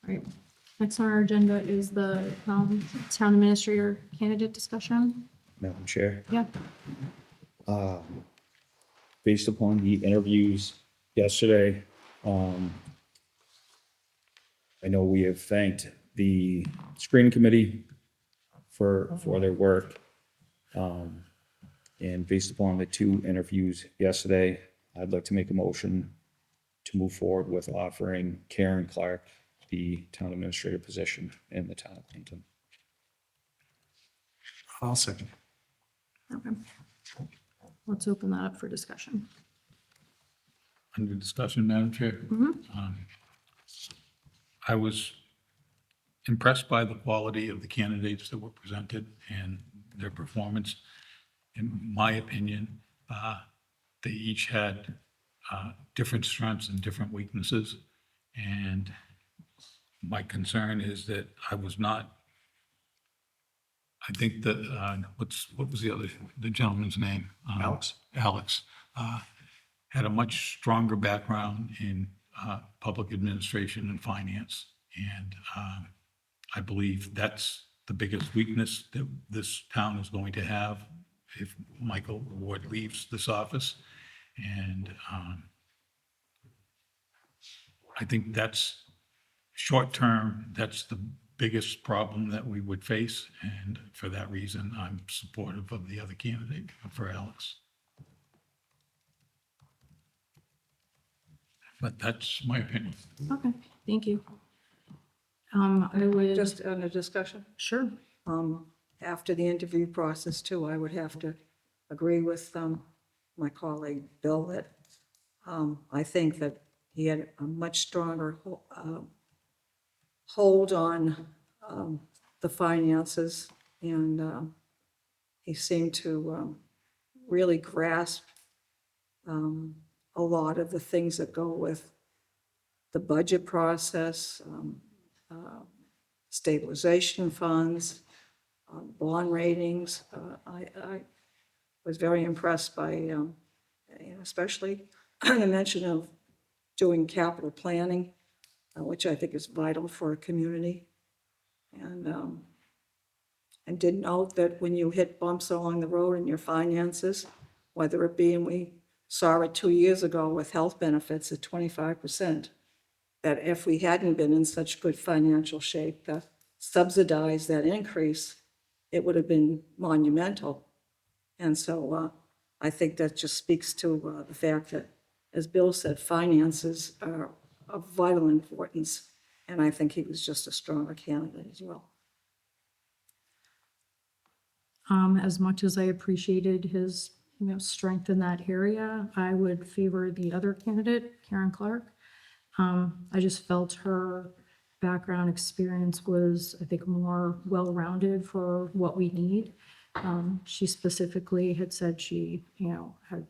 All right. Next on our agenda is the town administrator candidate discussion. Madam Chair. Yeah. Based upon the interviews yesterday, I know we have thanked the screening committee for their work. And based upon the 2 interviews yesterday, I'd like to make a motion to move forward with offering Karen Clark the town administrator position in the town of Clinton. I'll second. Okay. Let's open that up for discussion. Under discussion, Madam Chair. I was impressed by the quality of the candidates that were presented and their performance. In my opinion, they each had different strengths and different weaknesses. And my concern is that I think that, what was the gentleman's name? Alex. Alex, had a much stronger background in public administration and finance. And I believe that's the biggest weakness that this town is going to have if Michael Ward leaves this office. And I think that's short-term, that's the biggest problem that we would face. And for that reason, I'm supportive of the other candidate for Alex. But that's my opinion. Okay, thank you. I would. Just on a discussion, Sure. after the interview process too, I would have to agree with my colleague Bill that I think that he had a much stronger hold on the finances, and he seemed to really grasp a lot of the things that go with the budget process, stabilization funds, bond ratings. I was very impressed by, especially the mention of doing capital planning, which I think is vital for a community. And did note that when you hit bumps along the road in your finances, whether it be, and we saw it 2 years ago with health benefits at 25%, that if we hadn't been in such good financial shape to subsidize that increase, it would have been monumental. And so I think that just speaks to the fact that, as Bill said, finances are of vital importance. And I think he was just a stronger candidate as well. As much as I appreciated his, strength in that area, I would favor the other candidate, Karen Clark. I just felt her background experience was, I think, more well-rounded for what we need. She specifically had said she, had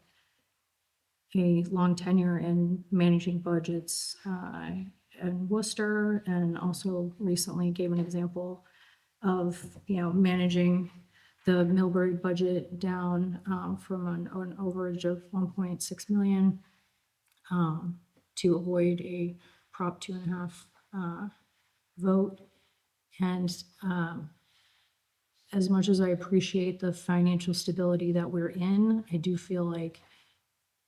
a long tenure in managing budgets in Worcester, and also recently gave an example of, managing the Millbury budget down from an overage of 1.6 million to avoid a Prop 2.5 vote. And as much as I appreciate the financial stability that we're in, I do feel like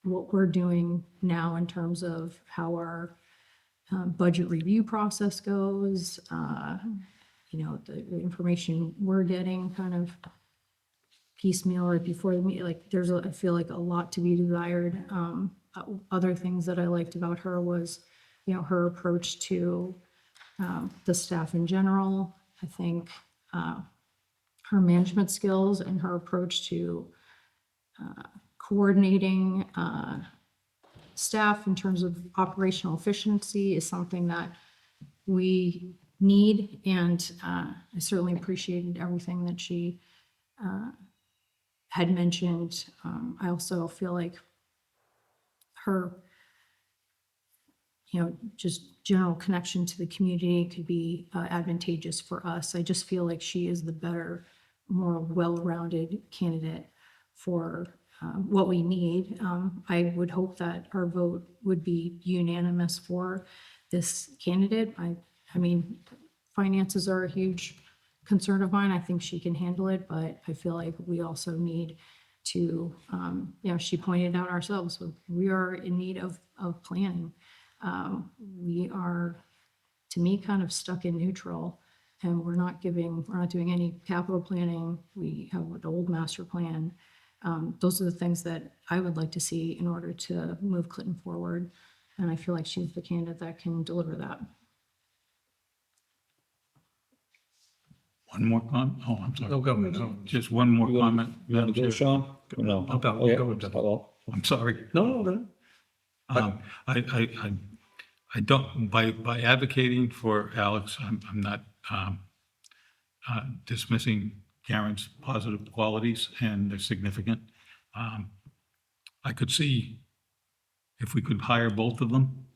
what we're doing now in terms of how our budget review process goes, the information we're getting kind of piecemeal right before the meeting, like I feel like a lot to be desired. Other things that I liked about her was, her approach to the staff in general. I think her management skills and her approach to coordinating staff in terms of operational efficiency is something that we need. And I certainly appreciated everything that she had mentioned. I also feel like her, just general connection to the community could be advantageous for us. I just feel like she is the better, more well-rounded candidate for what we need. I would hope that our vote would be unanimous for this candidate. I mean, finances are a huge concern of mine. I think she can handle it, but I feel like we also need to, she pointed out ourselves, we are in need of planning. We are, to me, kind of stuck in neutral and we're not doing any capital planning. We have an old master plan. Those are the things that I would like to see in order to move Clinton forward. And I feel like she's the candidate that can deliver that. One more oh, I'm sorry. No, go ahead. No. Just one more comment. You want to go, Sean? No. I'll go. Oh, yeah. Go with that. Well, I'm sorry. No, no. I don't, by advocating for Alex, I'm not dismissing Karen's positive qualities, and they're significant. I could see if we could hire both of them,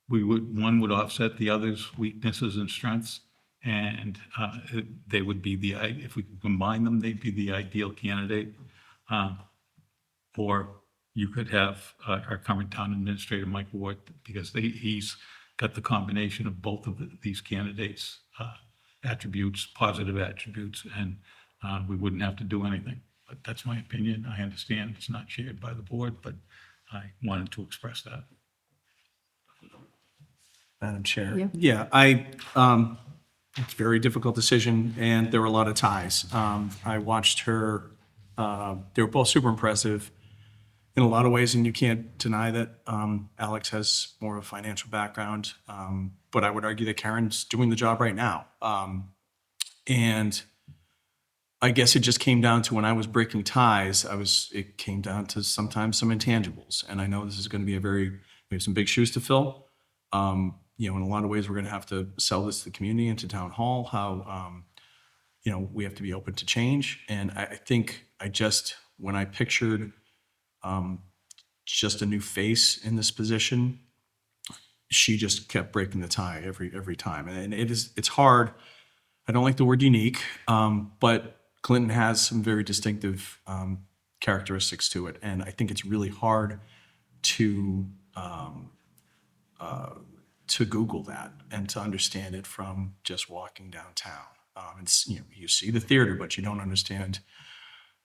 one would offset the other's weaknesses and strengths, and they would be if we could combine them, they'd be the ideal candidate. Or you could have our current town administrator, Mike Ward, because he's got the combination of both of these candidates' attributes, positive attributes, and we wouldn't have to do anything. But that's my opinion. I understand it's not shared by the board, but I wanted to express that. Madam Chair. Yeah. Yeah, it's a very difficult decision, and there were a lot of ties. I watched her, they were both super impressive in a lot of ways, and you can't deny that Alex has more of a financial background, but I would argue that Karen's doing the job right now. And I guess it just came down to when I was breaking ties, it came down to sometimes some intangibles. And I know this is going to be we have some big shoes to fill. In a lot of ways, we're going to have to sell this to the community and to town hall, how, we have to be open to change. And I think when I pictured just a new face in this position, she just kept breaking the tie every time. And it's hard. I don't like the word unique, but Clinton has some very distinctive characteristics to it. And I think it's really hard to Google that and to understand it from just walking downtown. You see the theater, but you don't understand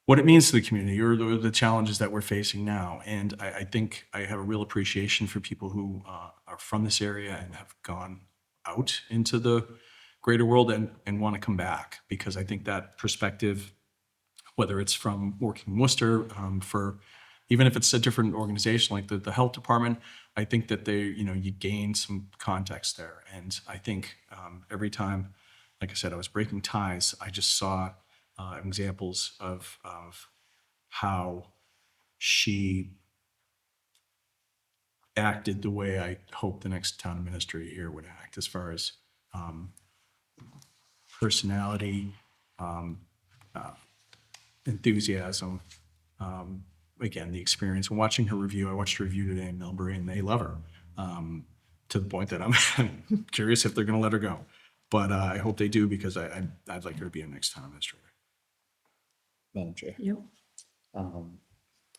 what it means to the community or the challenges that we're facing now. And I think I have a real appreciation for people who are from this area and have gone out into the greater world and want to come back, because I think that perspective, whether it's from working in Worcester, even if it's a different organization like the health department, I think that you gain some context there. And I think every time, like I said, I was breaking ties, I just saw examples of how she acted the way I hope the next town administrator here would act, as far as personality, enthusiasm, again, the experience. Watching her review, I watched her review today in Millbury, and they love her, to the point that I'm curious if they're going to let her go. But I hope they do, because I'd like her to be a next town administrator. Madam Chair. Yep.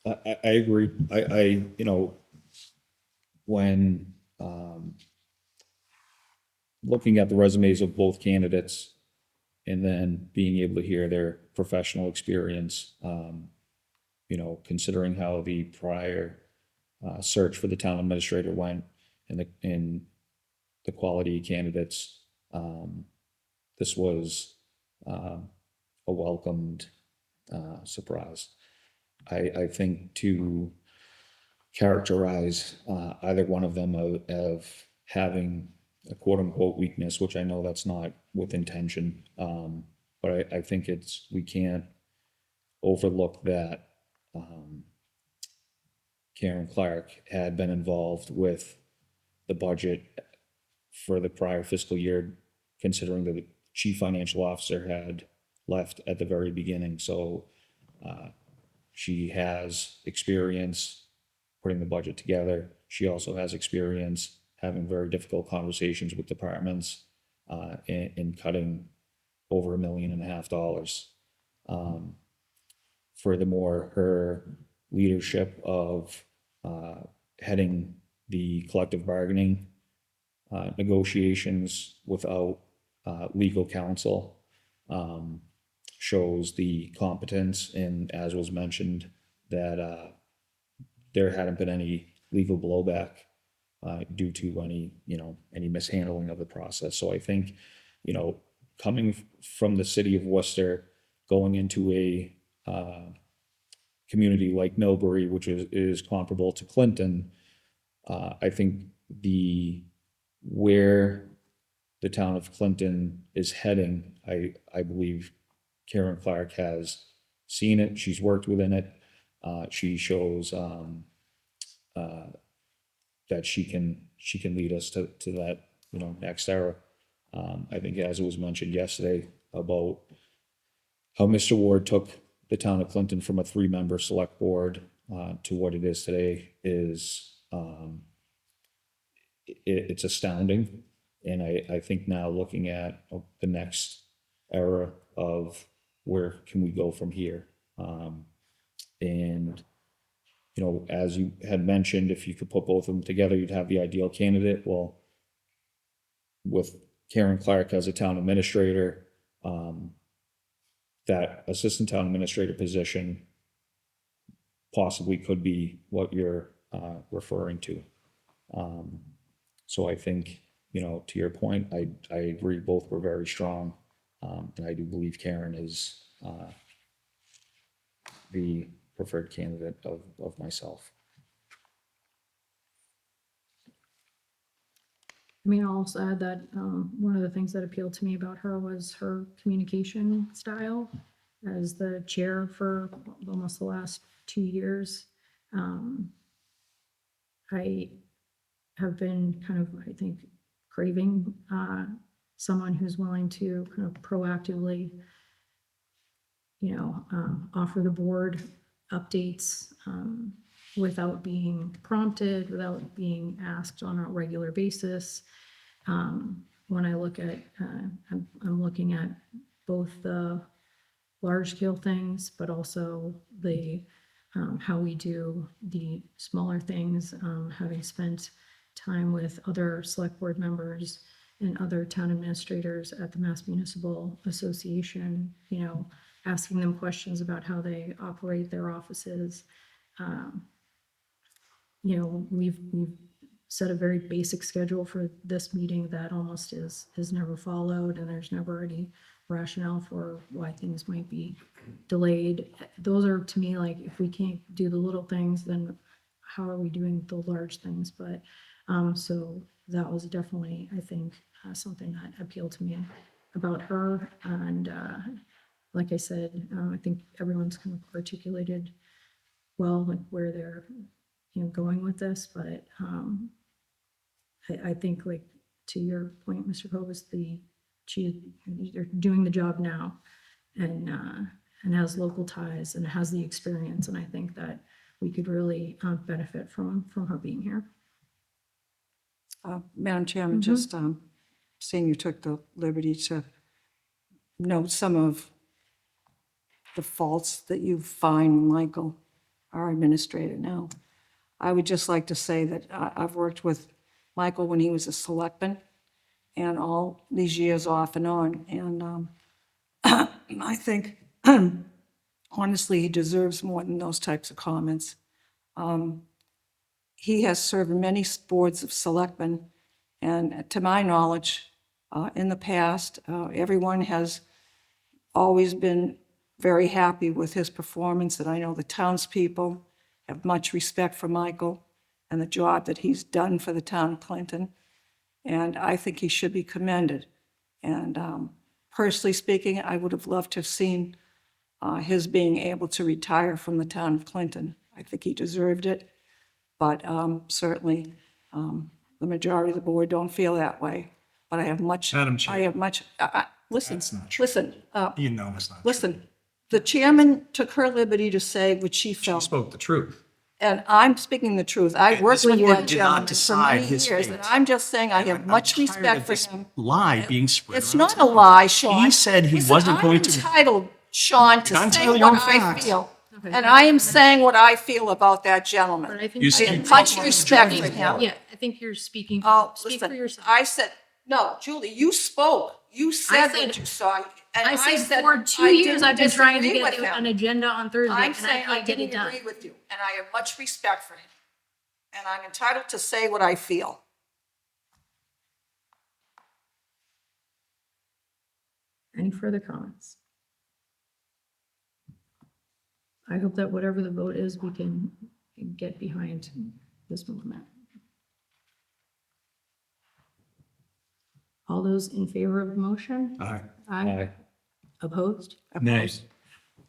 I agree. When looking at the resumes of both candidates and then being able to hear their professional experience, considering how the prior search for the town administrator went and the quality of candidates, this was a welcomed surprise. I think to characterize either one of them of having a quote unquote weakness, which I know that's not with intention, but I think we can't overlook that Karen Clark had been involved with the budget for the prior fiscal year, considering that the chief financial officer had left at the very beginning. So she has experience putting the budget together. She also has experience having very difficult conversations with departments in cutting over $1.5 million. Furthermore, her leadership of heading the collective bargaining negotiations without legal counsel shows the competence, and as was mentioned, that there hadn't been any legal blowback due to any mishandling of the process. So I think, coming from the city of Worcester, going into a community like Millbury, which is comparable to Clinton, I think where the town of Clinton is heading, I believe Karen Clark has seen it, she's worked within it. She shows that she can lead us to that, next era. I think as it was mentioned yesterday about how Mr. Ward took the town of Clinton from a 3-member select board to what it is today is it's astounding. And I think now looking at the next era of where can we go from here? And, as you had mentioned, if you could put both of them together, you'd have the ideal candidate. Well, with Karen Clark as a town administrator, that assistant town administrator position possibly could be what you're referring to. So I think, to your point, I agree both were very strong. And I do believe Karen is the preferred candidate of myself. I mean, I'll also add that one of the things that appealed to me about her was her communication style as the chair for almost the last 2 years. I have been kind of, I think, craving someone who's willing to kind of proactively, offer the board updates without being prompted, without being asked on a regular basis. When I look at, I'm looking at both the large scale things, but also the how we do the smaller things, having spent time with other select board members and other town administrators at the Mass Municipal Association, asking them questions about how they operate their offices. We've set a very basic schedule for this meeting that almost is never followed, and there's never any rationale for why things might be delayed. Those are, to me, like, if we can't do the little things, then how are we doing the large things? But so that was definitely, I think, something that appealed to me about her. And like I said, I think everyone's kind of articulated well, like, where they're going with this. But I think, like, to your point, Mr. Kovas, they're doing the job now, and has local ties and has the experience, and I think that we could really benefit from her being here. Madam Chairman, just seeing you took the liberty to note some of the faults that you find Michael, our administrator, now. I would just like to say that I've worked with Michael when he was a selectman, and all these years off and on. And I think, honestly, he deserves more than those types of comments. He has served many boards of selectmen, and to my knowledge, in the past, everyone has always been very happy with his performance, and I know the townspeople have much respect for Michael and the job that he's done for the town of Clinton. And I think he should be commended. And personally speaking, I would have loved to have seen his being able to retire from the town of Clinton. I think he deserved it, but certainly the majority of the board don't feel that way. But I have much, Madam Chair. I have much, listen, That's not listen, You know it's not. listen. The chairman took her liberty to say what she She felt. spoke the truth. And I'm speaking the truth. I've worked This with board that did not gentleman for decide many his years, fate. and I'm just saying I have I'm much tired respect of for this him. lie being spread It's around not a town. lie, Sean. He said he Listen, wasn't going to. I'm entitled, Sean, to You're not say entitled to your what own I facts. feel. And I am saying what I feel about that gentleman. But I think You I see- have much respect for him. Yeah, I think you're speaking Oh, speak for listen, yourself. I said, no, Julie, you spoke. You said what you saw. And I said for 2 I years didn't I've been trying to disagree get with an him. agenda on Thursday, I'm and saying I can't get it didn't done. agree with you, and I have much respect for him. And I'm entitled to say what I feel. Any further comments? I hope that whatever the vote is, we can get behind this movement. All those in favor of the motion? Aye. Aye. Opposed? Nay.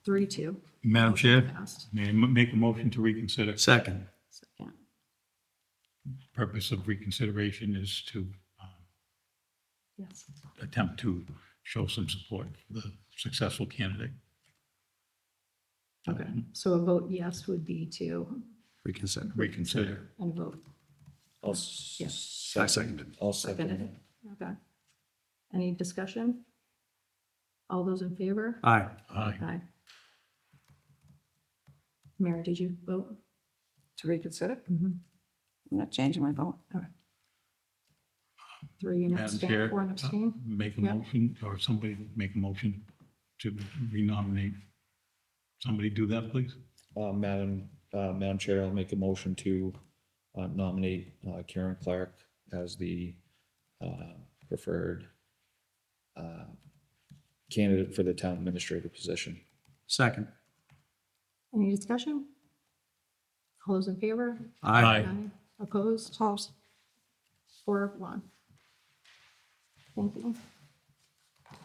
3-2. Madam Motion Chair, passed. may I make a motion to reconsider? Second. Second. Purpose of reconsideration is to Yes. attempt to show some support for the successful candidate. Okay, so a vote yes would be to, Reconsider. Reconsider. and a vote I'll I seconded. I'll seconded second. it. Okay. Any discussion? All those in favor? Aye. Aye. Aye. Mary, did you vote? To reconsider? Mhm. I'm not changing my vote. Okay. 3 and Madam abstain, Chair, 4 and abstain? make a Yeah. motion, or somebody make a motion to renominate. Somebody do that, please? Madam Chair, I'll make a motion to nominate Karen Clark as the preferred candidate for the town administrator position. Second. Any discussion? All those in favor? Aye. Opposed? 4-1. Thank you.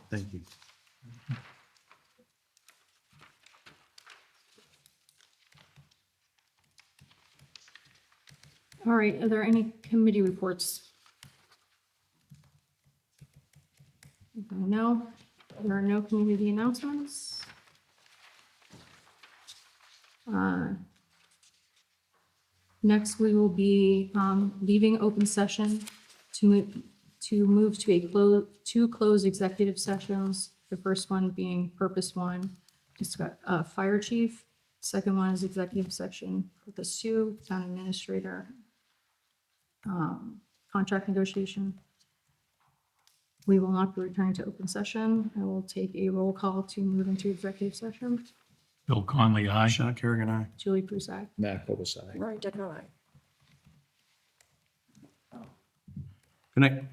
Thank you. All right, are there any committee reports? No, there are no community announcements. Next, we will be leaving open session to move to two closed executive sessions. The first one being purpose one, discuss fire chief. Second one is executive section, purpose two, town administrator, contract negotiation. We will not be returning to open session. I will take a roll call to move into executive session. Bill Conley, aye. Sean Kerrigan, aye. Julie Prusak. Matt Kovasai. Right, definitely. Good night.